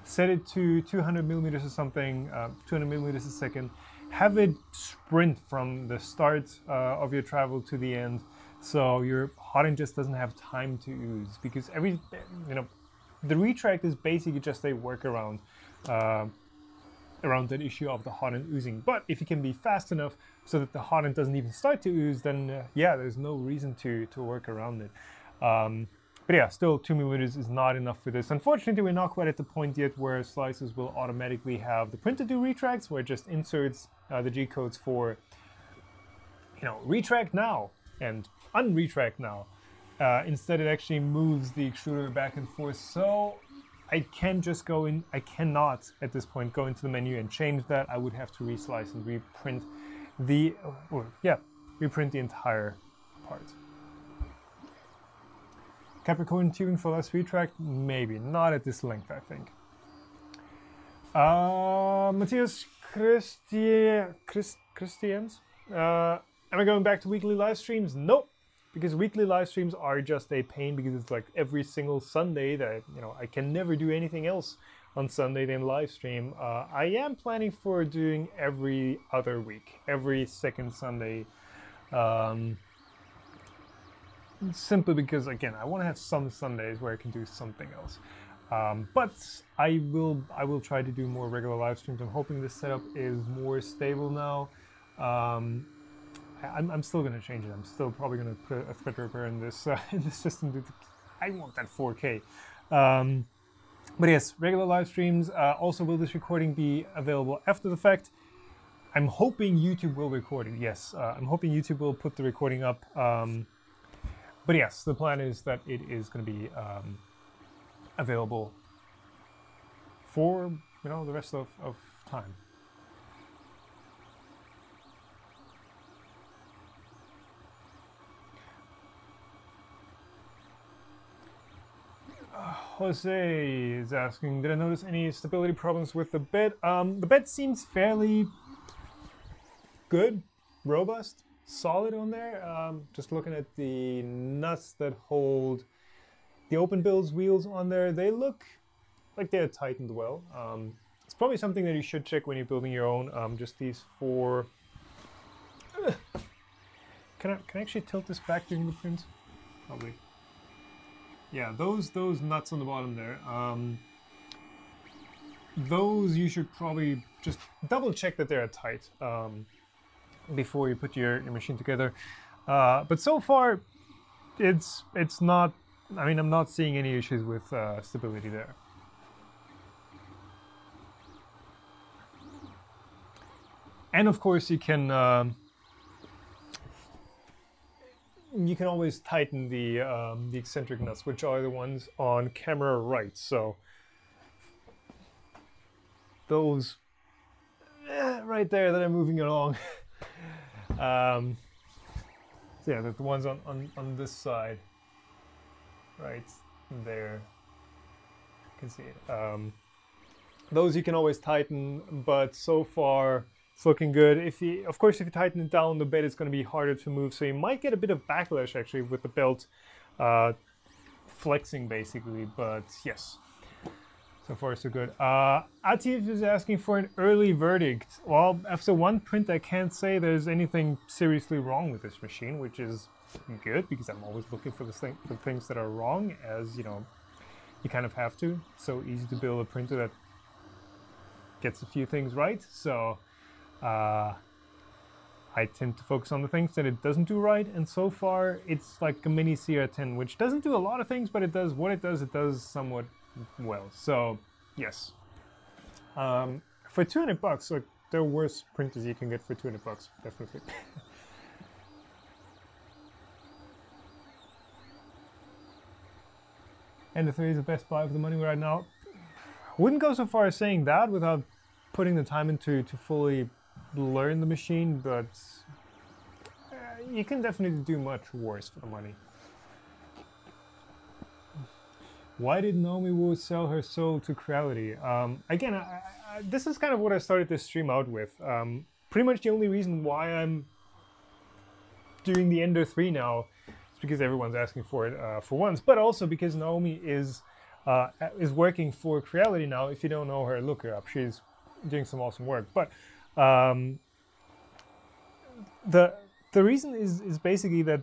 Set it to 200 millimeters or something, 200 millimeters a second. Have it sprint from the start of your travel to the end, so your Hotend just doesn't have time to ooze. Because the retract is basically just a workaround around that issue of the Hotend oozing. But if you can be fast enough so that the Hotend doesn't even start to ooze, then yeah, there's no reason to work around it. But yeah, still 2 millimeters is not enough for this. Unfortunately, we're not quite at the point yet where slices will automatically have the print to do retracts, where it just inserts the G-codes for, retract now and unretract now. Instead, it actually moves the extruder back and forth. So I can just go in, I cannot at this point go into the menu and change that. I would have to reslice and reprint reprint the entire part. Capricorn tubing for less retract? Maybe, not at this length, I think. Matthias Christians? Am I going back to weekly live streams? Nope. Because weekly live streams are just a pain, because it's like every single Sunday that, I can never do anything else on Sunday than live stream. I am planning for doing every other week, every second Sunday. Simply because, again, I want to have some Sundays where I can do something else. But I will try to do more regular live streams. I'm hoping this setup is more stable now. I'm still going to change it. I'm still probably going to put a Threadripper in this system. I want that 4K. But yes, regular live streams. Also, will this recording be available after the fact? I'm hoping YouTube will record it, yes. I'm hoping YouTube will put the recording up. But yes, the plan is that it is going to be available for, you know, the rest of time. Jose is asking, did I notice any stability problems with the bed? The bed seems fairly good, robust, solid on there. Just looking at the nuts that hold the open bills wheels on there, they look like they're tightened well. It's probably something that you should check when you're building your own. Just these four. Can I actually tilt this back during the print? Probably. Yeah, those nuts on the bottom there. Those you should probably just double check that they're tight before you put your machine together. But so far, it's not. I mean, I'm not seeing any issues with stability there. And of course, you can always tighten the eccentric nuts, which are the ones on camera right. So those right there that are moving along. So yeah, the ones on this side, right there. You can see it. Those you can always tighten, but so far it's looking good. Of course, if you tighten it down, the bed is going to be harder to move, so you might get a bit of backlash actually with the belt flexing basically. But yes, so far so good. Atif is asking for an early verdict. Well, after one print, I can't say there's anything seriously wrong with this machine, which is good because I'm always looking for for things that are wrong, as you know, you kind of have to. It's so easy to build a printer that gets a few things right. So I tend to focus on the things that it doesn't do right, and so far it's like a mini CR10, which doesn't do a lot of things, but it does what it does somewhat well. So yes, for 200 bucks, like there are worse printers you can get for 200 bucks, definitely. And the 3 is the best buy for the money right now. Wouldn't go so far as saying that without putting the time into to fully learn the machine, but you can definitely do much worse for the money. Why did Naomi Wu sell her soul to Creality? Again, this is kind of what I started this stream out with. Pretty much the only reason why I'm doing the Ender 3 now is because everyone's asking for it for once, but also because Naomi is working for Creality now. If you don't know her, look her up. She's doing some awesome work. But the reason is basically that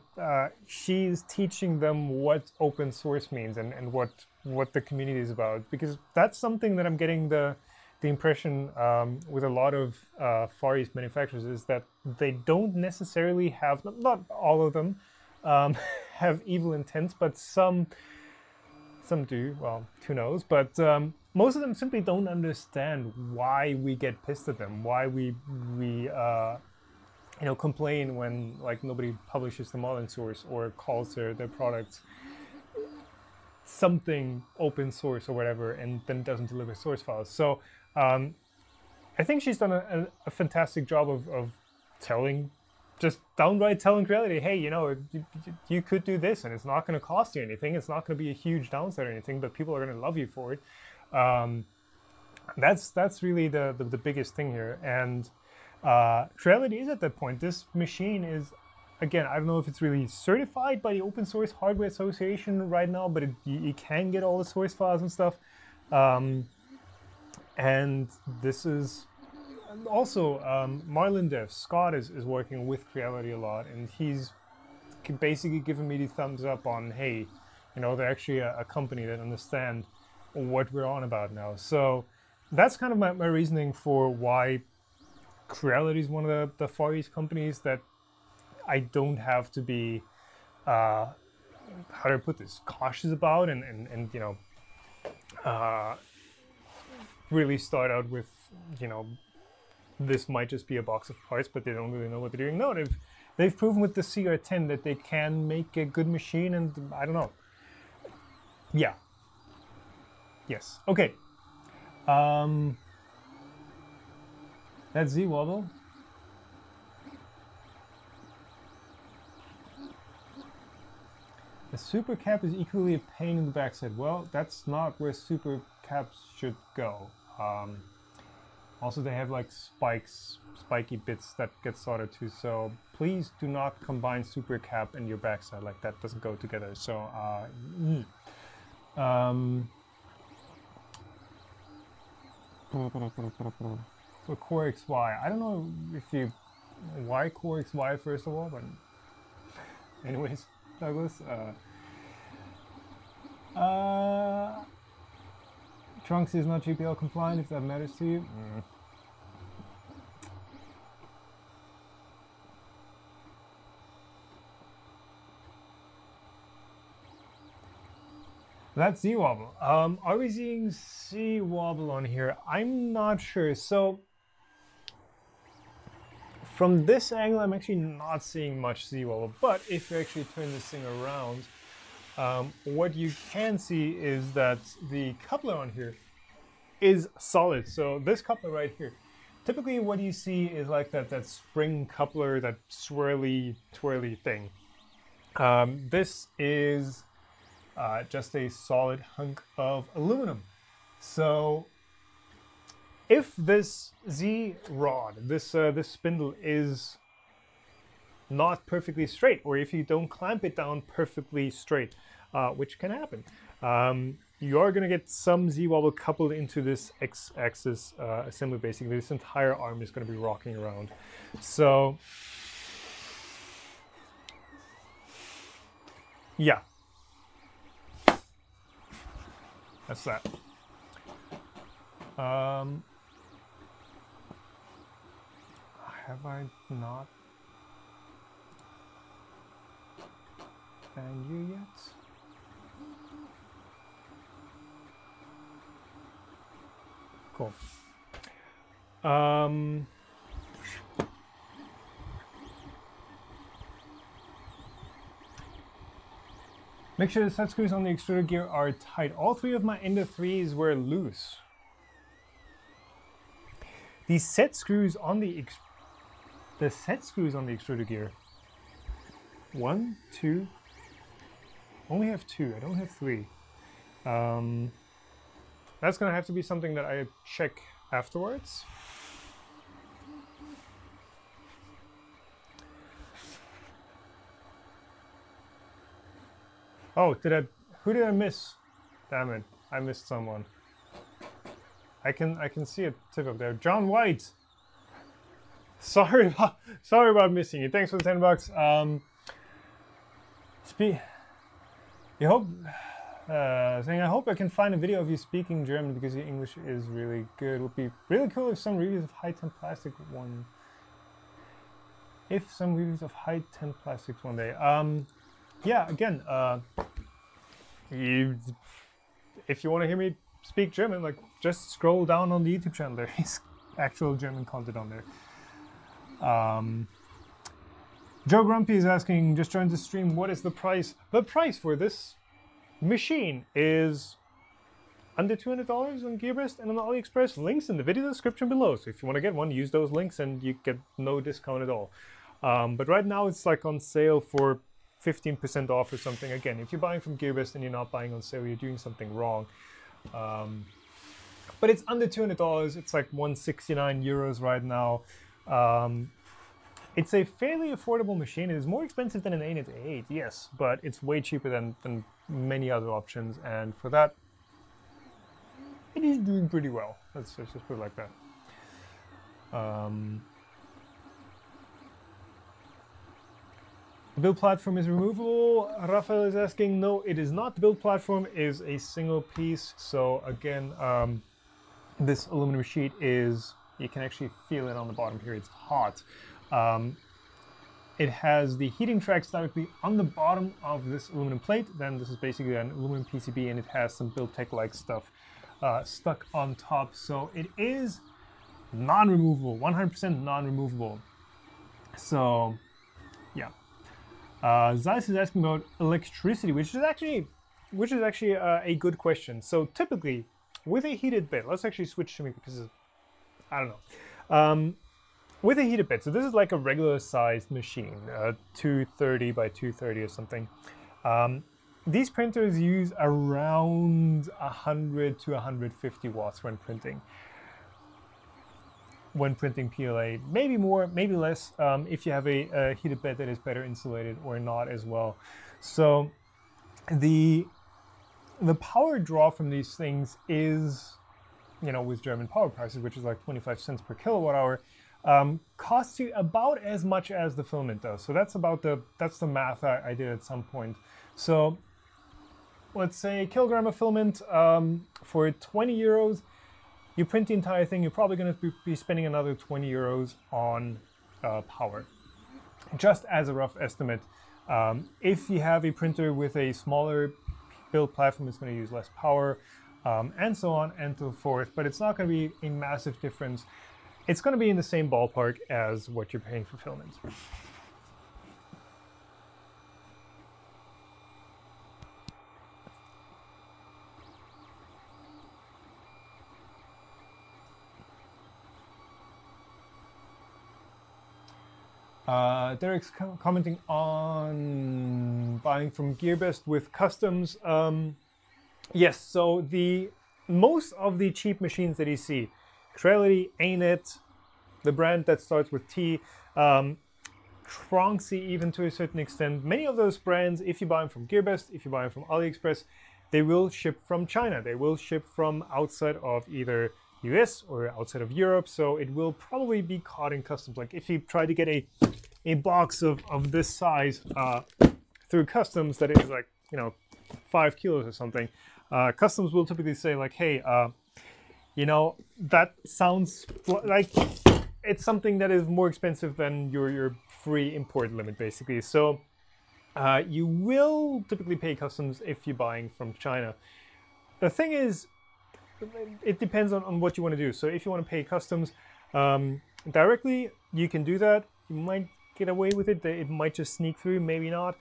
she's teaching them what open source means and what the community is about, because that's something that I'm getting the impression with a lot of Far East manufacturers, is that they don't necessarily have, not all of them have evil intents, but some do. Well, who knows? But most of them simply don't understand why we get pissed at them, why we you know, complain when like nobody publishes them all in source or calls their products something open source or whatever, and then doesn't deliver source files. So I think she's done a fantastic job of just downright telling Creality, hey, you know, you could do this and it's not going to cost you anything. It's not going to be a huge downside or anything, but people are going to love you for it. That's really the biggest thing here. And Creality is at that point. This machine is, again, I don't know if it's really certified by the Open Source Hardware Association right now, but you can get all the source files and stuff. And this is also Marlin Dev, Scott is working with Creality a lot, and he's basically given me the thumbs up on, hey, you know, they're actually a company that understand what we're on about now. So that's kind of my reasoning for why Creality is one of the Far East companies that I don't have to be, how do I put this, cautious about and you know, really start out with, you know, this might just be a box of parts, but they don't really know what they're doing. No, they've proven with the CR10 that they can make a good machine, and I don't know. Yeah. Yes. Okay. That Z wobble. The super cap is equally a pain in the backside. Well, that's not where super caps should go. Also, they have like spiky bits that get soldered too. So please do not combine super cap and your backside. Like that doesn't go together. So for Core XY, I don't know if you why Core XY first of all, but anyways, Douglas. Trunks is not GPL compliant, if that matters to you. That's Z wobble. Are we seeing Z wobble on here? I'm not sure. So from this angle, I'm actually not seeing much Z wobble. But if you actually turn this thing around, what you can see is that the coupler on here is solid. So this coupler right here, typically what you see is like that spring coupler, that twirly thing. This is just a solid hunk of aluminum. So if this Z rod, this spindle is not perfectly straight, or if you don't clamp it down perfectly straight, which can happen, you are going to get some Z wobble coupled into this X-axis assembly. Basically, this entire arm is going to be rocking around. So yeah, that's that. Have I not banned you yet? Cool. Make sure the set screws on the extruder gear are tight. All three of my Ender 3s were loose. The set screws on the extruder gear. 1, 2. Only have 2. I don't have 3. That's gonna have to be something that I check afterwards. Oh, who did I miss? Damn it, I missed someone. I can see a tip up there. John White. Sorry about missing you. Thanks for the $10. You hope saying I hope I can find a video of you speaking German because your English is really good. It would be really cool if some reviews of high-temp plastic one. If some reviews of high-temp plastics one day. Yeah, again, if you want to hear me speak German, like just scroll down on the YouTube channel. There is actual German content on there. Joe Grumpy is asking, just joined the stream, what is the price? The price for this machine is under $200 on Gearbest and on AliExpress. Links in the video description below. So if you want to get one, use those links and you get no discount at all. But right now it's like on sale for 15% off or something. Again, if you're buying from Gearbest and you're not buying on sale, you're doing something wrong. But it's under $200. It's like 169 euros right now. It's a fairly affordable machine. It is more expensive than an ANET 8, yes, but it's way cheaper than many other options, and for that, it is doing pretty well. Let's just put it like that. The build platform is removable. Rafael is asking, no, it is not. The build platform is a single piece. So again, this aluminum sheet is, you can actually feel it on the bottom here. It's hot. It has the heating tracks directly on the bottom of this aluminum plate. Then this is basically an aluminum PCB, and it has some Build Tech-like stuff stuck on top. So it is non-removable, 100% non-removable. So yeah. Zeiss is asking about electricity, which is actually a good question. So typically, with a heated bed, let's actually switch to me because I don't know. With a heated bed, so this is like a regular sized machine, 230 by 230 or something. These printers use around 100 to 150 watts when printing. When printing PLA, maybe more, maybe less, if you have a heated bed that is better insulated or not as well. So the power draw from these things is, you know, with German power prices, which is like 25 cents per kilowatt hour, costs you about as much as the filament does. So that's the math I did at some point. So let's say a kilogram of filament for 20 euros. You print the entire thing, you're probably going to be spending another 20 euros on power. Just as a rough estimate. If you have a printer with a smaller build platform, it's going to use less power, and so on and so forth. But it's not going to be a massive difference. It's going to be in the same ballpark as what you're paying for filament. Derek's commenting on buying from GearBest with customs. Yes, so most of the cheap machines that you see, Creality, Ain't, the brand that starts with T, Tronxy even to a certain extent, many of those brands, if you buy them from GearBest, if you buy them from AliExpress, they will ship from China. They will ship from outside of either US or outside of Europe, so it will probably be caught in customs. Like if you try to get a box of this size through customs that is like, you know, 5 kilos or something, customs will typically say like, hey, you know, that sounds like it's something that is more expensive than your free import limit, basically. So you will typically pay customs if you're buying from China. The thing is, it depends on what you want to do. So if you want to pay customs directly, you can do that. You might get away with it. It might just sneak through, maybe not.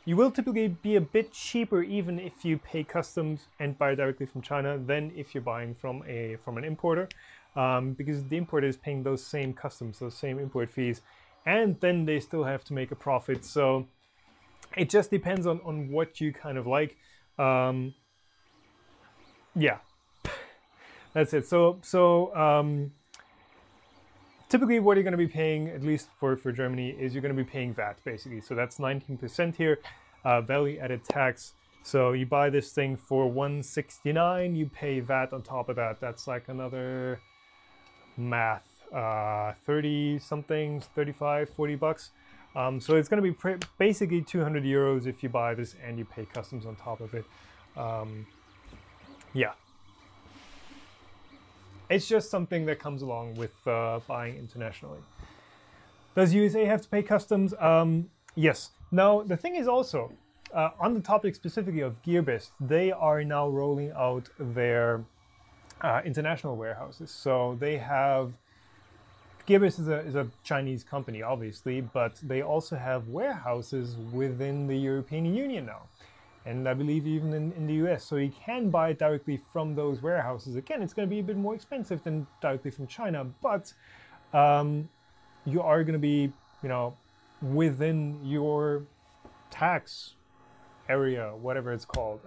You will typically be a bit cheaper even if you pay customs and buy directly from China than if you're buying from an importer, because the importer is paying those same customs, those same import fees, and then they still have to make a profit. So it just depends on what you kind of like. Yeah, that's it. So typically what you're going to be paying, at least for Germany, is you're going to be paying VAT, basically. So that's 19% here, value added tax. So you buy this thing for 169, you pay VAT on top of that. That's like another math, 30 something, 35, 40 bucks. So it's going to be basically 200 euros if you buy this and you pay customs on top of it. Yeah. It's just something that comes along with buying internationally. Does USA have to pay customs? Yes. Now, the thing is also, on the topic specifically of GearBest, they are now rolling out their international warehouses. So they have, GearBest is a Chinese company, obviously, but they also have warehouses within the European Union now. And I believe even in the US. So you can buy it directly from those warehouses. Again, it's going to be a bit more expensive than directly from China, but you are going to be, you know, within your tax area, whatever it's called.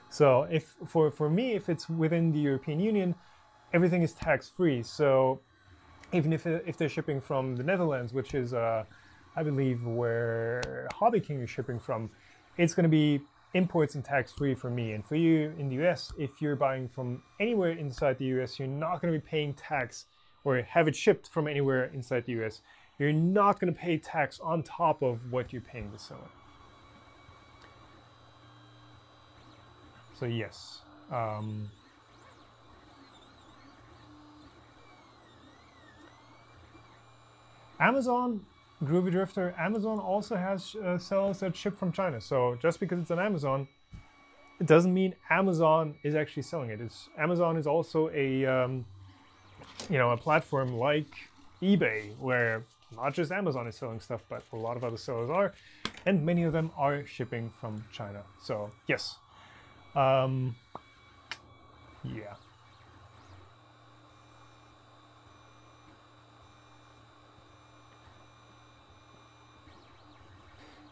So if for me, if it's within the European Union, everything is tax-free. So even if they're shipping from the Netherlands, which is, I believe, where Hobby King is shipping from, it's going to be imports and tax-free for me. And for you in the US, if you're buying from anywhere inside the US, you're not going to be paying tax, or have it shipped from anywhere inside the US. You're not going to pay tax on top of what you're paying the seller. So yes. Amazon, Groovy Drifter, Amazon also has sellers that ship from China. So just because it's on Amazon, it doesn't mean Amazon is actually selling it. Amazon is also a a platform like eBay, where not just Amazon is selling stuff, but a lot of other sellers are, and many of them are shipping from China. So yes, yeah.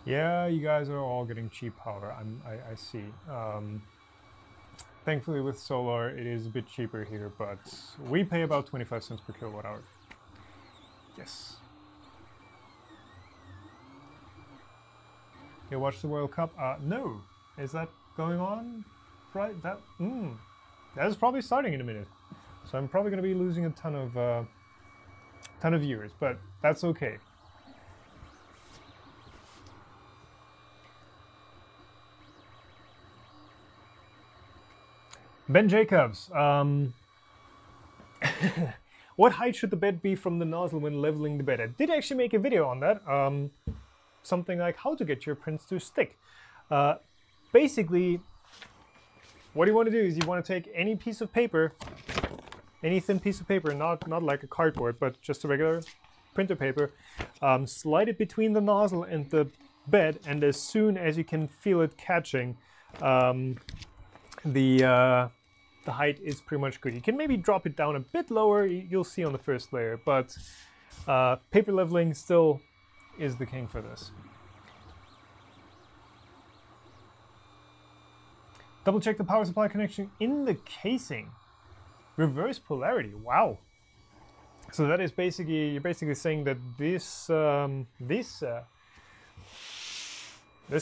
Yeah, you guys are all getting cheap power. I see. Thankfully, with solar, it is a bit cheaper here, but we pay about 25 cents per kilowatt hour. Yes. You watch the World Cup? No. Is that going on? Right. That is probably starting in a minute. So I'm probably going to be losing a ton of viewers, but that's okay. Ben Jacobs, what height should the bed be from the nozzle when leveling the bed? I did actually make a video on that, something like how to get your prints to stick. Basically, what you want to do is you want to take any piece of paper, any thin piece of paper, not like a cardboard, but just a regular printer paper, slide it between the nozzle and the bed, and as soon as you can feel it catching, the height is pretty much good. You can maybe drop it down a bit lower, you'll see on the first layer, but paper leveling still is the king for this. Double check the power supply connection in the casing. Reverse polarity, wow. So that is basically, you're basically saying that this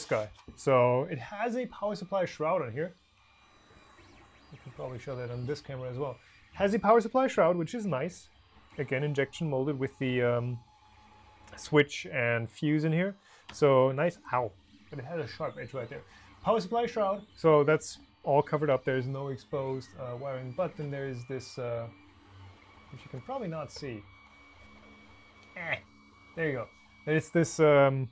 guy, so it has a power supply shroud on here. You can probably show that on this camera as well. Has a power supply shroud, which is nice. Again, injection molded with the switch and fuse in here. So nice, ow, but it has a sharp edge right there. Power supply shroud, so that's all covered up. There's no exposed wiring, but then there is this, which you can probably not see. There you go. There's this, there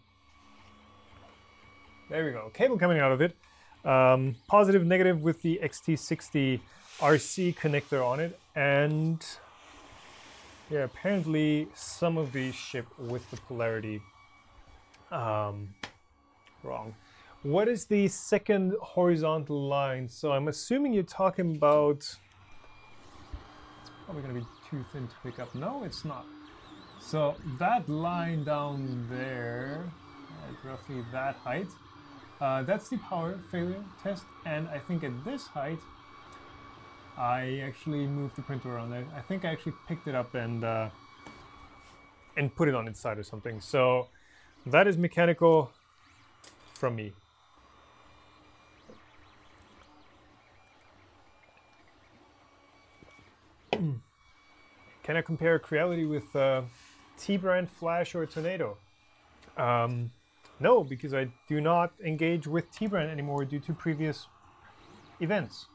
we go, cable coming out of it. Positive, negative with the XT60 RC connector on it, and yeah, apparently some of these ship with the polarity wrong. What is the second horizontal line? So I'm assuming you're talking about, it's probably going to be too thin to pick up. No, it's not. So that line down there, at roughly that height, that's the power failure test, and I think at this height, I actually moved the printer around there. I think I actually picked it up and put it on its side or something. So that is mechanical from me. Can I compare Creality with T-brand Flash or Tornado? No, because I do not engage with T-brand anymore due to previous events.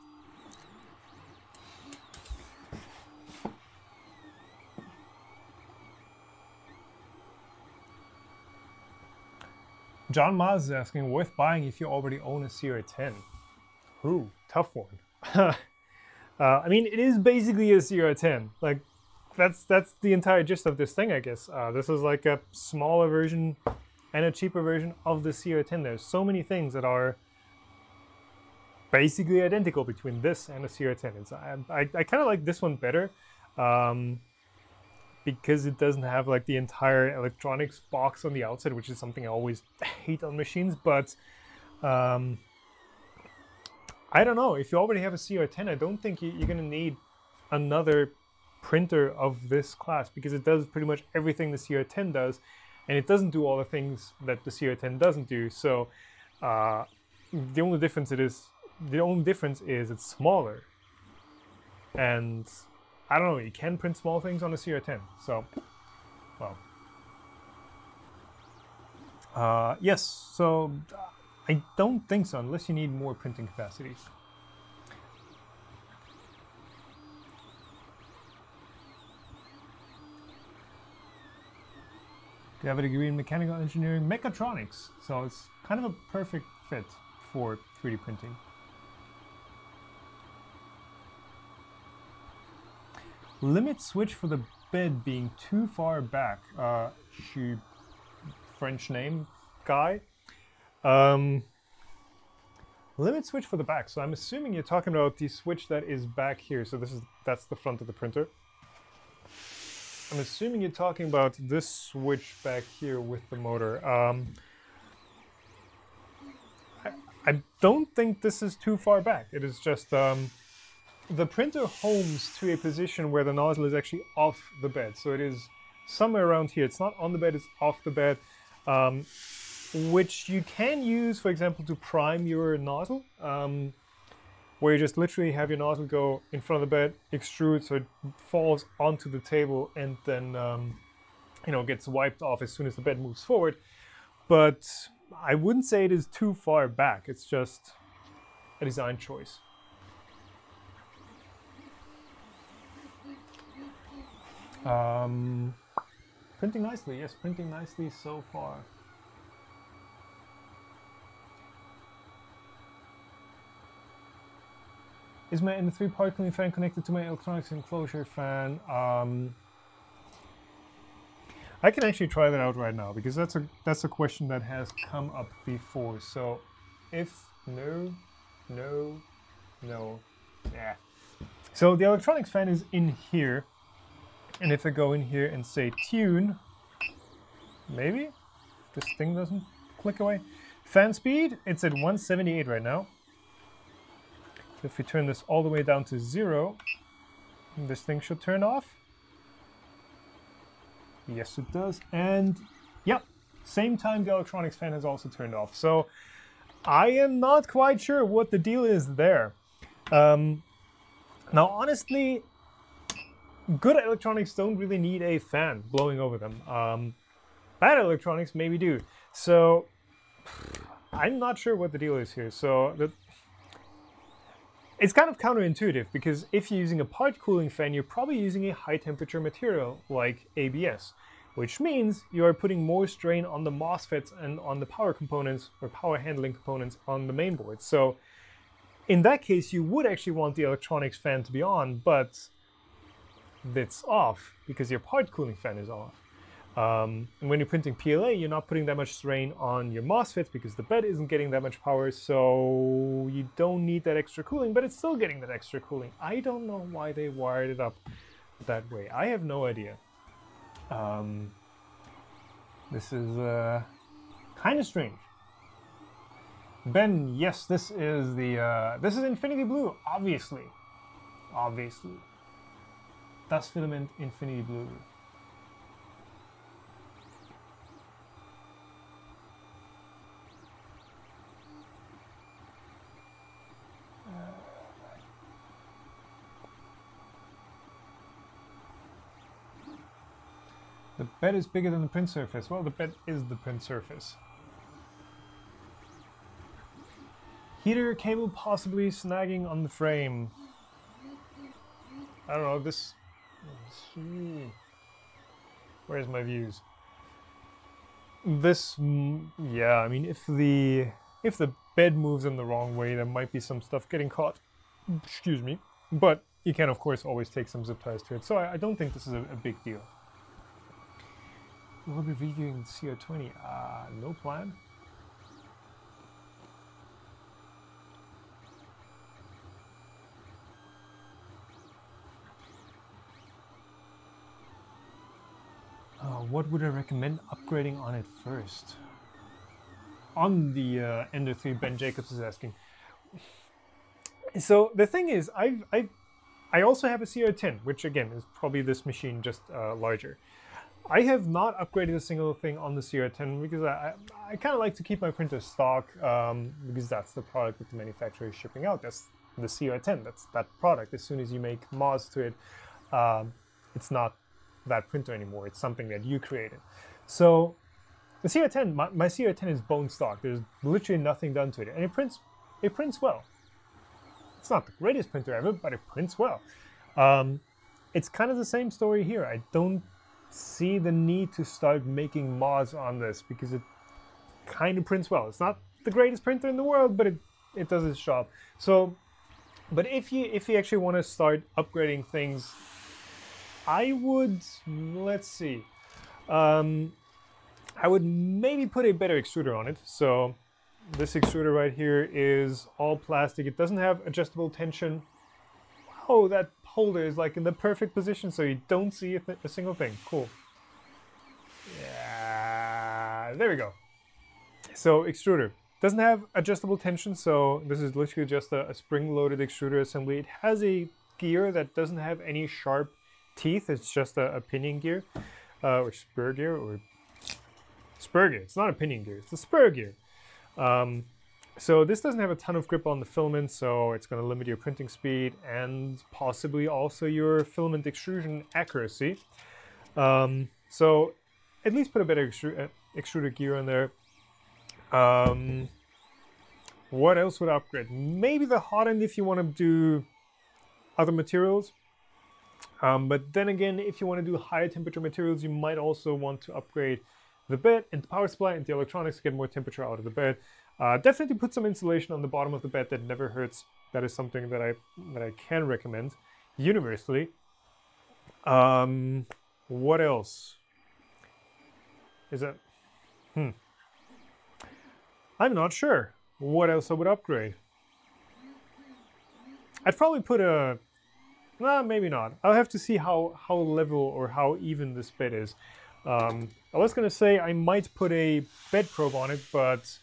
John Maz is asking, worth buying if you already own a CR10? Ooh, tough one. I mean, it is basically a CR10. Like, that's the entire gist of this thing, I guess. This is like a smaller version and a cheaper version of the CR10. There's so many things that are basically identical between this and a CR10. I kind of like this one better because it doesn't have like the entire electronics box on the outside, which is something I always hate on machines. But I don't know, if you already have a CR10, I don't think you're going to need another printer of this class, because it does pretty much everything the CR10 does, and it doesn't do all the things that the CR10 doesn't do. So the only difference is it's smaller, and I don't know, you can print small things on a CR10. So, well, yes. So I don't think so, unless you need more printing capacity. Do you have a degree in mechanical engineering, mechatronics? So it's kind of a perfect fit for 3D printing. Limit switch for the bed being too far back. French name guy. Limit switch for the back. So I'm assuming you're talking about the switch that is back here. So that's the front of the printer. I'm assuming you're talking about this switch back here with the motor. I don't think this is too far back. It is just the printer homes to a position where the nozzle is actually off the bed. So it is somewhere around here. It's not on the bed, it's off the bed, which you can use, for example, to prime your nozzle, where you just literally have your nozzle go in front of the bed, extrude, so it falls onto the table and then you know, gets wiped off as soon as the bed moves forward. But I wouldn't say it is too far back. It's just a design choice. Printing nicely, yes, printing nicely so far. Is my N3 part cooling fan connected to my electronics enclosure fan? I can actually try that out right now because that's a question that has come up before. So if no, yeah. So the electronics fan is in here, and if I go in here and say tune, maybe this thing doesn't click away. Fan speed, it's at 178 right now. If we turn this all the way down to 0, this thing should turn off. Yes, it does. And yep, same time the electronics fan has also turned off. So I am not quite sure what the deal is there. Now, honestly, good electronics don't really need a fan blowing over them. Bad electronics maybe do. So I'm not sure what the deal is here. So it's kind of counterintuitive, because if you're using a part cooling fan, you're probably using a high temperature material like ABS, which means you are putting more strain on the MOSFETs and on the power components or power handling components on the main board. So in that case, you would actually want the electronics fan to be on, but it's off because your part cooling fan is off. And when you're printing PLA, you're not putting that much strain on your MOSFETs because the bed isn't getting that much power, so you don't need that extra cooling, but it's still getting that extra cooling. I don't know why they wired it up that way. I have no idea. This is kind of strange. Ben, yes, this is Infinity Blue, obviously. Obviously. Dust filament Infinity Blue. The bed is bigger than the print surface. Well, the bed is the print surface. Heater cable possibly snagging on the frame. I don't know, this... Where's my views? This... Yeah, I mean, if the bed moves in the wrong way, there might be some stuff getting caught. Excuse me. But you can, of course, always take some zip ties to it. So I don't think this is a big deal. We'll be reviewing the CO20. No plan. What would I recommend upgrading on it first? On the Ender 3, Ben Jacobs is asking. So the thing is, I also have a CR10, which again is probably this machine, just larger. I have not upgraded a single thing on the CR10 because I kind of like to keep my printer stock, because that's the product that the manufacturer is shipping out. That's the CR10, that's that product. As soon as you make mods to it, it's not that printer anymore. It's something that you created. So the CR10, my CR10 is bone stock. There's literally nothing done to it, and it prints well. It's not the greatest printer ever, but it prints well. It's kind of the same story here. I don't see the need to start making mods on this because it kind of prints well. It's not the greatest printer in the world, but it does its job. So, but if you actually want to start upgrading things, I would, let's see, I would maybe put a better extruder on it. So this extruder right here is all plastic. It doesn't have adjustable tension. Oh, that holder is like in the perfect position so you don't see a single thing. Cool. Yeah, there we go. So extruder doesn't have adjustable tension, so this is literally just a spring-loaded extruder assembly. It has a gear that doesn't have any sharp teeth. It's just a pinion gear, or spur gear, or spur gear. It's not a pinion gear, it's a spur gear. So this doesn't have a ton of grip on the filament, so it's going to limit your printing speed and possibly also your filament extrusion accuracy. So at least put a better extruder gear on there. What else would upgrade? Maybe the Hotend if you want to do other materials. But then again, if you want to do higher temperature materials, you might also want to upgrade the bed and the power supply and the electronics to get more temperature out of the bed. Definitely put some insulation on the bottom of the bed. That never hurts. That is something that I can recommend universally. What else? Is that? I'm not sure what else I would upgrade. I'd probably put a... Nah, maybe not. I'll have to see how level or how even this bed is. I was going to say I might put a bed probe on it, but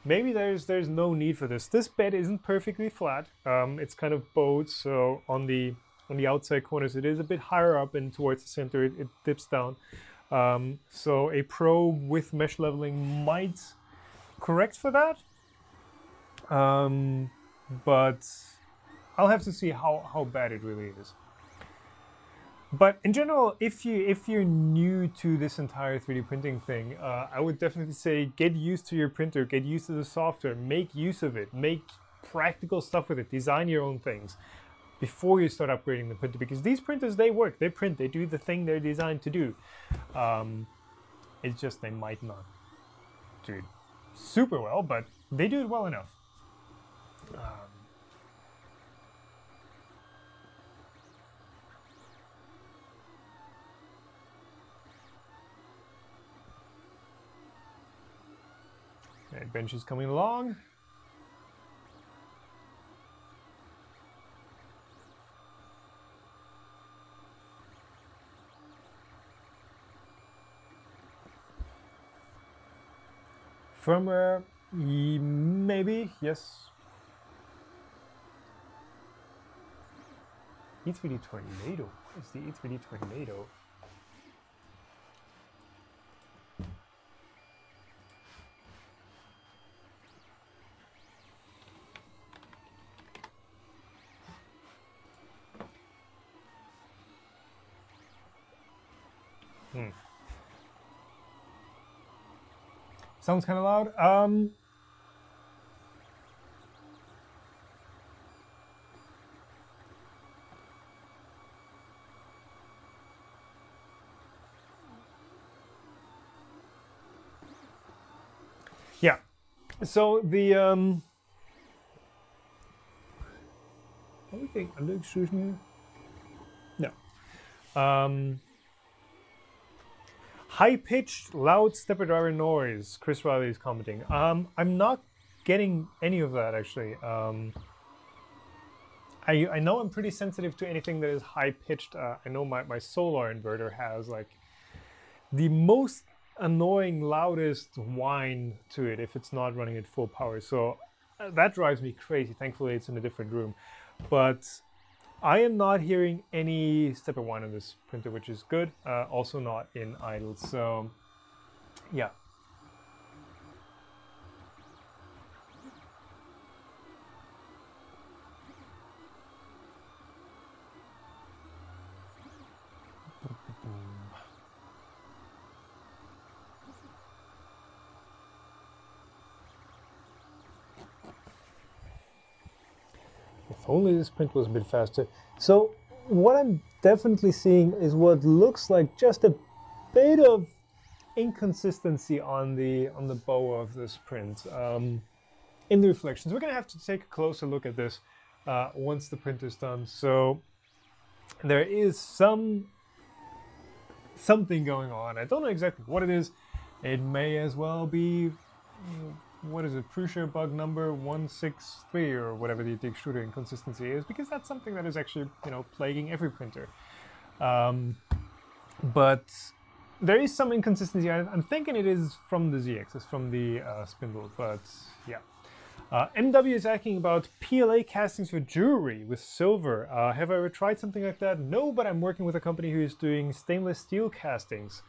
maybe there's no need for this. This bed isn't perfectly flat. It's kind of bowed, so on the outside corners it is a bit higher up, and towards the center it dips down. So a probe with mesh leveling might correct for that, but I'll have to see how bad it really is. But in general, if you're new to this entire 3D printing thing, I would definitely say get used to your printer, get used to the software, make use of it, make practical stuff with it, design your own things before you start upgrading the printer, because these printers, they work, they print, they do the thing they're designed to do. It's just they might not do it super well, but they do it well enough. That bench is coming along. Firmware, maybe, yes. E3D Tornado. What is the E3D Tornado? Sounds kind of loud. Yeah. So the everything under extrusion here? No. High-pitched, loud stepper driver noise, Chris Riley is commenting. I'm not getting any of that, actually. I know I'm pretty sensitive to anything that is high-pitched. I know my solar inverter has, like, the most annoying, loudest whine to it if it's not running at full power. So that drives me crazy. Thankfully, it's in a different room. But I am not hearing any stepper whine on this printer, which is good. Also not in idle, so yeah. If only this print was a bit faster. So what I'm definitely seeing is what looks like just a bit of inconsistency on the bow of this print in the reflections. We're gonna have to take a closer look at this once the print is done. So there is something going on. I don't know exactly what it is. It may as well be, what is it, Prusa bug number 163 or whatever the extruder inconsistency is, because that's something that is actually, you know, plaguing every printer. But there is some inconsistency. I'm thinking it is from the ZX, it's from the spindle, but yeah. MW is asking about PLA castings for jewelry with silver. Have I ever tried something like that? No, but I'm working with a company who is doing stainless steel castings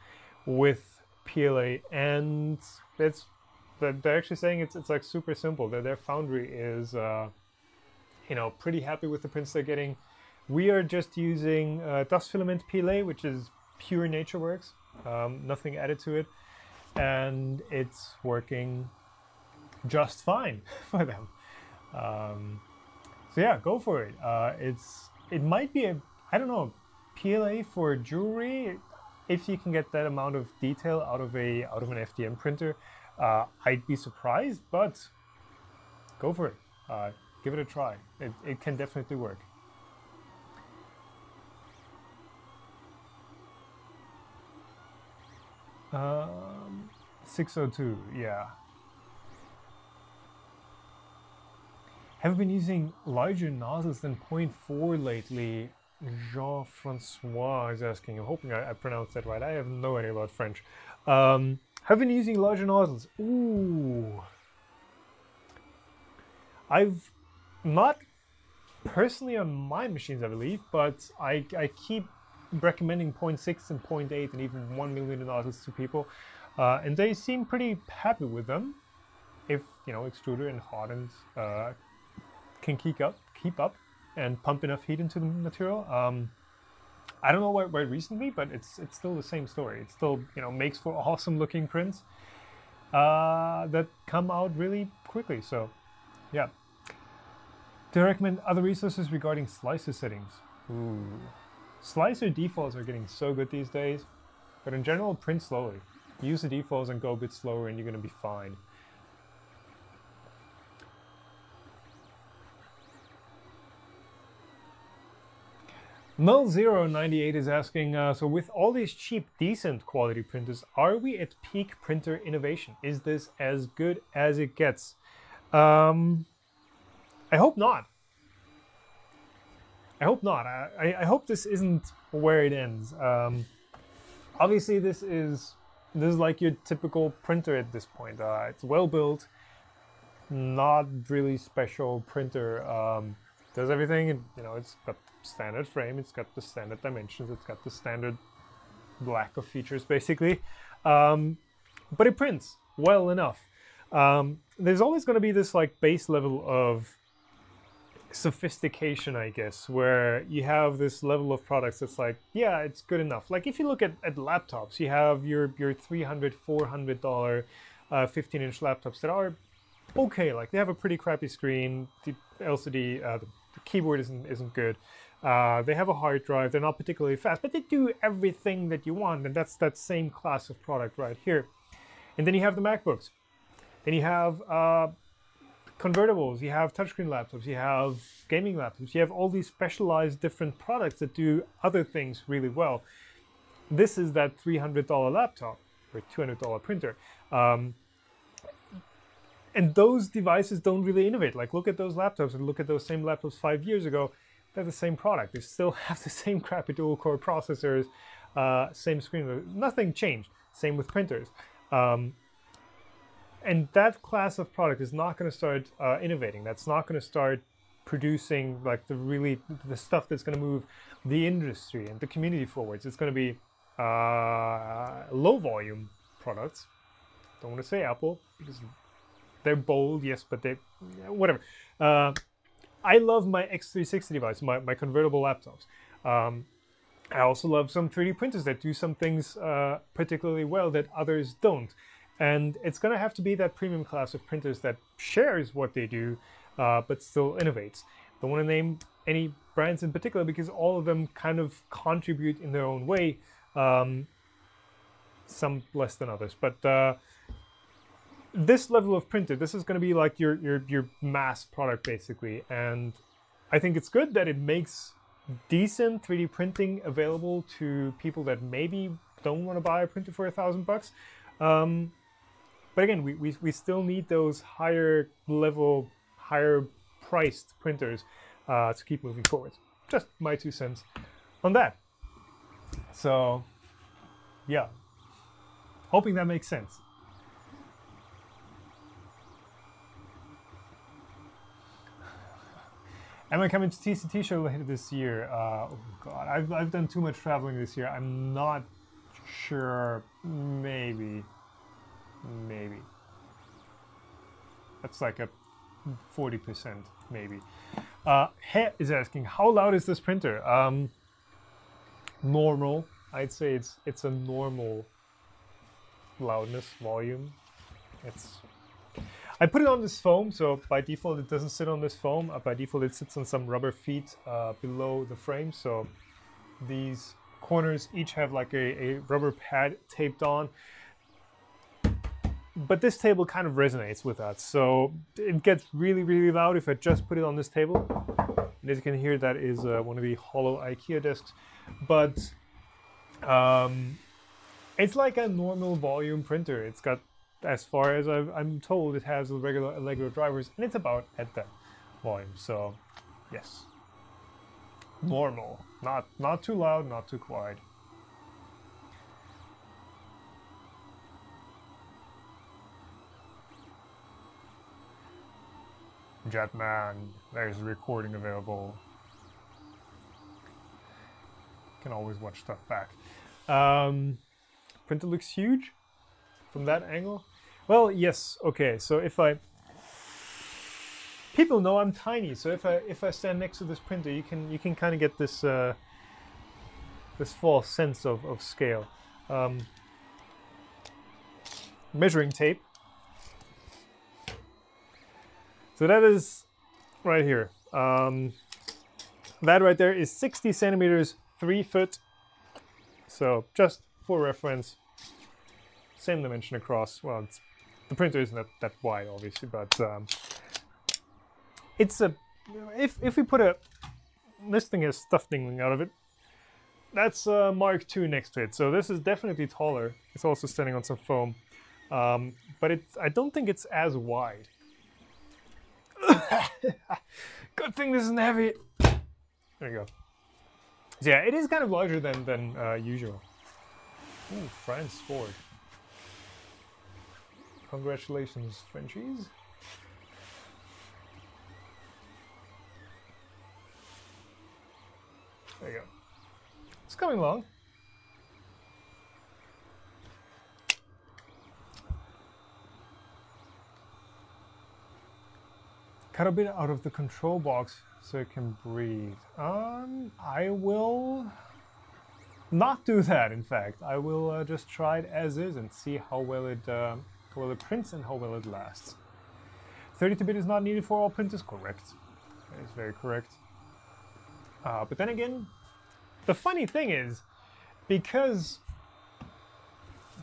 with PLA, and they're actually saying it's like super simple. Their foundry is, you know, pretty happy with the prints they're getting. We are just using dust filament PLA, which is pure NatureWorks, nothing added to it, and it's working just fine for them. So yeah, go for it. It might be I don't know, PLA for jewelry. If you can get that amount of detail out of an FDM printer, I'd be surprised, but go for it. Give it a try. It can definitely work. 602, yeah. Have been using larger nozzles than 0.4 lately. Jean-Francois is asking. I'm hoping I pronounced that right. I have no idea about French. Have been using larger nozzles. Ooh. I've not personally on my machines, I believe, but I keep recommending 0.6 and 0.8 and even 1 millimeter nozzles to people, and they seem pretty happy with them. If, you know, Extruder and Hotend can keep up and pump enough heat into the material. I don't know why recently, but it's still the same story. It still, you know, makes for awesome looking prints that come out really quickly. So yeah. Do I recommend other resources regarding slicer settings? Ooh. Slicer defaults are getting so good these days, but in general, print slowly. Use the defaults and go a bit slower and you're going to be fine. Null098 is asking, so with all these cheap, decent quality printers, are we at peak printer innovation? Is this as good as it gets? I hope not. I hope not. I hope this isn't where it ends. Obviously, this is like your typical printer at this point. It's well built, not really special printer. Does everything. You know, it's got standard frame, it's got the standard dimensions, it's got the standard lack of features, basically. But it prints well enough. There's always going to be this like base level of sophistication, I guess, where you have this level of products that's like, yeah, it's good enough. Like if you look at laptops, you have your $300, $400 15-inch laptops that are okay. Like they have a pretty crappy screen, the LCD, the keyboard isn't good. They have a hard drive, they're not particularly fast, but they do everything that you want, and that's that same class of product right here. And then you have the MacBooks. Then you have convertibles, you have touchscreen laptops, you have gaming laptops, you have all these specialized different products that do other things really well. This is that $300 laptop or $200 printer. And those devices don't really innovate. Like look at those laptops and look at those same laptops 5 years ago. They're the same product. They still have the same crappy dual core processors, same screen. Nothing changed. Same with printers. And that class of product is not going to start innovating. That's not going to start producing like the stuff that's going to move the industry and the community forwards. It's going to be low volume products. Don't want to say Apple because they're bold, yes, but they whatever. I love my X360 device, my convertible laptops. I also love some 3D printers that do some things particularly well that others don't. And it's going to have to be that premium class of printers that shares what they do, but still innovates. Don't want to name any brands in particular because all of them kind of contribute in their own way, some less than others. But this level of printer, this is going to be like your mass product basically. And I think it's good that it makes decent 3D printing available to people that maybe don't want to buy a printer for $1,000. But again, we still need those higher level, higher priced printers to keep moving forward. Just my 2 cents on that. So yeah, hoping that makes sense. Am I coming to TCT show later this year? Oh God, I've done too much traveling this year. I'm not sure. Maybe. That's like a 40% maybe. He is asking, how loud is this printer? Normal. I'd say it's a normal loudness volume. I put it on this foam, so by default it doesn't sit on this foam. By default it sits on some rubber feet below the frame. So these corners each have like a rubber pad taped on. But this table kind of resonates with that, so it gets really, really loud if I just put it on this table. And as you can hear, that is one of the hollow IKEA desks. But it's like a normal volume printer. It's got, as far as I'm told, it has regular Allegro drivers, and it's about at that volume. So yes, normal, not too loud, not too quiet. Jetman, there's a recording available. Can always watch stuff back. Printer looks huge from that angle. Well, yes. Okay, so people know I'm tiny, so if I stand next to this printer, you can kind of get this this false sense of scale. Measuring tape. So that is right here. That right there is 60 centimeters, 3 foot. So just for reference, same dimension across. Well, the printer isn't that wide, obviously, but it's a. If we put this thing has stuff dangling out of it, that's Mark II next to it. So this is definitely taller. It's also standing on some foam, but I don't think it's as wide. Good thing this isn't heavy. There you go. So yeah, it is kind of larger than usual. Ooh, France scored. Congratulations, Frenchies. There you go. It's coming along. Cut a bit out of the control box so it can breathe. I will not do that, in fact. I will just try it as is and see how well it prints and how well it lasts. 32-bit is not needed for all printers, correct. That is very correct. But then again, the funny thing is, because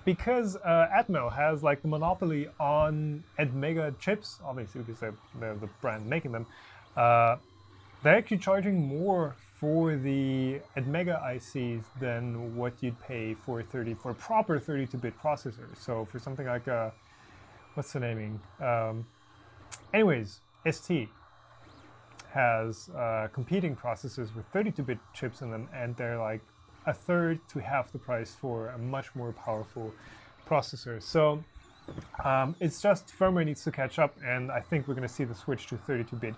Atmel has like the monopoly on Edmega chips, obviously because they're the brand making them, they're actually charging more for the Edmega ICs than what you'd pay for a proper 32-bit processor. So for something like what's the naming? Anyways, ST has competing processors with 32-bit chips in them, and they're like a third to half the price for a much more powerful processor. So it's just firmware needs to catch up, and I think we're going to see the switch to 32-bit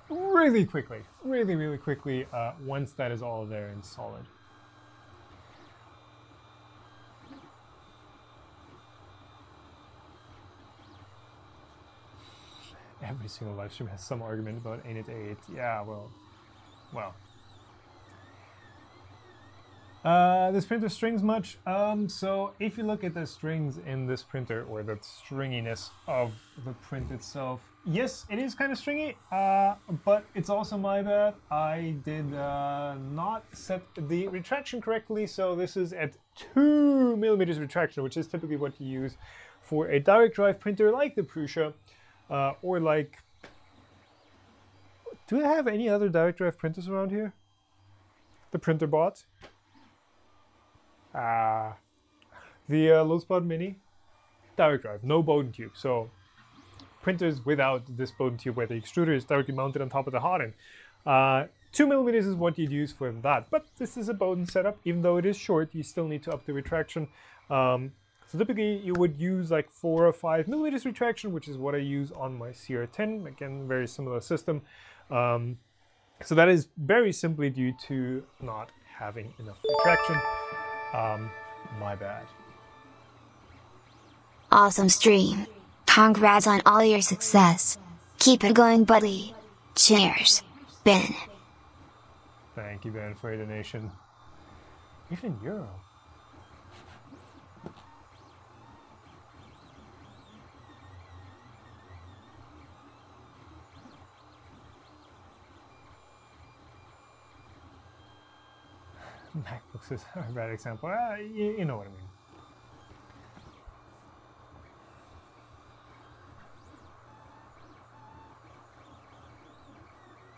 really quickly, really quickly once that is all there and solid. Every single live stream has some argument about ain't it 8. Yeah, well. This printer strings much. So if you look at the strings in this printer, or the stringiness of the print itself, yes, it is kind of stringy, but it's also my bad. I did not set the retraction correctly, so this is at 2 millimeters retraction, which is typically what you use for a direct drive printer like the Prusa, or like, do I have any other direct drive printers around here? the printer bought. The low spot mini, direct drive, no Bowden tube. So printers without this Bowden tube where the extruder is directly mounted on top of the Hotend. 2mm is what you'd use for that, but this is a Bowden setup. Even though it is short, you still need to up the retraction. So typically you would use like 4 or 5mm retraction, which is what I use on my CR10. Again, very similar system. So that is very simply due to not having enough retraction. My bad. Awesome stream. Congrats on all your success. Keep it going, buddy. Cheers. Ben. Thank you, Ben, for your donation. Even in euro. MacBooks is a bad example. You know what I mean.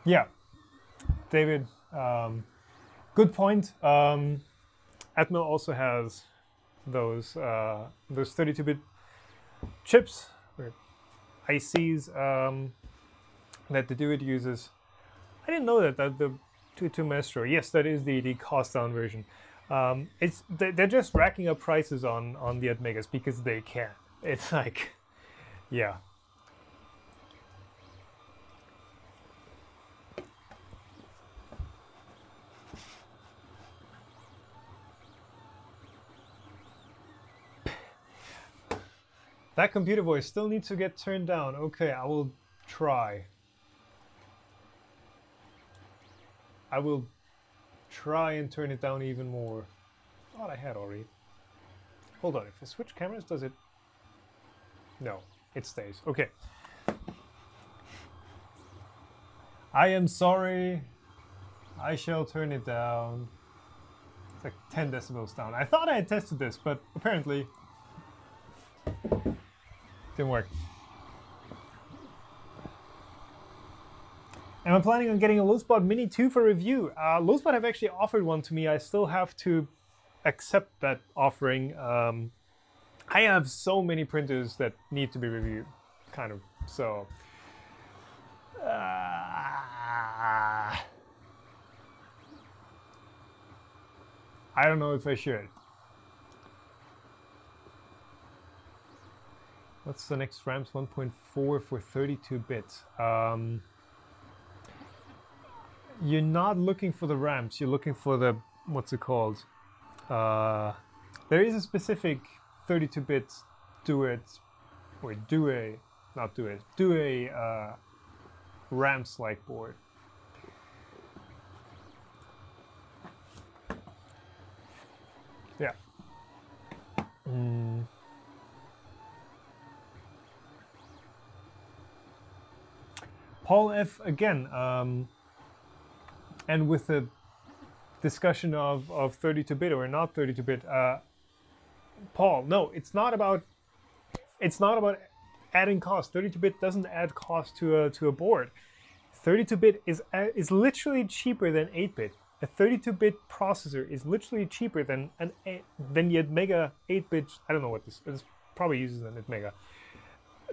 Yeah, David, good point. Atmel also has those 32-bit chips or ICs that the Duet uses. I didn't know that the 22 Maestro. Yes, that is the cost down version. They're just racking up prices on the Atmegas because they can. It's like, yeah. That computer voice still needs to get turned down. Okay, I will try. I will try and turn it down even more. Thought I had already. Hold on, if I switch cameras, does it? No, it stays. Okay. I am sorry. I shall turn it down. It's like 10 decibels down. I thought I had tested this, but apparently didn't work. And I'm planning on getting a Lowspot Mini 2 for review. Lowspot have actually offered one to me. I still have to accept that offering. I have so many printers that need to be reviewed, kind of. So, I don't know if I should. What's the next RAMs 1.4 for 32 bits? You're not looking for the RAMs, you're looking for the, what's it called? There is a specific 32-bit Due RAMs-like board. Yeah. Paul F. again, and with the discussion of 32-bit or not 32-bit, Paul, no, it's not about adding cost. 32-bit doesn't add cost to a board. 32-bit is literally cheaper than 8-bit. A 32-bit processor is literally cheaper than the Atmega 8-bit. I don't know what this is. Probably uses an Atmega.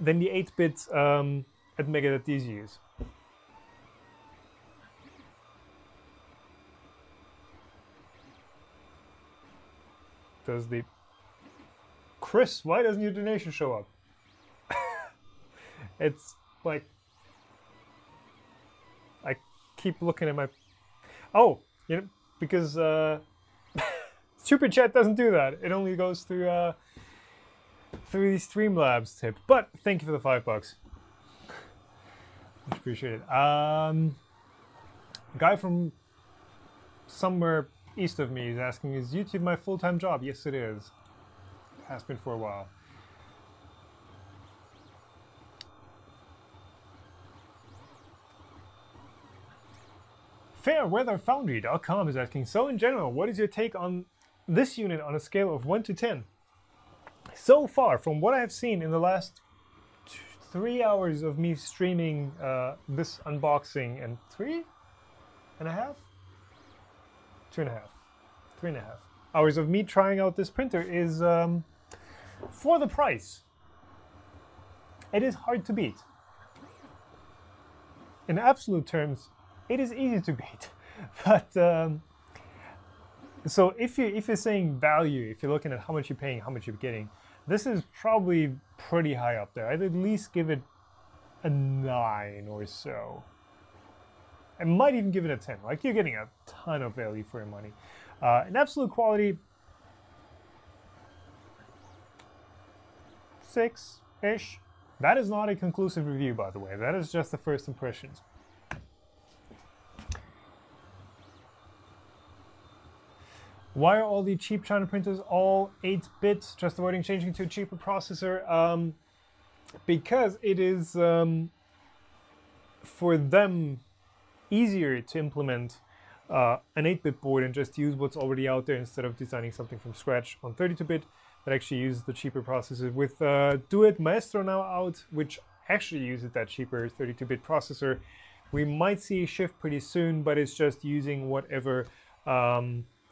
Than the 8-bit Atmega that these use. Does the Chris? Why doesn't your donation show up? It's like I keep looking at my. Oh, you know, because Super Chat doesn't do that. It only goes through the Streamlabs tip. But thank you for the $5. Much appreciated. Guy from somewhere east of me is asking, is YouTube my full-time job? Yes, it is. It has been for a while. Fairweatherfoundry.com is asking, so in general, what is your take on this unit on a scale of 1 to 10? So far, from what I have seen in the last 3 hours of me streaming this unboxing, and 3.5? 2.5. 3.5 hours of me trying out this printer is for the price. It is hard to beat. In absolute terms, it is easy to beat. But so if you're saying value, if you're looking at how much you're paying, how much you're getting, this is probably pretty high up there. I'd at least give it a 9 or so. I might even give it a 10. Like, you're getting a ton of value for your money. In absolute quality, 6-ish. That is not a conclusive review, by the way. That is just the first impressions. Why are all the cheap China printers all 8-bit, just avoiding changing to a cheaper processor? Because it is, for them, easier to implement an 8-bit board and just use what's already out there instead of designing something from scratch on 32-bit that actually uses the cheaper processor. With Touted Maestro now out, which actually uses that cheaper 32-bit processor, we might see a shift pretty soon, but it's just using whatever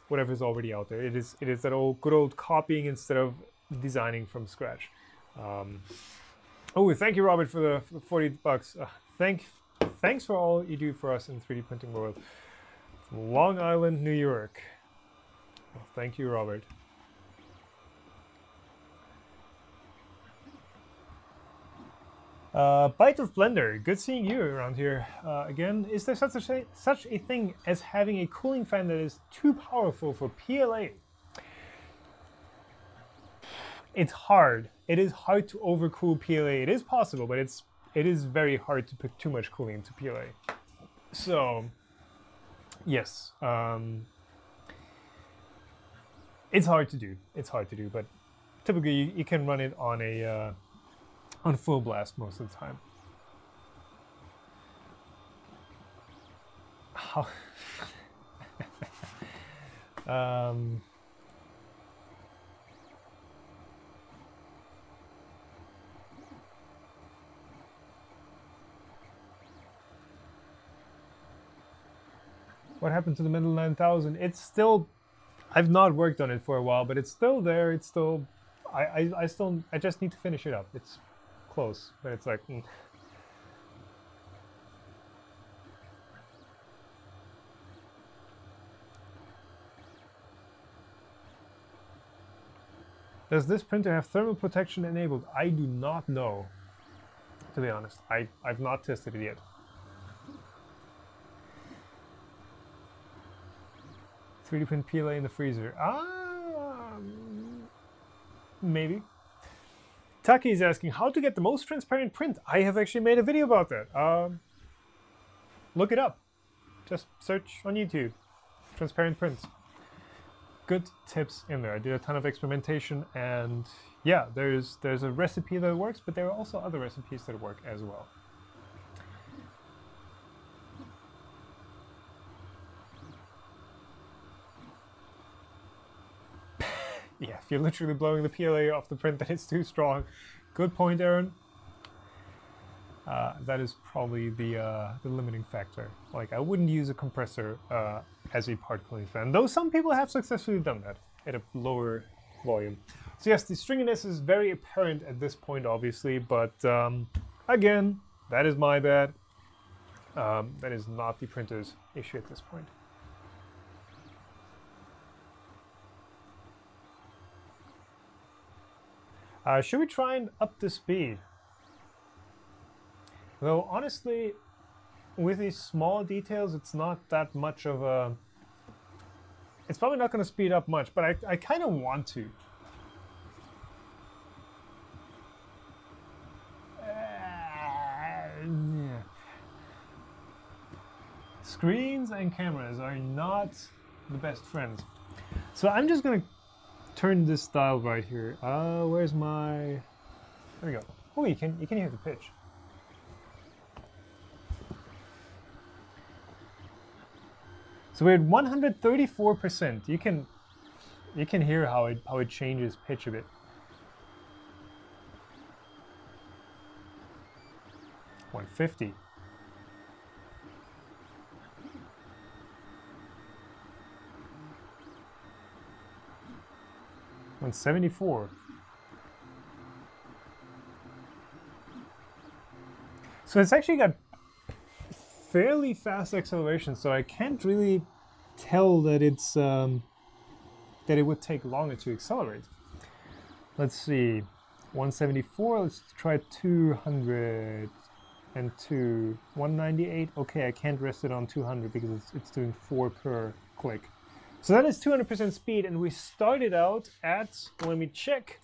whatever's already out there. It is that good old copying instead of designing from scratch. Oh, thank you, Robert, for the $40. Thanks for all you do for us in the 3D printing world. From Long Island, New York. Well, thank you, Robert. Bite of Blender, good seeing you around here again. Is there such a thing as having a cooling fan that is too powerful for PLA? It's hard. It is hard to overcool PLA. It is possible, but it is very hard to put too much cooling into PLA. So, yes, it's hard to do. It's hard to do, but typically you can run it on a on full blast most of the time. How? What happened to the Mendel 9000? It's still, I've not worked on it for a while, but it's still there. It's still, I just need to finish it up. It's close, but it's like, Does this printer have thermal protection enabled? I do not know, to be honest. I've not tested it yet. 3D print PLA in the freezer. Maybe. Taki is asking how to get the most transparent print. I have actually made a video about that. Look it up. Just search on YouTube. Transparent prints. Good tips in there. I did a ton of experimentation, and yeah, there's a recipe that works, but there are also other recipes that work as well. Yeah, if you're literally blowing the PLA off the print, then it's too strong. Good point, Aaron. That is probably the limiting factor. Like, I wouldn't use a compressor as a part cooling fan, though some people have successfully done that at a lower volume. So yes, the stringiness is very apparent at this point, obviously, but again, that is my bad. That is not the printer's issue at this point. Should we try and up the speed? Though, honestly, with these small details, it's not that much of a... It's probably not going to speed up much, but I kind of want to. Yeah. Screens and cameras are not the best friends. So I'm just going to turn this dial right here. Where's my... There we go. Oh, you can hear the pitch. So we're at 134%. You can hear how it changes pitch a bit. 150. 174. So it's actually got fairly fast acceleration, so I can't really tell that it's that it would take longer to accelerate. Let's see, 174. Let's try 202, 198. Okay, I can't rest it on 200 because it's doing 4 per click. So that is 200% speed, and we started out at, let me check.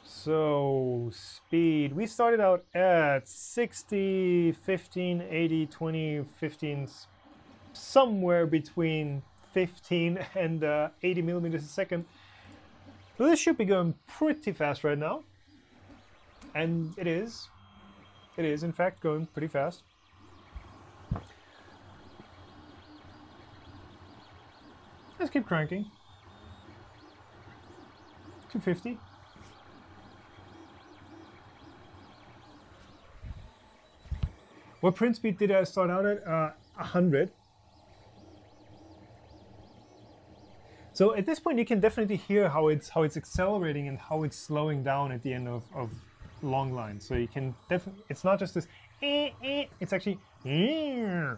So speed, we started out at 60, 15, 80, 20, 15, somewhere between 15 and 80 millimeters a second. So this should be going pretty fast right now. And it is in fact going pretty fast. Let's keep cranking. 250. What print speed did I start out at? 100. So at this point, you can definitely hear how it's accelerating and how it's slowing down at the end of long lines. So you can definitely, it's not just this, it's actually. Yeah.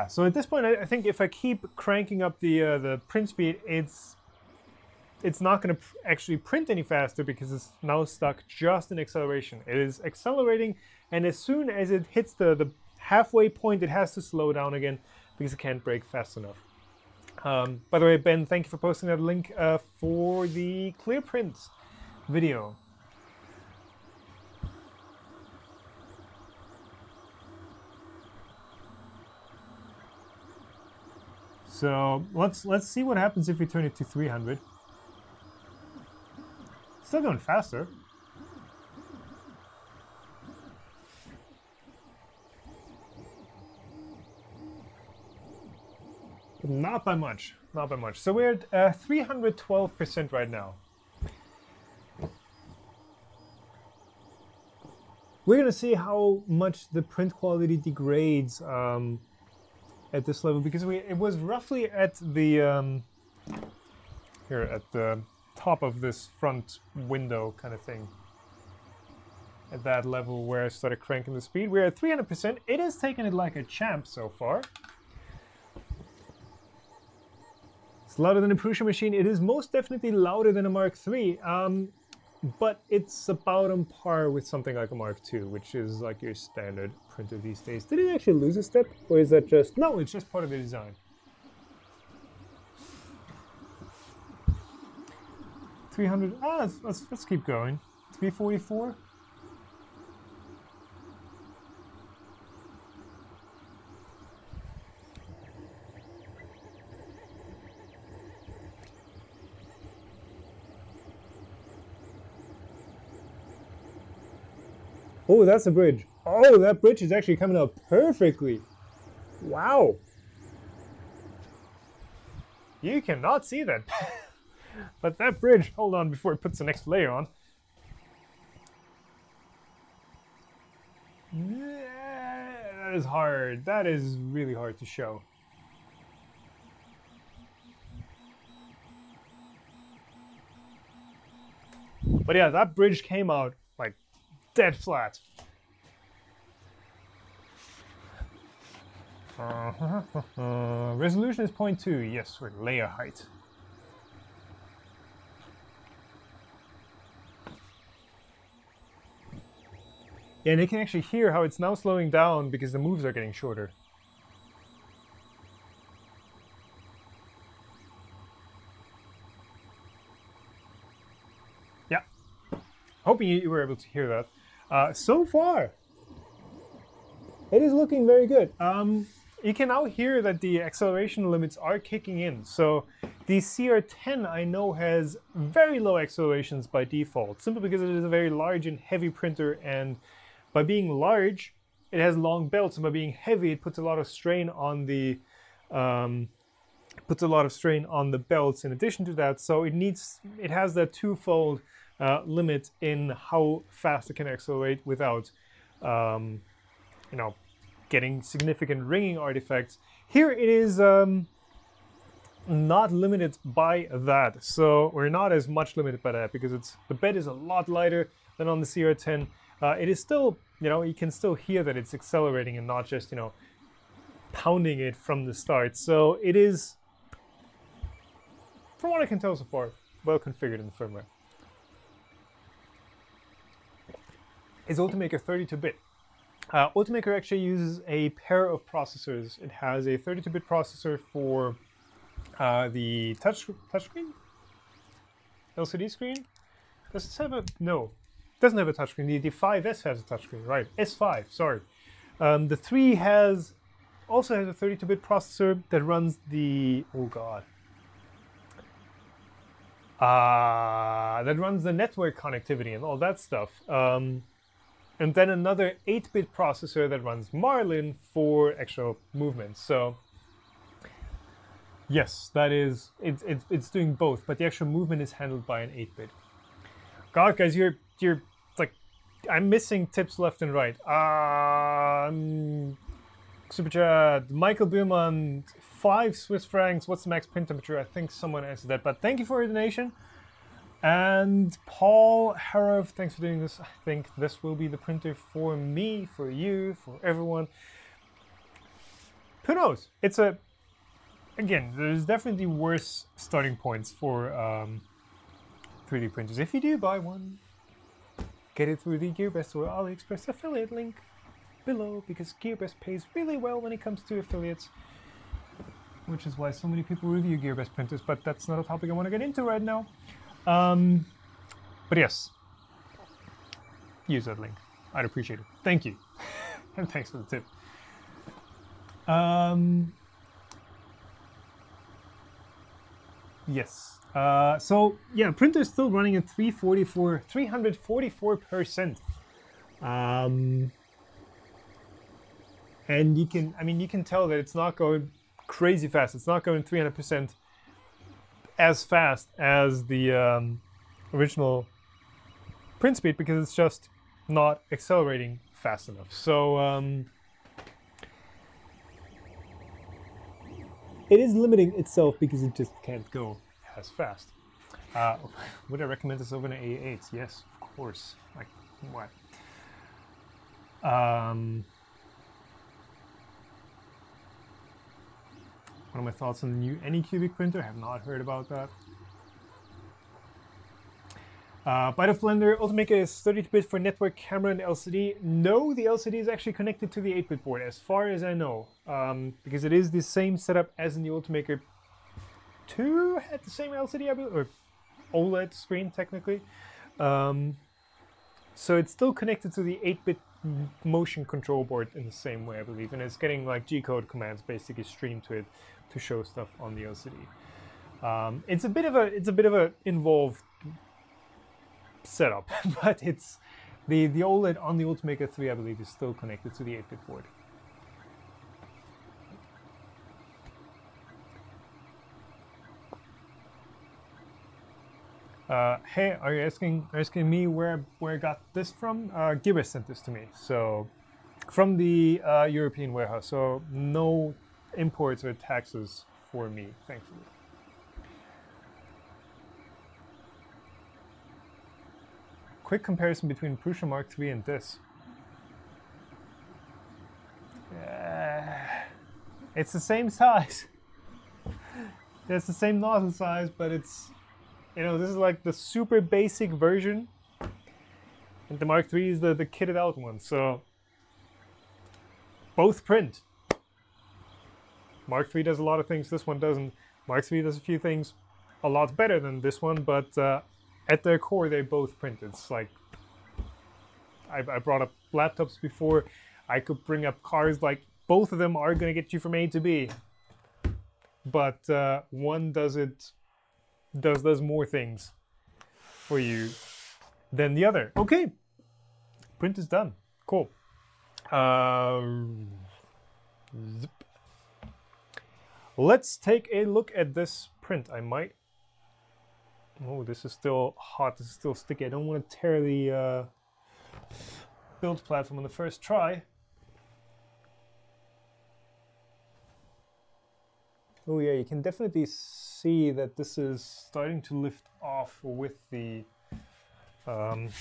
So at this point, I think if I keep cranking up the print speed, it's not going to actually print any faster because it's now stuck just in acceleration. It is accelerating, and as soon as it hits the halfway point, it has to slow down again because it can't break fast enough. By the way, Ben, thank you for posting that link for the clear print video. So let's see what happens if we turn it to 300. Still going faster. But not by much, not by much. So we're at 312% right now. We're gonna see how much the print quality degrades at this level, because it was roughly at the here at the top of this front window kind of thing. At that level where I started cranking the speed, we're at 300%. It has taken it like a champ so far. It's louder than a Prusa machine. It is most definitely louder than a Mark III, but it's about on par with something like a Mark II, which is like your standard printer these days. Did it actually lose a step, or is that just... No, it's just part of the design. 300, let's keep going. 344. Oh, that's a bridge. Oh, that bridge is actually coming out perfectly. Wow. You cannot see that. But that bridge, hold on before it puts the next layer on. That is hard. That is really hard to show. But yeah, that bridge came out like dead flat. Resolution is 0.2. Yes, with layer height. Yeah, and you can actually hear how it's now slowing down because the moves are getting shorter. Yeah, hoping you were able to hear that. So far, it is looking very good. You can now hear that the acceleration limits are kicking in. So the CR10 I know has very low accelerations by default, simply because it is a very large and heavy printer, and by being large, it has long belts, and by being heavy, it puts a lot of strain on the belts in addition to that. So it has that twofold limit in how fast it can accelerate without, you know, getting significant ringing artifacts. Here it is not limited by that, so we're not as much limited by that because the bed is a lot lighter than on the CR10. It is still, you know, you can still hear that it's accelerating and not just, you know, pounding it from the start. So it is, from what I can tell so far, well configured in the firmware. Is Ultimaker 32-bit? Ultimaker actually uses a pair of processors. It has a 32-bit processor for the touchscreen? LCD screen? Does it have a... No, it doesn't have a touchscreen. The 5S has a touchscreen, right. S5, sorry. The 3 also has a 32-bit processor that runs the... Oh, God. That runs the network connectivity and all that stuff. And then another 8-bit processor that runs Marlin for extra movements. So yes, that is, it's doing both, but the actual movement is handled by an 8-bit. God, guys, you're like, I'm missing tips left and right. Super chat, Michael Biermann, 5 Swiss francs. What's the max print temperature? I think someone answered that, but thank you for your donation. And Paul Harov, thanks for doing this. I think this will be the printer for me, for you, for everyone. Who knows? It's a... Again, there's definitely worse starting points for 3D printers. If you do buy one, get it through the GearBest or AliExpress affiliate link below, because GearBest pays really well when it comes to affiliates, which is why so many people review GearBest printers, but that's not a topic I want to get into right now. But yes, use that link. I'd appreciate it. Thank you. And thanks for the tip. Yes. So yeah, printer is still running at 344%. And you can, I mean, you can tell that it's not going crazy fast. It's not going 300% as fast as the original print speed because it's just not accelerating fast enough. So it is limiting itself because it just can't go as fast. Would I recommend this over an A8? Yes, of course. Like what? What are my thoughts on the new Anycubic printer? I have not heard about that. Byte of Blender, Ultimaker is 32-bit for network, camera, and LCD. No, the LCD is actually connected to the 8-bit board, as far as I know. Because it is the same setup as in the Ultimaker 2 had the same LCD, I believe, or OLED screen, technically. So it's still connected to the 8-bit motion control board in the same way, I believe. And it's getting like G-code commands basically streamed to it to show stuff on the LCD. It's a bit of a involved setup, but it's the OLED on the Ultimaker 3, I believe, is still connected to the 8-bit board. Hey, are you asking me where I got this from? GearBest sent this to me, so from the European warehouse. So no imports or taxes for me, thankfully. Quick comparison between Prusa Mark III and this. It's the same size. It's the same nozzle size, but it's, you know, this is like the super basic version. And the Mark III is the kitted out one, so both print. Mark III does a lot of things this one doesn't. Mark III does a few things a lot better than this one, but at their core, they both print. It's like, I brought up laptops before. I could bring up cars, like both of them are going to get you from A to B. But one does more things for you than the other. Okay, print is done. Cool. Zip. Let's take a look at this print. I might Oh, this is still hot. This is still sticky. I don't want to tear the build platform on the first try. Oh yeah, you can definitely see that this is starting to lift off with the print.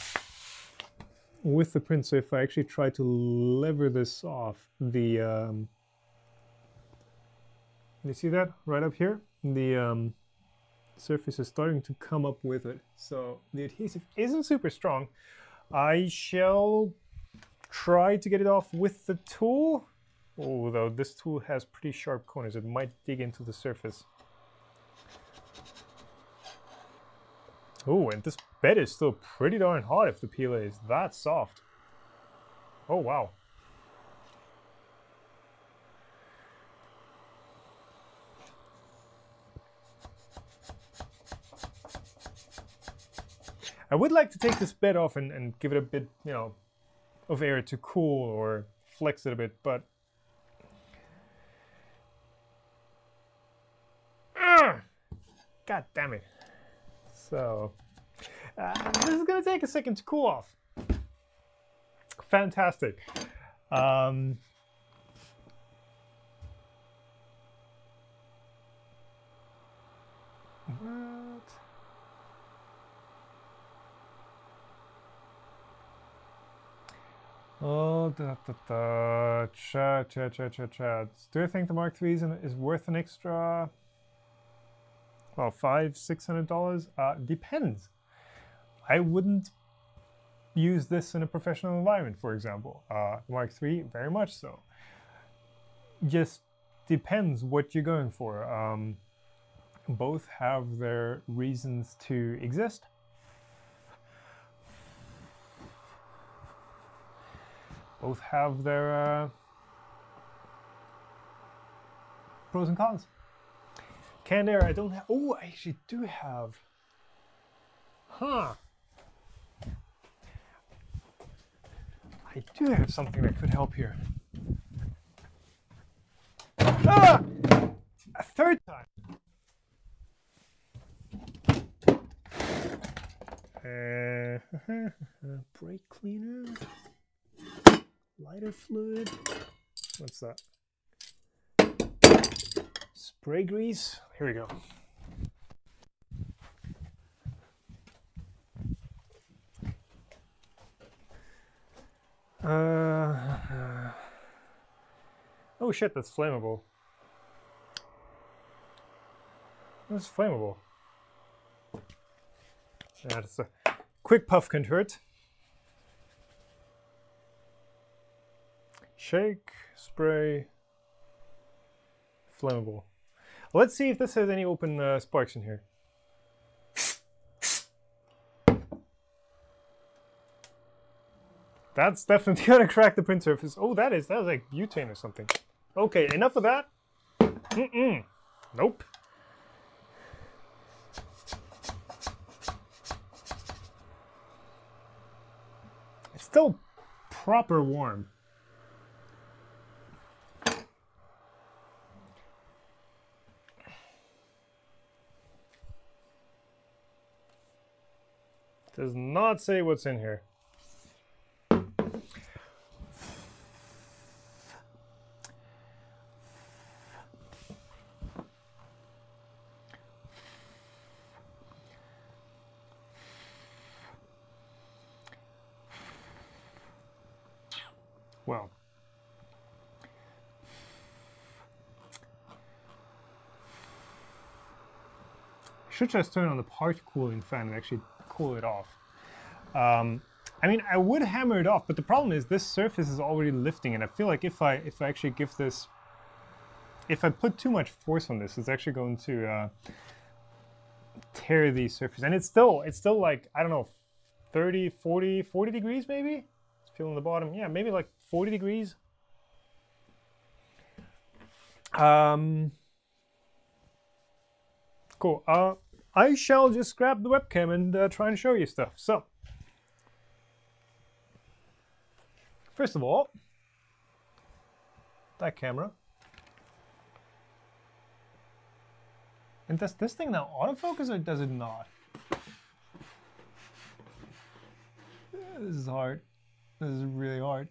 So if I actually try to lever this off, the you see that right up here? The surface is starting to come up with it. So the adhesive isn't super strong. I shall try to get it off with the tool. Although this tool has pretty sharp corners, it might dig into the surface. Oh, and this bed is still pretty darn hot if the PLA is that soft. Oh, wow. I would like to take this bed off and give it a bit, you know, of air to cool or flex it a bit, but God damn it. So, this is going to take a second to cool off. Fantastic. What? Oh, chat. Do you think the Mark III is worth an extra, well, $500–600? Depends. I wouldn't use this in a professional environment, for example. Mark III, very much so. Just depends what you're going for. Both have their reasons to exist. Both have their pros and cons. Canned air, I don't have. Oh, I actually do have. Huh. I do have something that could help here. Ah! A third time. Brake cleaner. Lighter fluid. What's that? Spray grease. Here we go. Oh shit, that's flammable. That's flammable. Yeah, just a quick puff can't hurt. Shake, spray, flammable. Let's see if this has any open sparks in here. That's definitely gonna crack the print surface. Oh, that is like butane or something. Okay, enough of that. Nope. It's still proper warm. Does not say what's in here. Well, I should just turn on the part cooling fan and actually cool it off. I mean, I would hammer it off, but the problem is this surface is already lifting, and I feel like if I actually give this, if I put too much force on this, it's actually going to tear the surface. And it's still like, I don't know, 30, 40 degrees maybe? Feeling the bottom, yeah, maybe like 40 degrees. Cool. I shall just grab the webcam and try and show you stuff. So, first of all, that camera. And does this thing now autofocus or does it not? This is hard. This is really hard.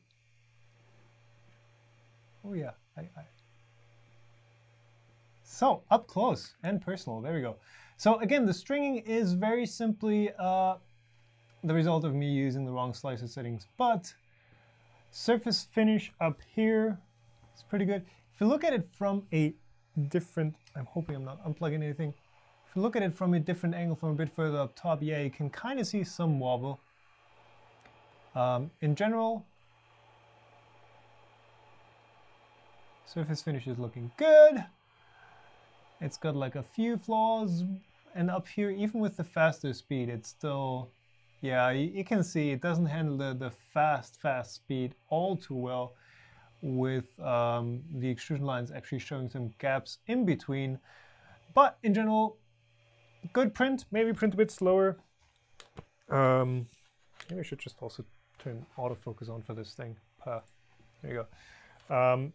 Oh yeah. So, up close and personal. There we go. So again, the stringing is very simply the result of me using the wrong slicer settings, but surface finish up here is pretty good. If you look at it from a different, I'm hoping I'm not unplugging anything. If you look at it from a different angle, from a bit further up top, yeah, you can kind of see some wobble. In general, surface finish is looking good. It's got like a few flaws, and up here, even with the faster speed, it's still, yeah, you can see it doesn't handle the fast speed all too well, with the extrusion lines actually showing some gaps in between. But in general, good print, maybe print a bit slower. Maybe I should just also turn autofocus on for this thing. There you go.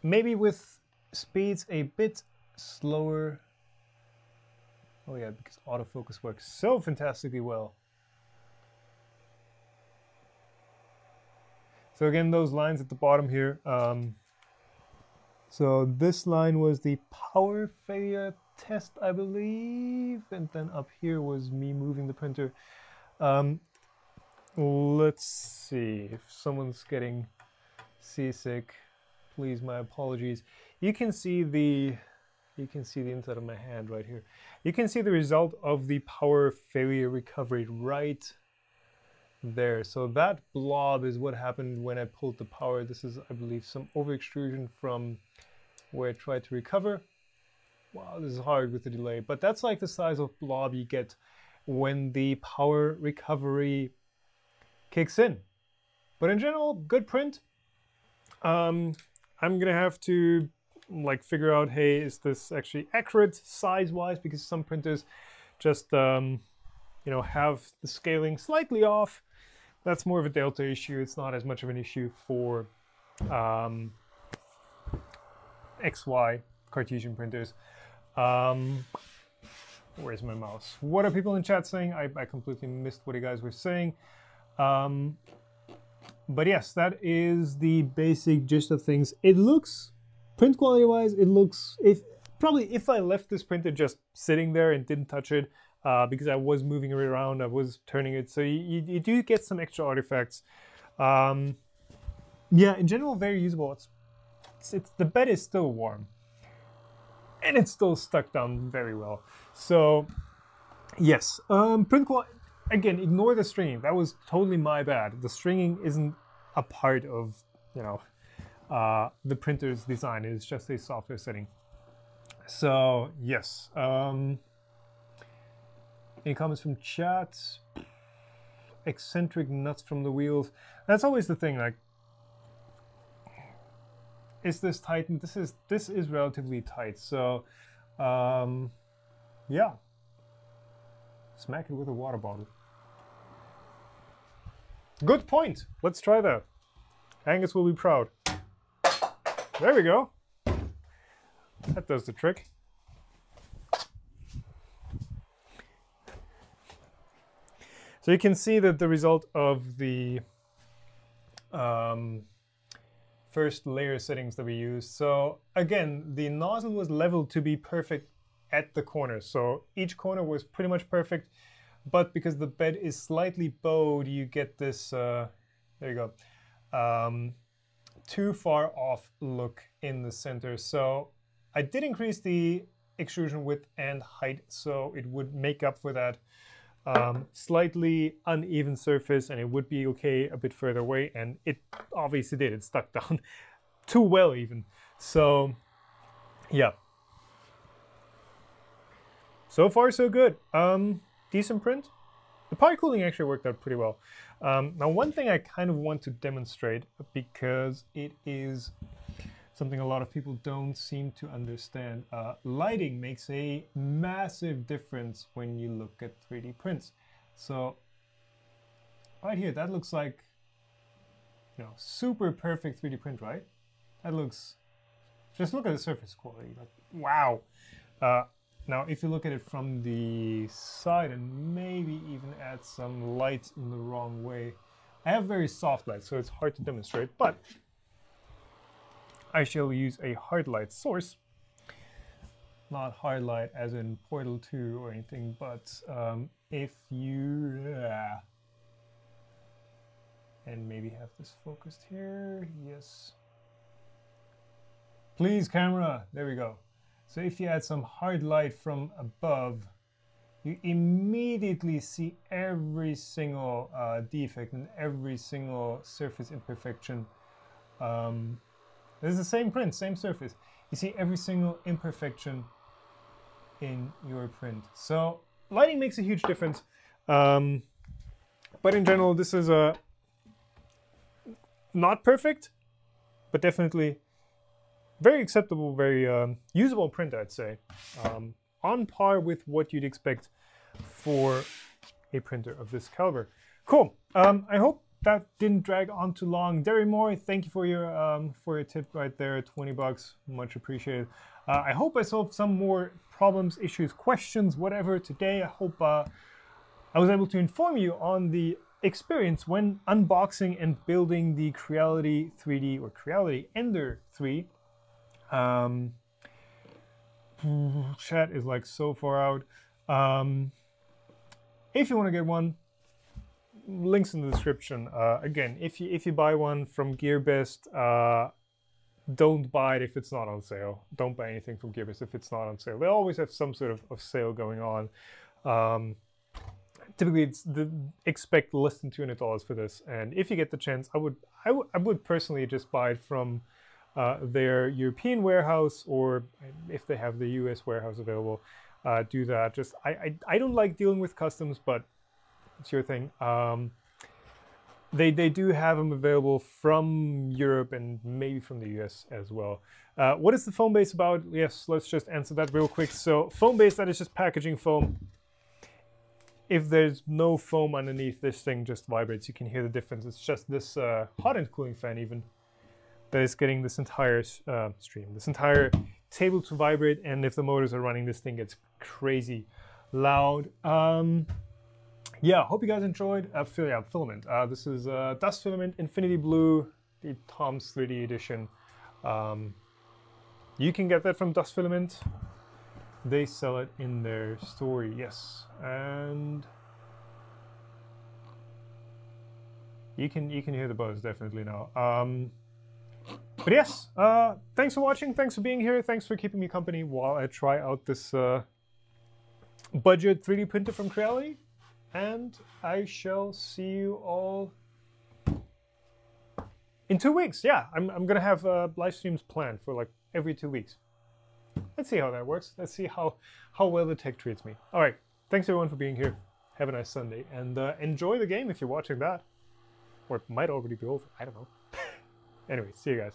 Maybe with speeds a bit slower. Oh yeah, because autofocus works so fantastically well. So again, those lines at the bottom here. So this line was the power failure test, I believe, and then up here was me moving the printer. Let's see if someone's getting seasick. Please, my apologies. You can see the inside of my hand right here. You can see the result of the power failure recovery right there. So that blob is what happened when I pulled the power. This is, I believe, some over extrusion from where I tried to recover. Wow, this is hard with the delay, but that's like the size of blob you get when the power recovery kicks in. But in general, good print. I'm gonna have to like figure out, hey, is this actually accurate size-wise? Because some printers just you know, have the scaling slightly off. That's more of a delta issue. It's not as much of an issue for XY Cartesian printers. Where's my mouse? What are people in chat saying? I completely missed what you guys were saying. But yes, that is the basic gist of things. It looks, print quality wise, it looks, if I left this printer just sitting there and didn't touch it, because I was moving it around, I was turning it, so you do get some extra artifacts. Yeah, in general, very usable. It's the bed is still warm, and it's still stuck down very well. So yes, print quality. Again, ignore the stringing. That was totally my bad. The stringing isn't a part of, you know, the printer's design. It's just a software setting. So yes. Any comments from chat? Eccentric nuts from the wheels. That's always the thing. Like, is this tight? And this is relatively tight. So, yeah. Smack it with a water bottle. Good point. Let's try that. Angus will be proud. There we go. That does the trick. So you can see that the result of the first layer settings that we used. So again, the nozzle was leveled to be perfect at the corners. So each corner was pretty much perfect. But because the bed is slightly bowed, you get this, there you go, too far off look in the center. So I did increase the extrusion width and height so it would make up for that slightly uneven surface, and it would be okay a bit further away. And it obviously did. It stuck down too well even. So yeah. So far so good. Decent print. The power cooling actually worked out pretty well. Now, one thing I kind of want to demonstrate, because it is something a lot of people don't seem to understand. Lighting makes a massive difference when you look at 3D prints. So right here, that looks like, you know, super perfect 3D print, right? That looks, just look at the surface quality, like, wow. Now, if you look at it from the side and maybe even add some light in the wrong way, I have very soft light, so it's hard to demonstrate, but I shall use a hard light source. Not hard light as in Portal 2 or anything, but if you... and maybe have this focused here. Yes. Please, camera. There we go. So if you add some hard light from above, you immediately see every single defect and every single surface imperfection. This is the same print, same surface. You see every single imperfection in your print. So lighting makes a huge difference. But in general, this is not perfect, but definitely very acceptable, very usable print, I'd say. On par with what you'd expect for a printer of this caliber. Cool. I hope that didn't drag on too long. Derry Moore, thank you for your tip right there. 20 bucks, much appreciated. I hope I solved some more problems, issues, questions, whatever today. I hope I was able to inform you on the experience when unboxing and building the Creality 3D or Creality Ender 3. Chat is like so far out. If you want to get one, links in the description. Again, if you buy one from GearBest, don't buy it if it's not on sale. Don't buy anything from GearBest if it's not on sale. They always have some sort of sale going on. Typically, expect less than $200 for this. And if you get the chance, I would personally just buy it from their European warehouse, or if they have the US warehouse available, do that. Just I don't like dealing with customs, but it's your thing. They do have them available from Europe and maybe from the US as well. What is the foam base about? Yes, let's just answer that real quick. So foam base, that is just packaging foam. If there's no foam underneath, this thing just vibrates. You can hear the difference. It's just this Hotend cooling fan even that is getting this entire stream, this entire table to vibrate. And if the motors are running, this thing gets crazy loud. Yeah, hope you guys enjoyed. Filament. This is Dust Filament Infinity Blue, the Tom's 3D edition. You can get that from Dust Filament. They sell it in their store, yes. And you can hear the buzz definitely now. But yes, thanks for watching. Thanks for being here. Thanks for keeping me company while I try out this budget 3D printer from Creality. And I shall see you all in 2 weeks. Yeah, I'm gonna have live streams planned for like every 2 weeks. Let's see how that works. Let's see how well the tech treats me. All right, thanks everyone for being here. Have a nice Sunday, and enjoy the game if you're watching that. Or it might already be over, I don't know. Anyway, see you guys.